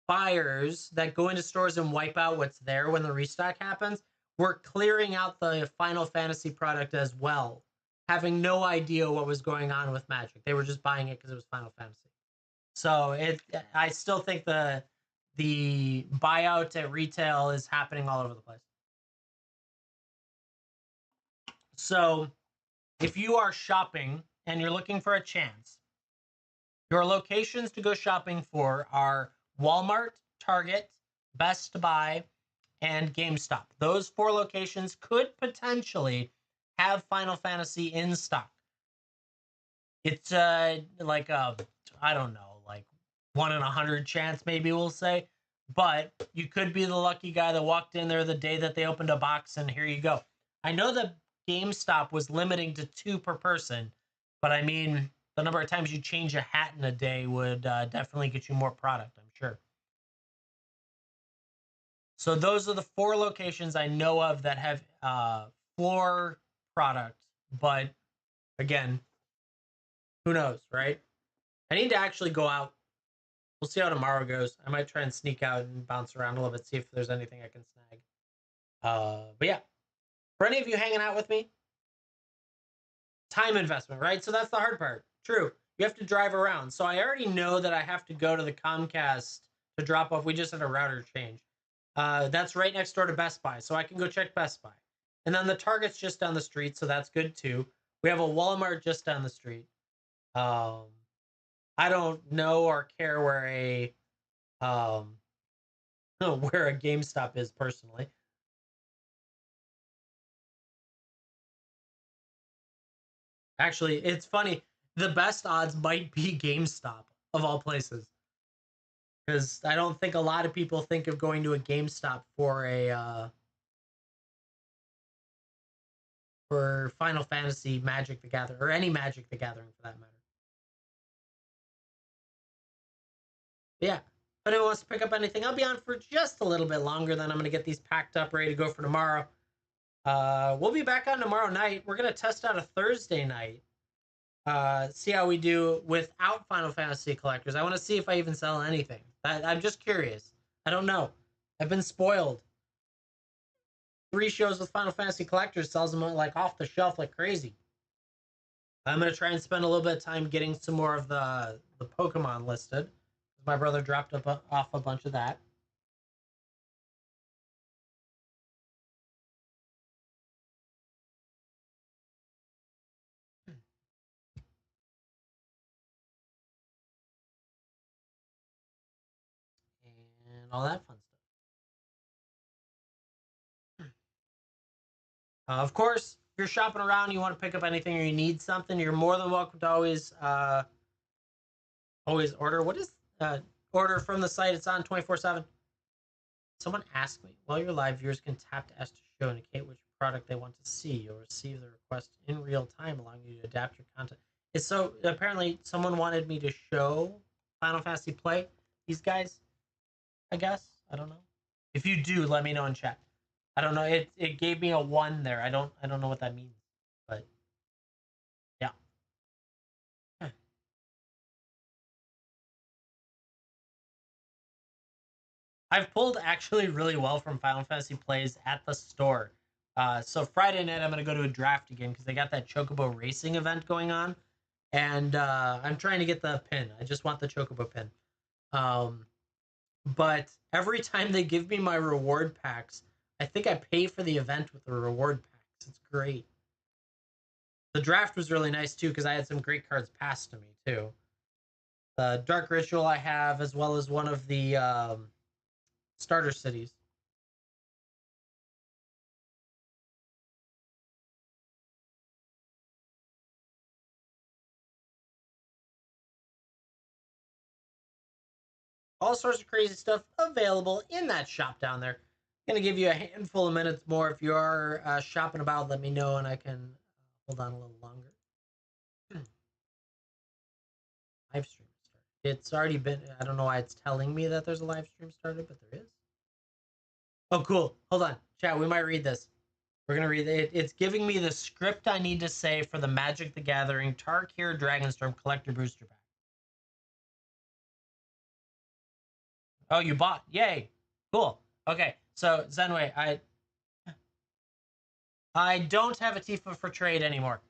buyers that go into stores and wipe out what's there when the restock happens were clearing out the Final Fantasy product as well, having no idea what was going on with Magic. They were just buying it because it was Final Fantasy. So I still think the buyout at retail is happening all over the place. So if you are shopping and you're looking for a chance, your locations to go shopping for are Walmart, Target, Best Buy, and GameStop. Those 4 locations could potentially have Final Fantasy in stock. It's like a, I don't know, like 1 in 100 chance, maybe we'll say. But you could be the lucky guy that walked in there the day that they opened a box and here you go. I know that GameStop was limiting to 2 per person, but I mean, the number of times you change a hat in a day would definitely get you more product, I'm sure. So those are the 4 locations I know of that have floor product. But again, who knows, right? I need to actually go out. We'll see how tomorrow goes. I might try and sneak out and bounce around a little bit, see if there's anything I can snag. But yeah, for any of you hanging out with me, time investment, right? So that's the hard part. True. You have to drive around. So I already know that I have to go to the Comcast to drop off. We just had a router change. That's right next door to Best Buy. So I can go check Best Buy. And then the Target's just down the street. So that's good too. We have a Walmart just down the street. Um, I don't know or care where a um, where a GameStop is personally. Actually, it's funny. The best odds might be GameStop of all places, because I don't think a lot of people think of going to a GameStop for a for Final Fantasy Magic the Gathering, or any Magic the Gathering for that matter. But yeah, if anyone wants to pick up anything, I'll be on for just a little bit longer. Then I'm gonna get these packed up, ready to go for tomorrow. We'll be back on tomorrow night. We're gonna test out a Thursday night. See how we do without Final Fantasy collectors. I want to see if I even sell anything. I'm just curious. I don't know. I've been spoiled. 3 shows with Final Fantasy collectors sells them like off the shelf like crazy. I'm gonna try and spend a little bit of time getting some more of the Pokemon listed. My brother dropped off a bunch of that. And all that fun stuff. Of course, if you're shopping around, you want to pick up anything or you need something, you're more than welcome to always order. What is order from the site? It's on 24/7. Someone asked me, while your live viewers can tap to S to show indicate which product they want to see. You'll receive the request in real time, allowing you to adapt your content. It's so apparently someone wanted me to show Final Fantasy play these guys. I guess I don't know. If you do, let me know in chat. I don't know. It gave me a 1 there. I don't know what that means, but yeah. I've pulled actually really well from Final Fantasy plays at the store. So Friday night I'm gonna go to a draft again because they got that Chocobo racing event going on, and I'm trying to get the pin. I just want the Chocobo pin. Um, but every time they give me my reward packs, I think I pay for the event with the reward packs. It's great. The draft was really nice too because I had some great cards passed to me too. The Dark Ritual I have, as well as one of the starter cities. All sorts of crazy stuff available in that shop down there. I'm gonna give you a handful of minutes more. If you are shopping about, let me know and I can hold on a little longer. Live stream started. It's already been. I don't know why it's telling me that there's a live stream started, but there is. Oh, cool. Hold on, chat. We might read this. We're gonna read it. It's giving me the script I need to say for the Magic the Gathering Tarkir Dragonstorm Collector Booster Pack. Oh, you bought? Yay! Cool. Okay, so Zenway, I don't have a Tifa for trade anymore.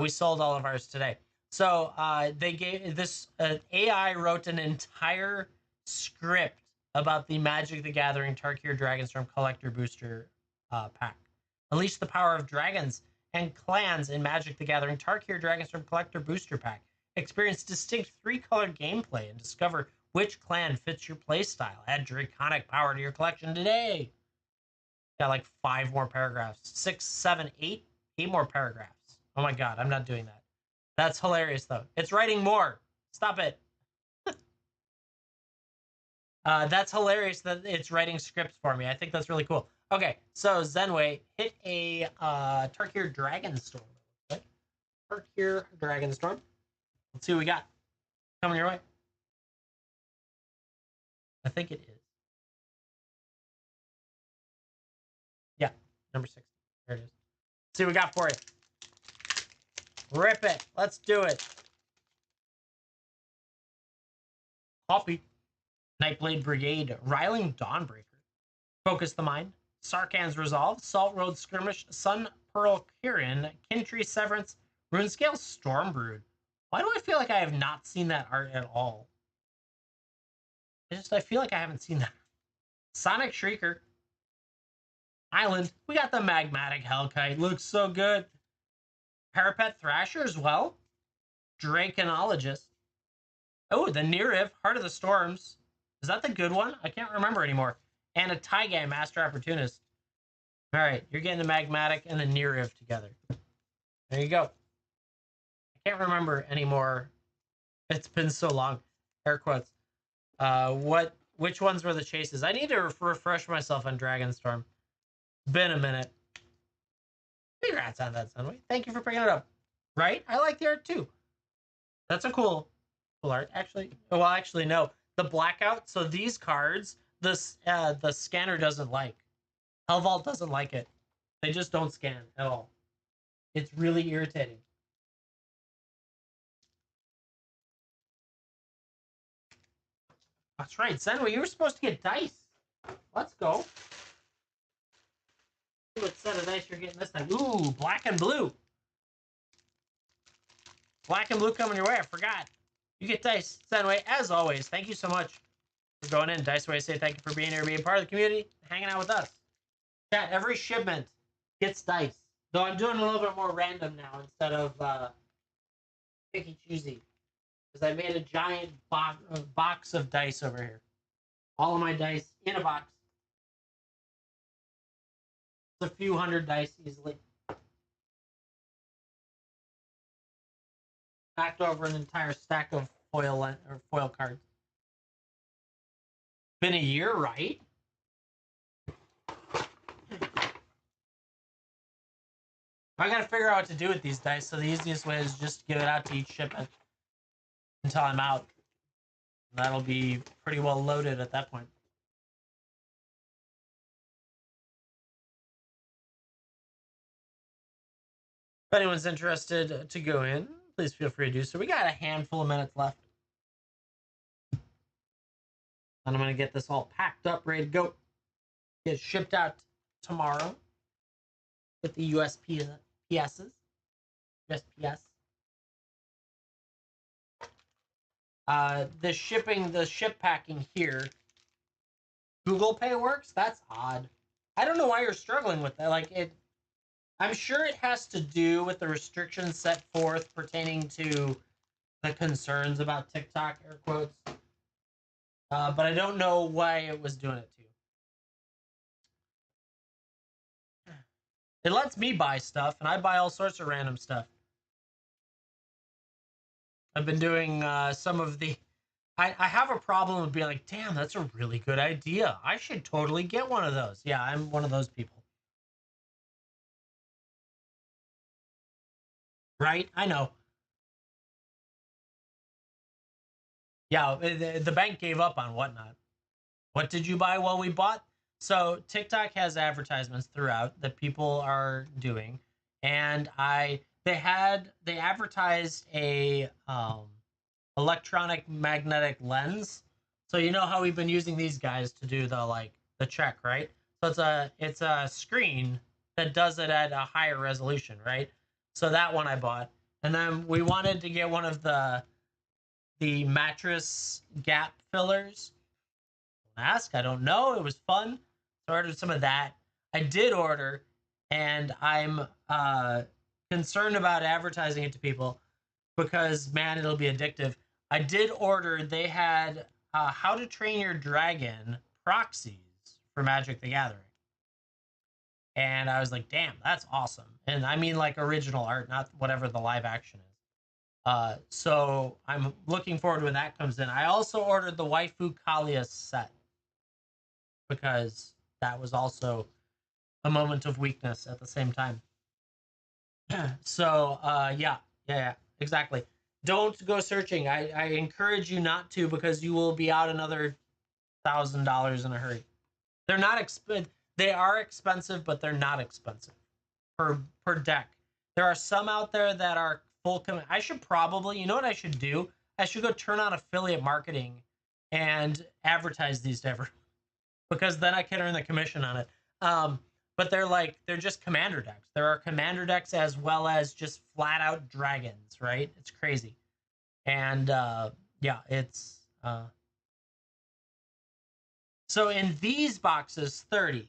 We sold all of ours today. So they gave this AI wrote an entire script about the Magic the Gathering Tarkir Dragonstorm Collector Booster pack. Unleash the power of dragons and clans in Magic the Gathering Tarkir Dragonstorm Collector Booster Pack. Experience distinct 3-color gameplay and discover which clan fits your playstyle. Add draconic power to your collection today. Got like 5 more paragraphs. 6, 7, 8. 8 more paragraphs. Oh my god, I'm not doing that. That's hilarious though. It's writing more. Stop it. That's hilarious that it's writing scripts for me. I think that's really cool. Okay, so Zenway, hit a Tarkir Dragonstorm. Okay? Tarkir Dragonstorm. Let's see what we got. Coming your way. I think it is. Yeah, number 6. There it is. Let's see what we got for you. Rip it. Let's do it. Copy. Nightblade Brigade, Riling Dawnbreaker, Focus the Mind, Sarkhan's Resolve, Salt Road Skirmish, Sun Pearl Kirin, Kintree Severance, Runescale Stormbrood. Why do I feel like I have not seen that art at all? I feel like I haven't seen that. Sonic Shrieker, Island. We got the Magmatic Hellkite. Looks so good. Parapet Thrasher as well. Draconologist. Oh, the Neriv, Heart of the Storms. Is that the good one? I can't remember anymore. and a Taigai Master Opportunist. All right, you're getting the Magmatic and the Neriv together. There you go. I can't remember anymore. It's been so long. Air quotes. Which ones were the chases? I need to refresh myself on Dragonstorm. It's been a minute. Congrats on that, Sunway. Thank you for bringing it up. Right? I like the art too. That's a cool art. Actually, well, actually, no. The blackout. So these cards, the scanner doesn't like. Hellvault doesn't like it. They just don't scan at all. It's really irritating. That's right, Zenway. You were supposed to get dice. Let's go. See what set of dice you're getting this time. Ooh, black and blue. Black and blue coming your way. I forgot. You get dice. Zenway, as always, thank you so much for going in. Diceway, say thank you for being here, being part of the community, hanging out with us. Chat, every shipment gets dice. Though I'm doing a little bit more random now instead of picky choosy. Because I made a giant box of dice over here. All of my dice in a box. It's a few hundred dice easily. Backed over an entire stack of foil cards. Been a year, right? I gotta figure out what to do with these dice, so the easiest way is just give it out to each shipment until I'm out. That'll be pretty well loaded at that point. If anyone's interested to go in, please feel free to do so. We got a handful of minutes left. And I'm going to get this all packed up, ready to go. Get shipped out tomorrow with the USPSs. USPS. The ship packing here. Google Pay works? That's odd. I don't know why you're struggling with that. Like it, I'm sure it has to do with the restrictions set forth pertaining to the concerns about TikTok, air quotes. But I don't know why it was doing it to you. It lets me buy stuff, and I buy all sorts of random stuff. I've been doing some of the... I have a problem with being like, damn, that's a really good idea. I should totally get one of those. Yeah, I'm one of those people. Right? I know. Yeah, the bank gave up on Whatnot. What did you buy? Well, we bought... So TikTok has advertisements throughout that people are doing. And they advertised a electronic magnetic lens. So you know how we've been using these guys to do the check, right? So it's a screen that does it at a higher resolution, right? So that one I bought. And then we wanted to get one of the mattress gap fillers. Don't ask, I don't know. It was fun. So I ordered some of that. I did order, and I'm concerned about advertising it to people because, man, it'll be addictive. I did order, they had How to Train Your Dragon proxies for Magic the Gathering. And I was like, damn, that's awesome. And I mean like original art, not whatever the live action is. So I'm looking forward to when that comes in. I also ordered the Waifu Kalia set because that was also a moment of weakness at the same time. So yeah, exactly. Don't go searching. I encourage you not to because you will be out another $1,000 in a hurry. They're not expensive. They are expensive, but they're not expensive per deck. There are some out there that are full. I should probably, you know what I should do? I should go turn on affiliate marketing and advertise these to everyone because then I can earn the commission on it. But they're just commander decks. There are commander decks as well as just flat out dragons, right? It's crazy. And yeah, it's so in these boxes, 30.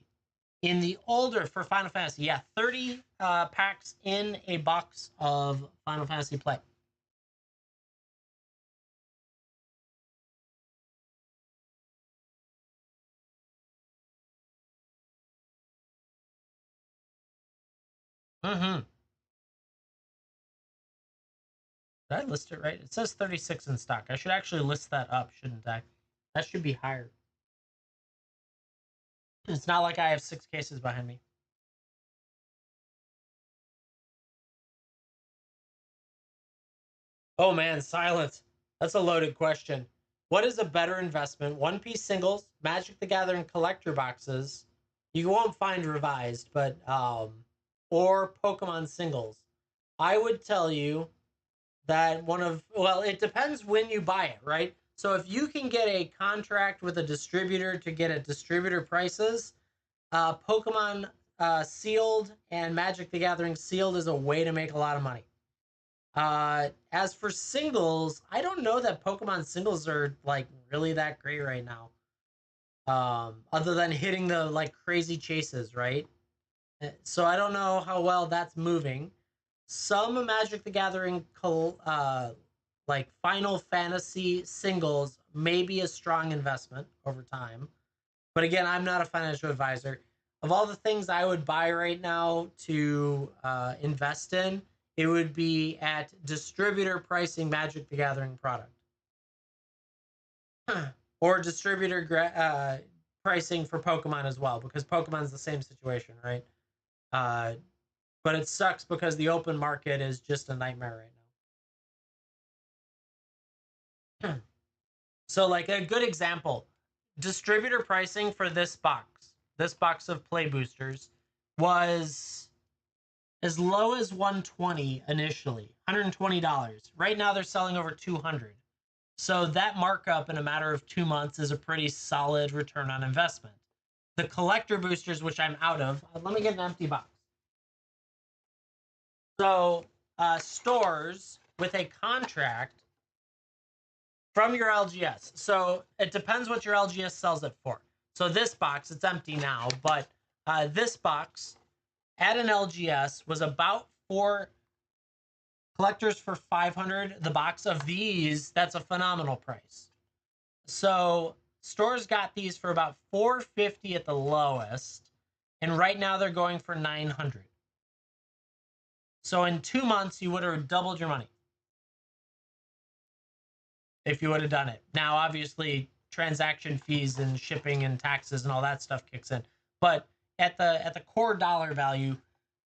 In the older for Final Fantasy, yeah, 30 packs in a box of Final Fantasy play. Mm-hmm. Did I list it right? It says 36 in stock. I should actually list that up, shouldn't I? That should be higher. It's not like I have 6 cases behind me. Oh man, silence. That's a loaded question. What is a better investment? One Piece singles, Magic the Gathering collector boxes. You won't find revised, but or Pokemon singles. I would tell you that well, it depends when you buy it, right? So if you can get a contract with a distributor to get at distributor prices, Pokemon sealed and Magic the Gathering sealed is a way to make a lot of money. As for singles, I don't know that Pokemon singles are like really that great right now. Other than hitting the like crazy chases, right? So I don't know how well that's moving. Some Magic the Gathering like Final Fantasy singles may be a strong investment over time. But again, I'm not a financial advisor. Of all the things I would buy right now to invest in, it would be at distributor pricing Magic the Gathering product or distributor pricing for Pokemon as well, because Pokemon's the same situation, right? Uh, but it sucks because the open market is just a nightmare right now. So, like a good example, distributor pricing for this box of play boosters was as low as 120 initially, $120. Right now they're selling over 200. So that markup in a matter of 2 months is a pretty solid return on investment. The collector boosters, which I'm out of, let me get an empty box. So stores with a contract from your LGS. So it depends what your LGS sells it for. So this box, it's empty now, but this box at an LGS was about four collectors for 500. The box of these, that's a phenomenal price. So stores got these for about 450 at the lowest, and right now they're going for 900. So in 2 months, you would have doubled your money if you would have done it. Now, obviously, transaction fees and shipping and taxes and all that stuff kicks in. But at the core dollar value,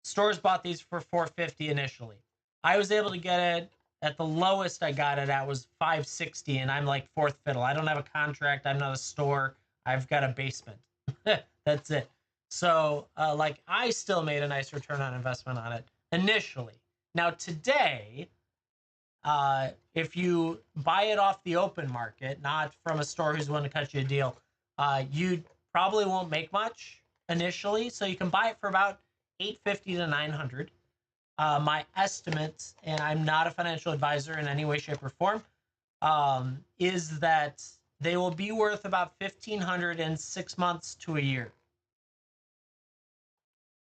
stores bought these for 450 initially. I was able to get it at the lowest I got it at was 560, and I'm like fourth fiddle. I don't have a contract. I'm not a store. I've got a basement. That's it. So, like, I still made a nice return on investment on it initially. Now today, if you buy it off the open market, not from a store who's willing to cut you a deal, you probably won't make much initially. So you can buy it for about 850 to 900. My estimate, and I'm not a financial advisor in any way, shape, or form, is that they will be worth about 1,500 in 6 months to a year.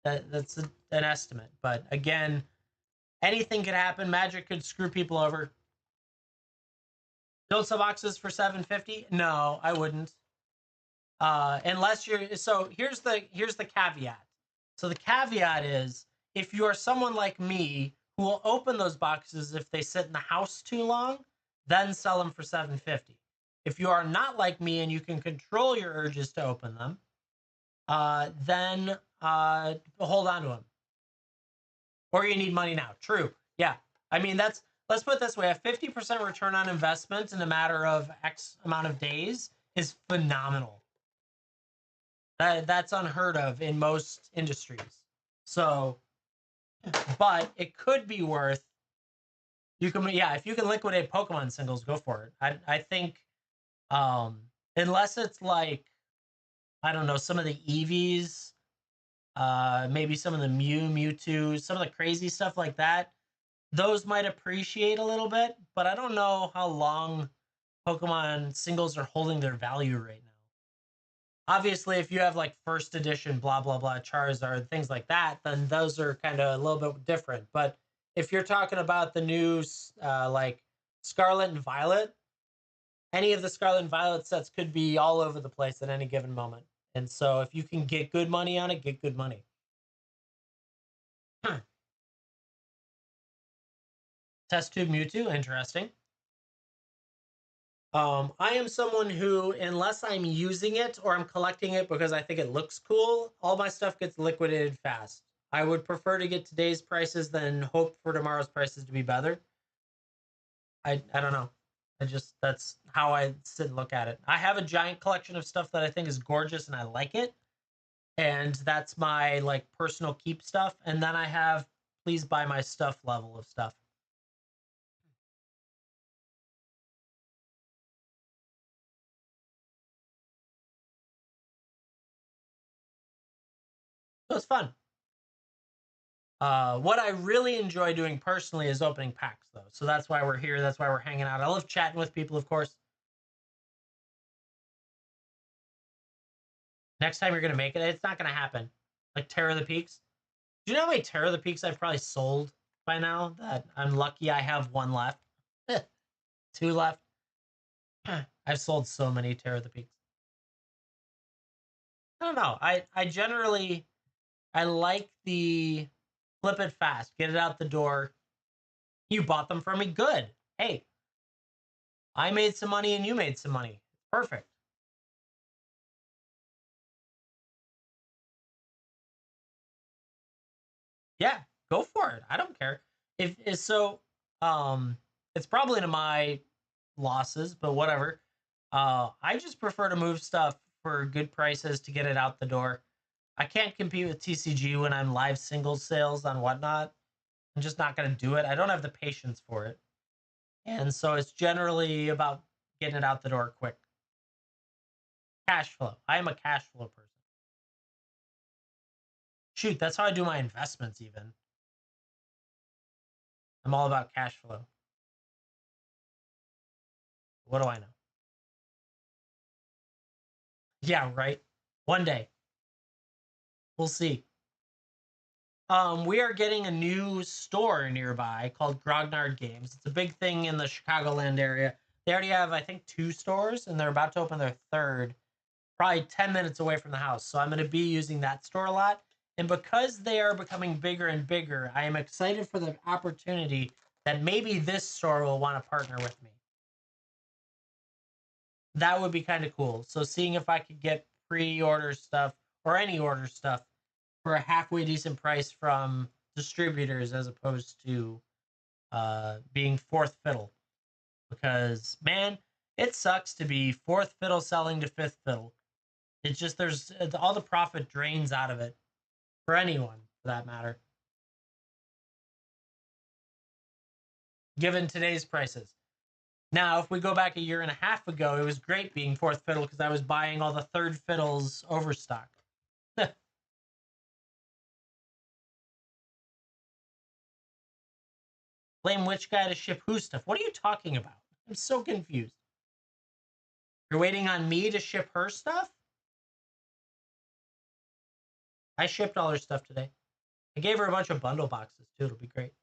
That's an estimate, but again, anything could happen. Magic could screw people over. Don't sell boxes for 750? No, I wouldn't. Unless you're so here's the caveat. So the caveat is if you are someone like me who will open those boxes if they sit in the house too long, then sell them for 750. If you are not like me and you can control your urges to open them, then hold on to them. Or you need money now. True. Yeah. I mean, let's put it this way, a 50% return on investment in a matter of X amount of days is phenomenal. That's unheard of in most industries. So, but it could be worth, you can, yeah, if you can liquidate Pokemon singles, go for it. I think, unless it's like, I don't know, some of the Eevees, maybe some of the Mewtwo, some of the crazy stuff like that, those might appreciate a little bit, but I don't know how long Pokemon singles are holding their value right now. Obviously, if you have like first edition, blah, blah, blah, Charizard, things like that, then those are kind of a little bit different. But if you're talking about the new, like Scarlet and Violet, any of the Scarlet and Violet sets could be all over the place at any given moment. And so if you can get good money on it, get good money. Test tube Mewtwo, interesting. I am someone who, unless I'm using it or I'm collecting it because I think it looks cool, all my stuff gets liquidated fast. I would prefer to get today's prices than hope for tomorrow's prices to be better. I don't know. I just that's how I sit and look at it. I have a giant collection of stuff that I think is gorgeous and I like it. And that's my like personal keep stuff. And then I have please buy my stuff level of stuff. So it's fun. What I really enjoy doing personally is opening packs, though. So that's why we're here. That's why we're hanging out. I love chatting with people, of course. Next time you're gonna make it, it's not gonna happen. Like Terror of the Peaks. Do you know how many Terror of the Peaks I've probably sold by now? That I'm lucky I have one left, two left. I've sold so many Terror of the Peaks. I don't know. I generally I like the flip it fast, get it out the door. You bought them from me, good. Hey, I made some money and you made some money. Perfect. Yeah, go for it. I don't care. If so, um, it's probably to my losses, but whatever. I just prefer to move stuff for good prices to get it out the door. I can't compete with TCG when I'm live singles sales on whatnot. I'm just not going to do it. I don't have the patience for it. And so it's generally about getting it out the door quick. Cash flow. I am a cash flow person. Shoot, that's how I do my investments, even. I'm all about cash flow. What do I know? Yeah, right. One day. We'll see. We are getting a new store nearby called Grognard Games. It's a big thing in the Chicagoland area. They already have, I think, two stores, and they're about to open their third, probably 10 minutes away from the house. So I'm going to be using that store a lot. And because they are becoming bigger and bigger, I am excited for the opportunity that maybe this store will want to partner with me. That would be kind of cool. So seeing if I could get pre-order stuff or any order stuff for a halfway decent price from distributors as opposed to being fourth fiddle. Because man, it sucks to be fourth fiddle selling to fifth fiddle. It's just there's all the profit drains out of it for anyone for that matter. Given today's prices. Now, if we go back a year and a half ago, it was great being fourth fiddle because I was buying all the third fiddles overstock. Blame which guy to ship who stuff? What are you talking about? I'm so confused. You're waiting on me to ship her stuff? I shipped all her stuff today. I gave her a bunch of bundle boxes too. It'll be great.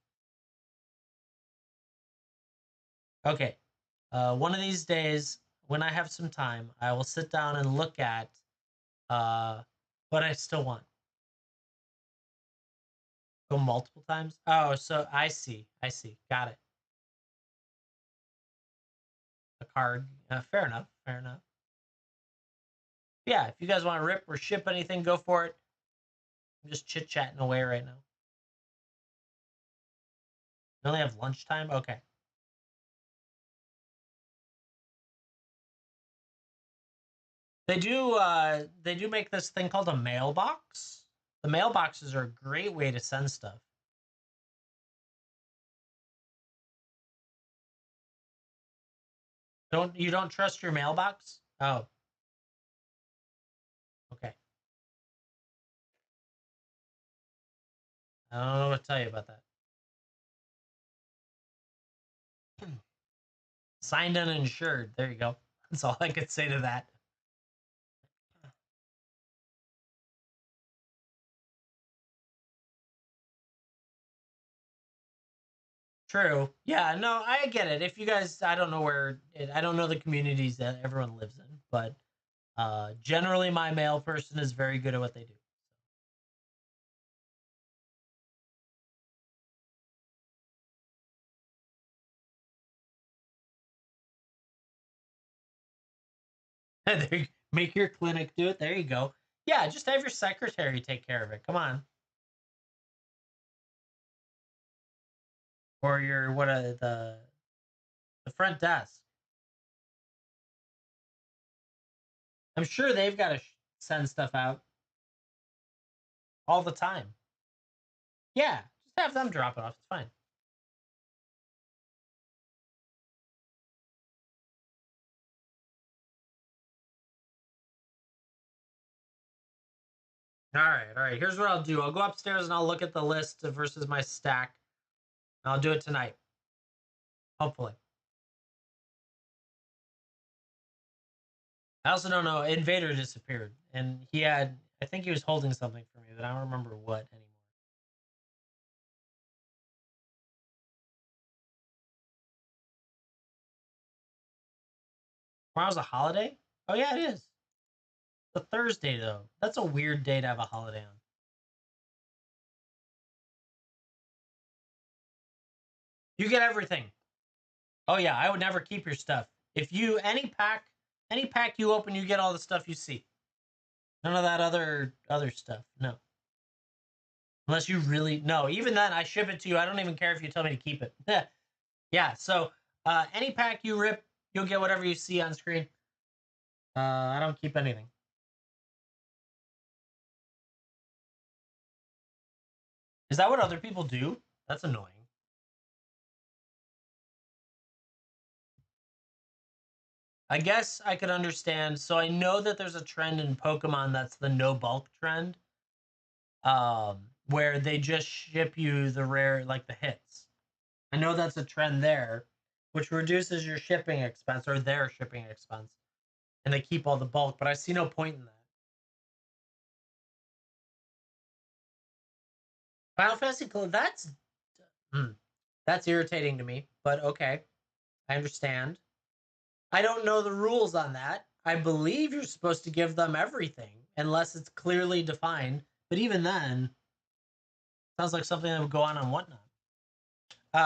Okay. One of these days, when I have some time, I will sit down and look at uh, what I still want. Go multiple times. Oh, so I see. I see. Got it. A card. Fair enough. Fair enough. Yeah, if you guys want to rip or ship anything, go for it. I'm just chit chatting away right now. We only have lunchtime. Okay. They do make this thing called a mailbox. The mailboxes are a great way to send stuff. Don't trust your mailbox? Oh, okay. I don't know what to tell you about that. Signed and insured. There you go. That's all I could say to that. True. Yeah, no, I get it. If you guys, I don't know I don't know the communities that everyone lives in, but generally my mail person is very good at what they do. Make your clinic do it. There you go. Yeah, just have your secretary take care of it. Come on. Or your the front desk. I'm sure they've got to send stuff out all the time. Yeah, just have them drop it off. It's fine. All right, all right. Here's what I'll do. I'll go upstairs and I'll look at the list versus my stack. I'll do it tonight. Hopefully. I also don't know. Invader disappeared, and he had. I think he was holding something for me, but I don't remember what anymore. Tomorrow's a holiday. Oh yeah, it is. It's a Thursday though. That's a weird day to have a holiday on. You get everything. Oh yeah, I would never keep your stuff. If you any pack you open, you get all the stuff you see. None of that other stuff. No. Unless you really no, even then I ship it to you. I don't even care if you tell me to keep it. Yeah, so any pack you rip, you'll get whatever you see on screen. I don't keep anything. Is that what other people do? That's annoying. I guess I could understand. So I know that there's a trend in Pokemon that's the no bulk trend, where they just ship you the rare, like the hits. I know that's a trend there, which reduces your shipping expense or their shipping expense, and they keep all the bulk. But I see no point in that. Final Fantasy hmm, that's irritating to me. But okay, I understand. I don't know the rules on that. I believe you're supposed to give them everything unless it's clearly defined. But even then, sounds like something that would go on whatnot.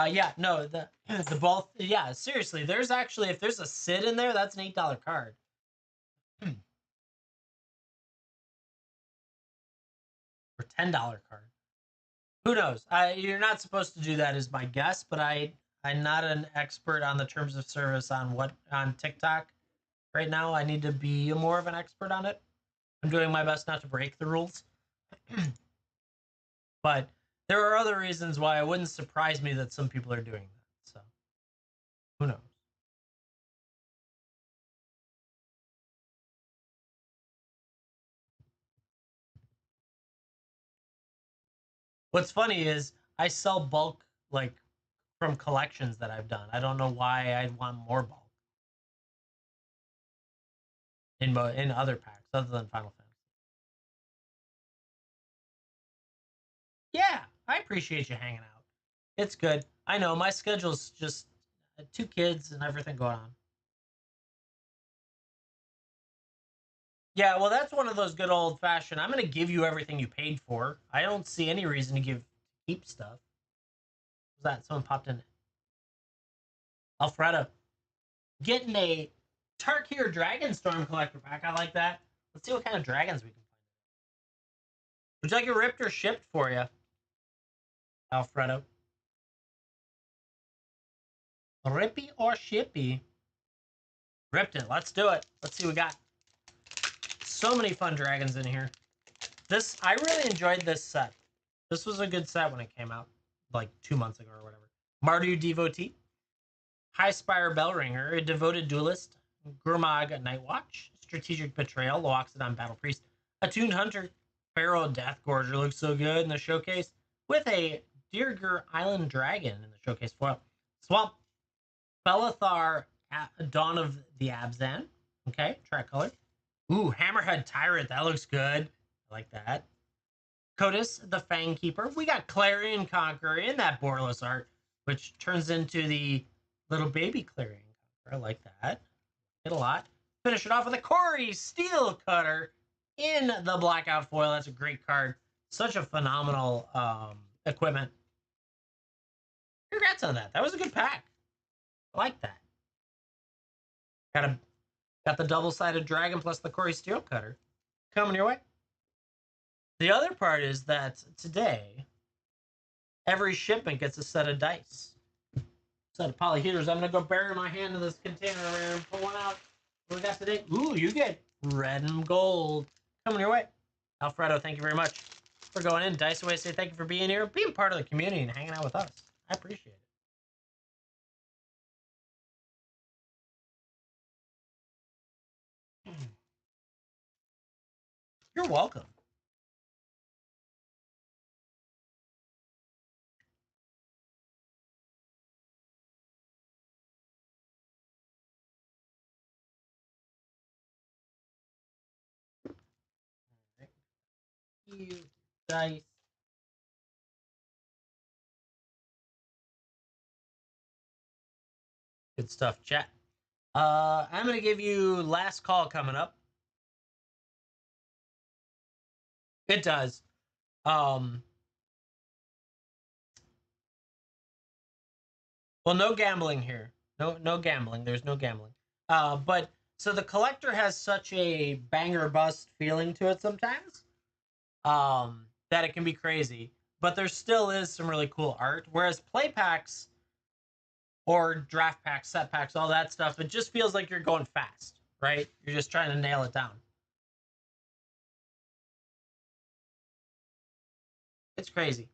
Yeah, no, the the both. Yeah, seriously, there's actually if there's a Sid in there, that's an $8 card. Or $10 card. Who knows? You're not supposed to do that, is my guess. But I'm not an expert on the terms of service on what on TikTok right now. I need to be more of an expert on it. I'm doing my best not to break the rules. But there are other reasons why it wouldn't surprise me that some people are doing that. So who knows? What's funny is I sell bulk like from collections that I've done. I don't know why I'd want more bulk in other packs other than Final Fantasy. Yeah, I appreciate you hanging out. It's good. I know my schedule's just two kids and everything going on. Yeah, well, that's one of those good old fashioned. I'm going to give you everything you paid for. I don't see any reason to keep stuff. Was that someone popped in? Alfredo getting a Tarkir Dragon Storm Collector pack. I like that. Let's see what kind of dragons we can find. Would you like it ripped or shipped for you, Alfredo? Rippy or shippy? Ripped it. Let's do it. Let's see what we got. So many fun dragons in here. I really enjoyed this set. This was a good set when it came out, like 2 months ago or whatever. Mardu Devotee, High Spire Bellringer, a devoted duelist, Gurmag Nightwatch, Strategic Betrayal, Loaxodon Battle Priest, Attuned Hunter, Pharaoh Death Gorger looks so good in the showcase, with a Dirger Island Dragon in the showcase foil. Swamp, Bellathar, Dawn of the Abzan. Okay, track color. Ooh, Hammerhead Tyrant, that looks good. I like that. Codis, the Fang Keeper. We got Clarion Conqueror in that Borderless art, which turns into the little baby Clarion Conqueror. I like that. Get a lot. Finish it off with a Corey Steel Cutter in the Blackout foil. That's a great card. Such a phenomenal equipment. Congrats on that. That was a good pack. I like that. Got a Got the double-sided dragon plus the Corey Steel Cutter coming your way. The other part is that today, every shipment gets a set of dice. Set of polyhedrons. I'm going to go bury my hand in this container and pull one out. What we got today? Ooh, you get red and gold coming your way. Alfredo, thank you very much for going in. Dice Away, say thank you for being here, being part of the community, and hanging out with us. I appreciate it. You're welcome. You dice. Good stuff, chat. I'm gonna give you last call coming up. It does. Well, no gambling here. No gambling. There's no gambling. But so the collector has such a banger bust feeling to it sometimes. That it can be crazy. But there still is some really cool art. Whereas play packs or draft packs, set packs, all that stuff, it just feels like you're going fast, right? You're just trying to nail it down. It's crazy.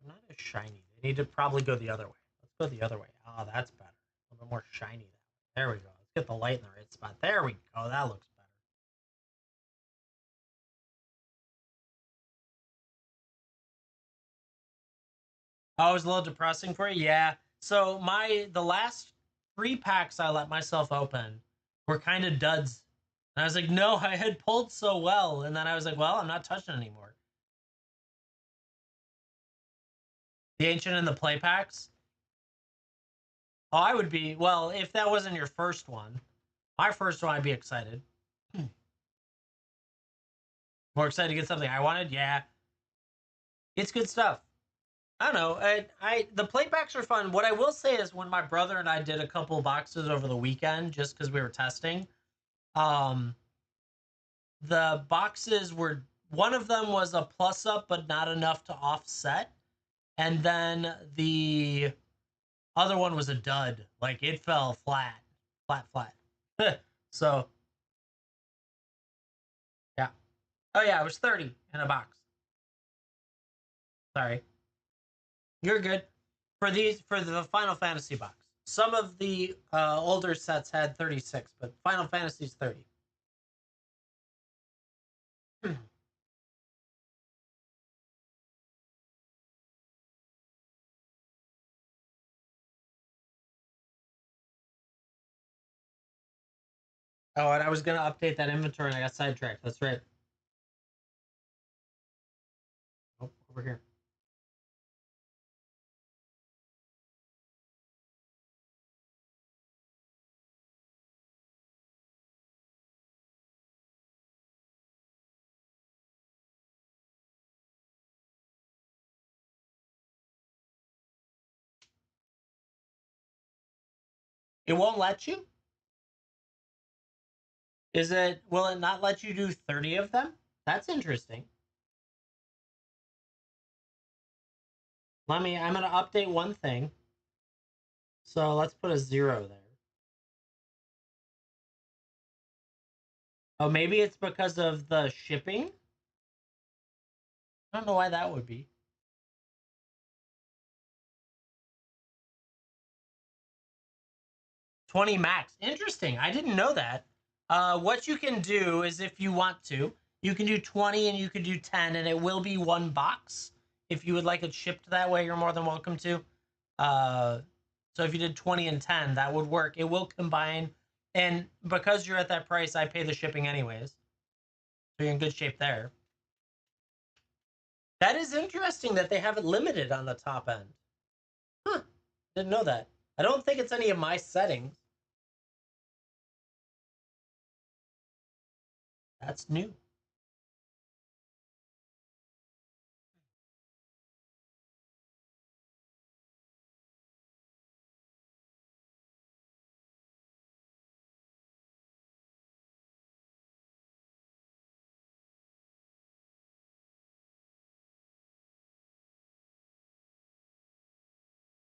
Not as shiny. They need to probably go the other way. Let's go the other way. Oh, that's better. A little bit more shiny. There we go. Let's get the light in the right spot. There we go. That looks better. Oh, it was a little depressing for you? Yeah. So the last 3 packs I let myself open were kind of duds. And I was like, no, I had pulled so well. And then I was like, well, I'm not touching anymore. The Ancient and the Play packs. Oh, I would be, well, if that wasn't your first one, my first one, I'd be excited. More excited to get something I wanted? Yeah. It's good stuff. I don't know. The playbacks are fun. What I will say is when my brother and I did a couple boxes over the weekend, just because we were testing, um, the boxes were, one of them was a plus up, but not enough to offset, and then the other one was a dud. Like it fell flat, flat. So yeah. Oh yeah, it was 30 in a box. Sorry. You're good. For the Final Fantasy box. Some of the older sets had 36, but Final Fantasy's 30. Oh, and I was gonna update that inventory and I got sidetracked. That's right. Oh, over here. It won't let you? Is it, will it not let you do 30 of them? That's interesting. I'm gonna update one thing. So let's put a 0 there. Oh, maybe it's because of the shipping? I don't know why that would be. 20 max. Interesting. I didn't know that. What you can do is if you want to, you can do 20 and you can do 10, and it will be one box. If you would like it shipped that way, you're more than welcome to. So if you did 20 and 10, that would work. It will combine. And because you're at that price, I pay the shipping anyways. So you're in good shape there. That is interesting that they have it limited on the top end. Huh. Didn't know that. I don't think it's any of my settings. That's new.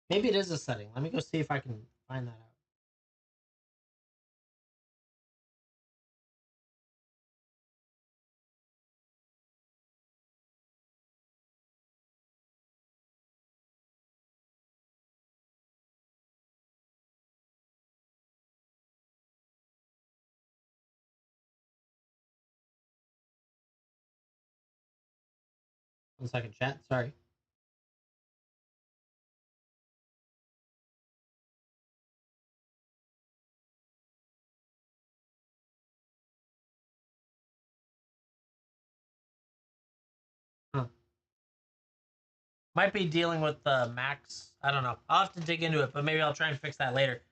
Maybe it is a setting. Let me go see if I can find that out. 1 second, chat. Sorry. Huh. Might be dealing with the max. I don't know. I'll have to dig into it, but maybe I'll try and fix that later.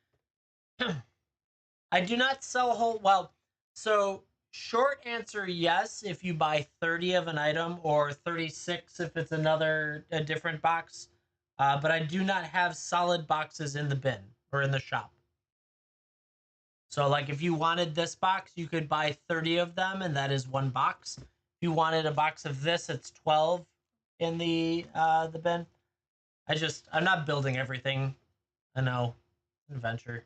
I do not sell whole. Well, so short answer yes if you buy 30 of an item, or 36 if it's a different box. But I do not have solid boxes in the bin or in the shop. So like if you wanted this box, you could buy 30 of them, and that is one box. If you wanted a box of this, it's 12 in the bin. I'm not building everything. I know. Adventure.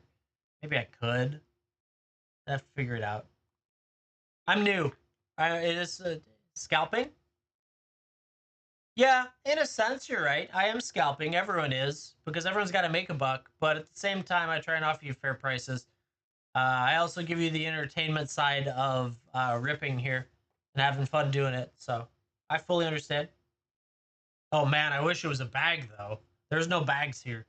Maybe I could. I have to figure it out. I'm new. It is scalping. Yeah, in a sense, you're right. I am scalping. Everyone is, because everyone's got to make a buck. But at the same time, I try and offer you fair prices. I also give you the entertainment side of ripping here and having fun doing it. So I fully understand. Oh man, I wish it was a bag though. There's no bags here.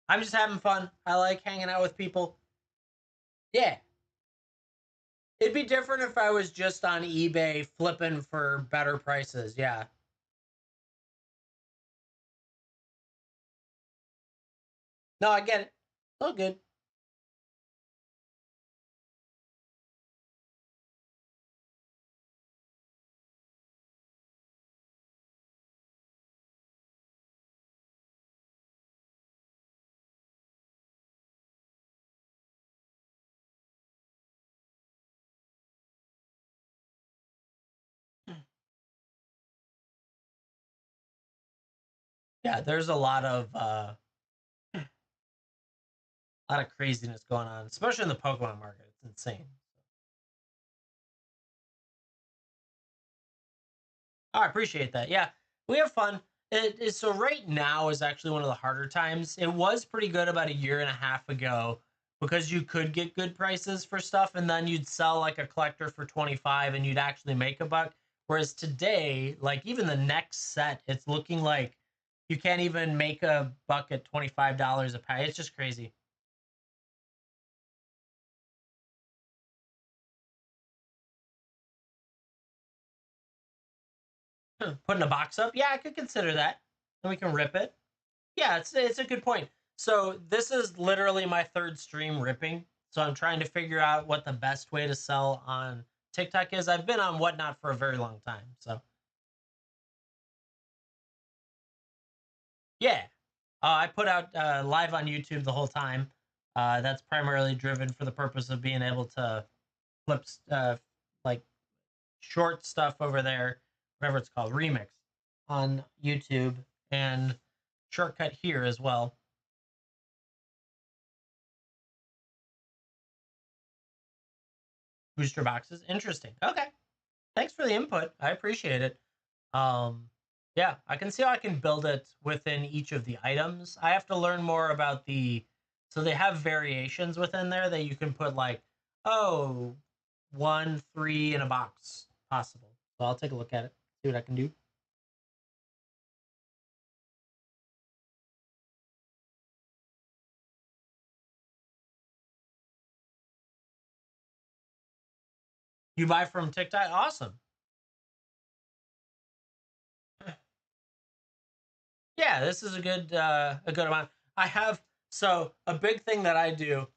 I'm just having fun. I like hanging out with people. Yeah. It'd be different if I was just on eBay flipping for better prices. Yeah. No, I get it. It's all good. Yeah, there's a lot of craziness going on, especially in the Pokemon market. It's insane. Oh, I appreciate that. Yeah, we have fun. So right now is actually one of the harder times. It was pretty good about a year and a half ago because you could get good prices for stuff, and then you'd sell like a collector for 25 and you'd actually make a buck. Whereas today, like even the next set, it's looking like you can't even make a buck at $25 a pack. It's just crazy. Putting a box up, yeah, I could consider that. And we can rip it. Yeah, it's a good point. So this is literally my third stream ripping. So I'm trying to figure out what the best way to sell on TikTok is. I've been on Whatnot for a very long time. So yeah, I put out live on YouTube the whole time. That's primarily driven for the purpose of being able to flip like short stuff over there, whatever it's called, remix on YouTube, and shortcut here as well. Booster boxes, interesting. Okay, thanks for the input. I appreciate it. Um, yeah, I can see how I can build it within each of the items. I have to learn more about so they have variations within there that you can put like, oh, 1, 3 in a box possible. So I'll take a look at it, see what I can do. You buy from TikTok? Awesome. Yeah, this is a good amount. I have so a big thing that I do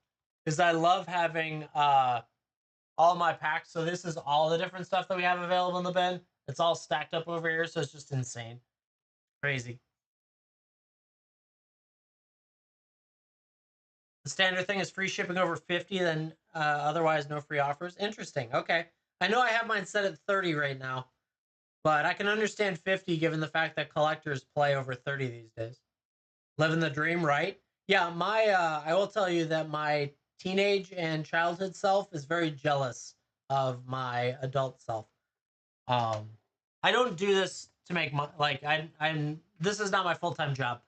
is I love having all my packs. So this is all the different stuff that we have available in the bin. It's all stacked up over here, so it's just insane. Crazy. The standard thing is free shipping over 50, then otherwise no free offers. Interesting. Okay. I know I have mine set at 30 right now, but I can understand 50 given the fact that collectors play over 30 these days. Living the dream, right? Yeah, my I will tell you that my teenage and childhood self is very jealous of my adult self. Um, I don't do this to make money. Like I'm. This is not my full time job,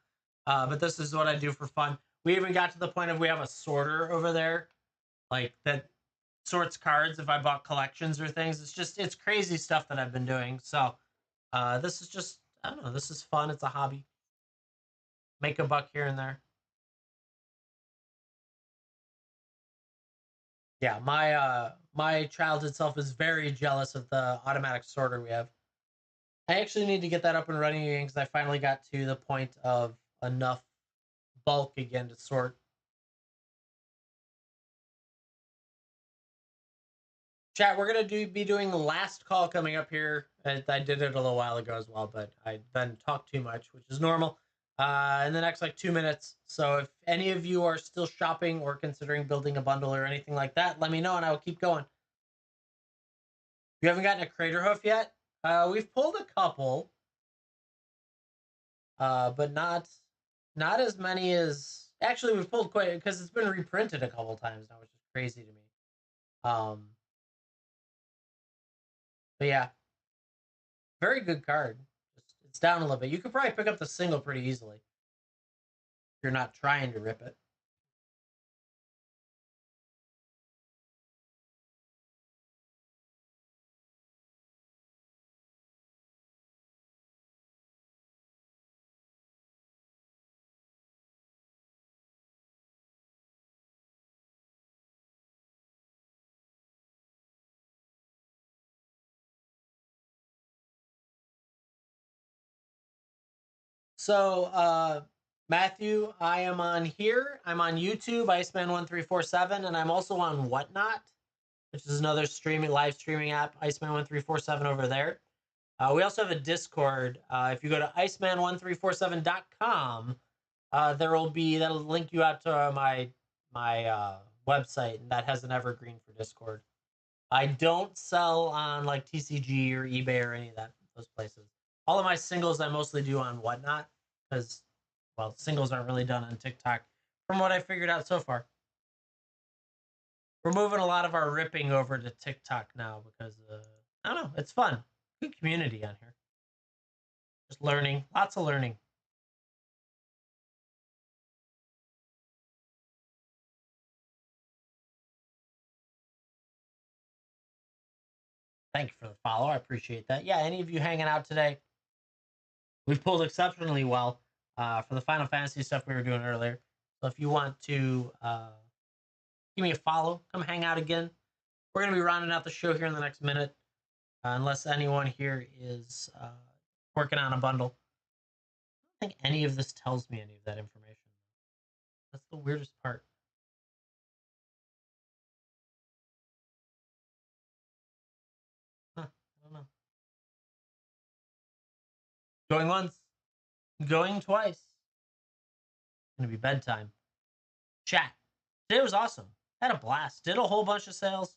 but this is what I do for fun. We even got to the point of we have a sorter over there, like that sorts cards if I bought collections or things. It's crazy stuff that I've been doing. So this is just I don't know. This is fun. It's a hobby. Make a buck here and there. Yeah, my childhood self is very jealous of the automatic sorter we have. I actually need to get that up and running again because I finally got to the point of enough bulk again to sort. Chat, we're gonna be doing the last call coming up here. I did it a little while ago as well, but I then talked too much, which is normal. In the next like 2 minutes. So if any of you are still shopping or considering building a bundle or anything like that, let me know and I will keep going. You haven't gotten a crater hoof yet? We've pulled a couple, but not as many as actually we've pulled quite because it's been reprinted a couple times now, which is crazy to me. Um, but yeah, very good card. It's down a little bit. You could probably pick up the single pretty easily if you're not trying to rip it. So, Matthew, I am on here. I'm on YouTube, Iceman1347, and I'm also on Whatnot, which is another streaming live streaming app, Iceman1347 over there. We also have a Discord. If you go to iceman1347.com, that'll link you out to my website, and that has an evergreen for Discord. I don't sell on like TCG or eBay or any of those places. All of my singles I mostly do on Whatnot because, well, singles aren't really done on TikTok, from what I figured out so far. We're moving a lot of our ripping over to TikTok now because I don't know, it's fun. Good community on here. Just learning, lots of learning. Thank you for the follow. I appreciate that. Yeah, any of you hanging out today, we've pulled exceptionally well for the Final Fantasy stuff we were doing earlier. So if you want to give me a follow, come hang out again. We're going to be rounding out the show here in the next minute, unless anyone here is working on a bundle. I don't think any of this tells me any of that information. That's the weirdest part. Huh, I don't know. Going once, going twice. It's going to be bedtime. Chat. Today was awesome. Had a blast. Did a whole bunch of sales.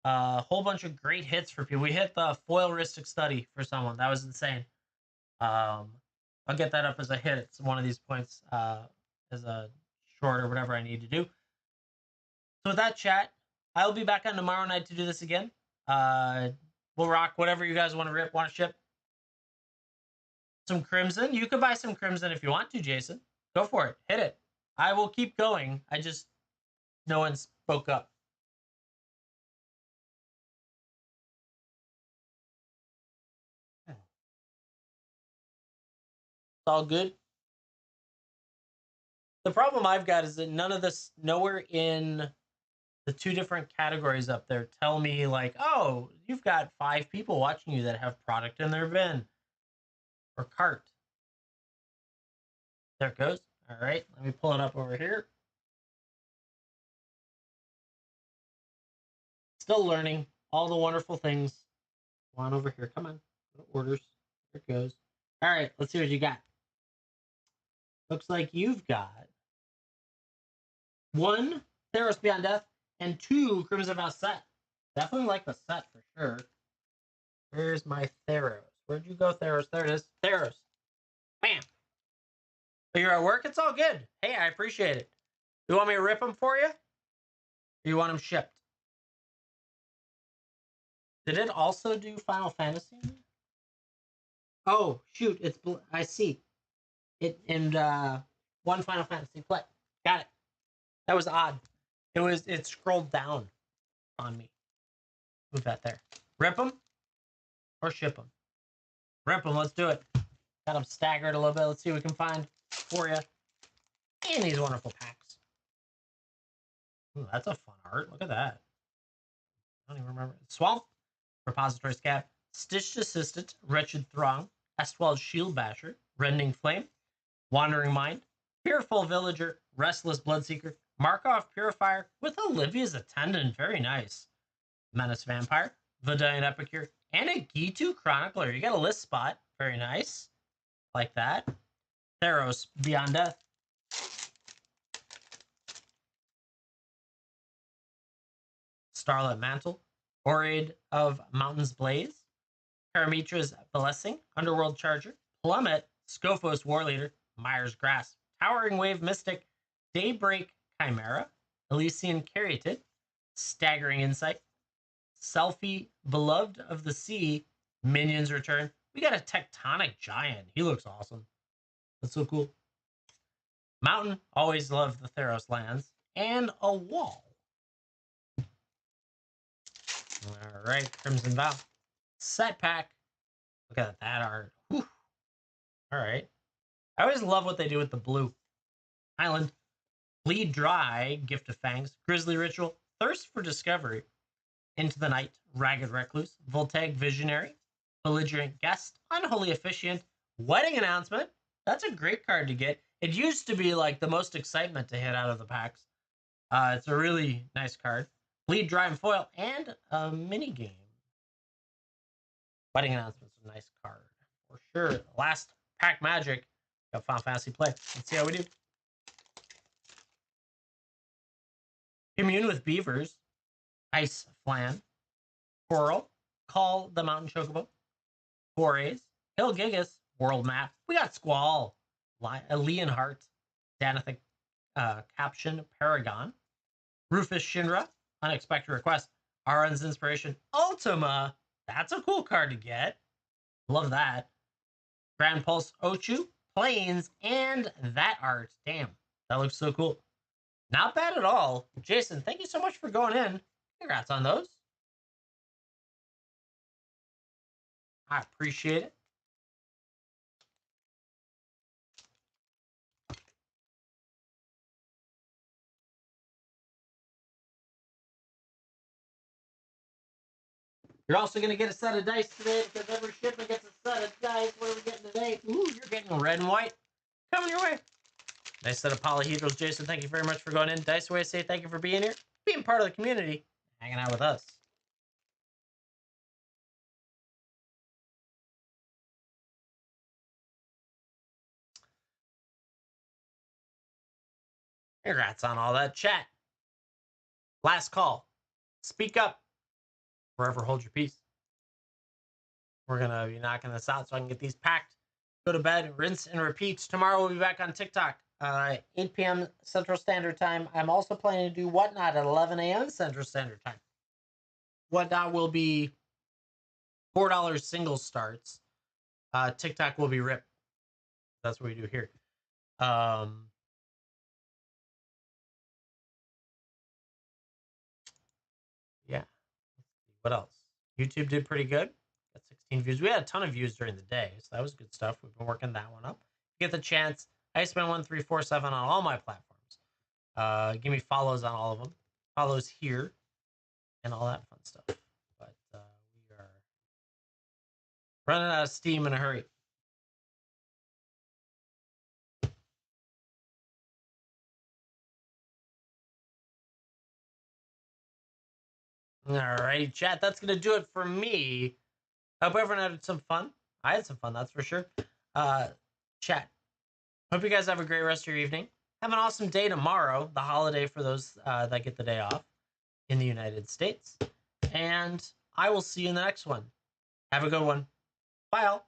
A whole bunch of great hits for people. We hit the foilistic study for someone. That was insane. I'll get that up as a hit at one of these points as a short or whatever I need to do. So with that, chat, I will be back on tomorrow night to do this again. We'll rock whatever you guys want to rip, want to ship. Some Crimson. You can buy some Crimson if you want to, Jason. Go for it. Hit it. I will keep going. No one spoke up. It's all good. The problem I've got is that nowhere in the two different categories up there tell me like, oh, you've got 5 people watching you that have product in their bin or cart. There it goes. All right, let me pull it up over here. Still learning all the wonderful things. Come on over here. Come on. Orders. There it goes. All right, let's see what you got. Looks like you've got 1 Theros Beyond Death and 2 Crimson Vow set. Definitely like the set for sure. Where's my Theros? Where'd you go, Theros? There it is. Theros. Bam. But you're at work? It's all good. Hey, I appreciate it. You want me to rip them for you? Or you want them shipped? Did it also do Final Fantasy? Oh, shoot. I see. It and 1 Final Fantasy play. Got it. That was odd. It scrolled down on me. Move that there. Rip them or ship them? Rip them. Let's do it. Got them staggered a little bit. Let's see what we can find for you in these wonderful packs. Ooh, that's a fun art. Look at that. I don't even remember. Swamp, Repository Scab, Stitched Assistant, Wretched Throng, Estwald's Shield Basher, Rending Flame, Wandering Mind, Fearful Villager, Restless Bloodseeker, Markov Purifier with Olivia's Attendant. Very nice. Menace Vampire, Vidayan Epicure, and a Gitu Chronicler. You got a list spot. Very nice. Like that. Theros Beyond Death. Starlit Mantle, Orade of Mountain's Blaze, Parametra's Blessing, Underworld Charger, Plummet, Scophos Warleader, Myers Grass, Towering Wave Mystic, Daybreak Chimera, Elysian Caryatid, Staggering Insight, Selfie Beloved of the Sea, Minions Return. We got a Tectonic Giant. He looks awesome. That's so cool. Mountain, always love the Theros lands, and a wall. All right, Crimson Vow. Set pack. Look at that art. Whew. All right. I always love what they do with the blue. Island. Bleed Dry, Gift of Fangs, Grizzly Ritual, Thirst for Discovery, Into the Night, Ragged Recluse, Voltaic Visionary, Belligerent Guest, Unholy Officiant, Wedding Announcement. That's a great card to get. It used to be like the most excitement to hit out of the packs. It's a really nice card. Bleed Dry and Foil, and a mini game. Wedding Announcement's a nice card for sure. Last pack magic. Got Final Fantasy play. Let's see how we do. Commune with Beavers, Ice Flan, Coral, Call the Mountain Chocobo, Forays, Hill Gigas, World Map. We got Squall, Leonhart, Danithic Caption, Paragon, Rufus Shinra, Unexpected Request, Aron's Inspiration, Ultima. That's a cool card to get. Love that. Grand Pulse Ochu, Plains, and that art. Damn, that looks so cool. Not bad at all. Jason, thank you so much for going in. Congrats on those. I appreciate it. You're also going to get a set of dice today because every shipment gets a set of dice. What are we getting today? Ooh, you're getting red and white. Coming your way. Nice set of polyhedrals, Jason. Thank you very much for going in. Dice Away, say thank you for being here, being part of the community, hanging out with us. Congrats on all that chat. Last call. Speak up. Forever hold your peace. We're going to be knocking this out so I can get these packed. Go to bed, rinse and repeat. Tomorrow we'll be back on TikTok. 8 p.m. Central Standard Time. I'm also planning to do Whatnot at 11 a.m. Central Standard Time. Whatnot will be $4 single starts. TikTok will be ripped. That's what we do here. Yeah. What else? YouTube did pretty good. Got 16 views. We had a ton of views during the day, so that was good stuff. We've been working that one up. Get the chance. I spend 1347 on all my platforms. Give me follows on all of them. follows here and all that fun stuff. But we are running out of steam in a hurry. Alrighty, chat. That's gonna do it for me. Hope everyone had some fun. I had some fun, that's for sure. Chat. Hope you guys have a great rest of your evening. Have an awesome day tomorrow, the holiday for those that get the day off in the United States. And I will see you in the next one. Have a good one. Bye, all.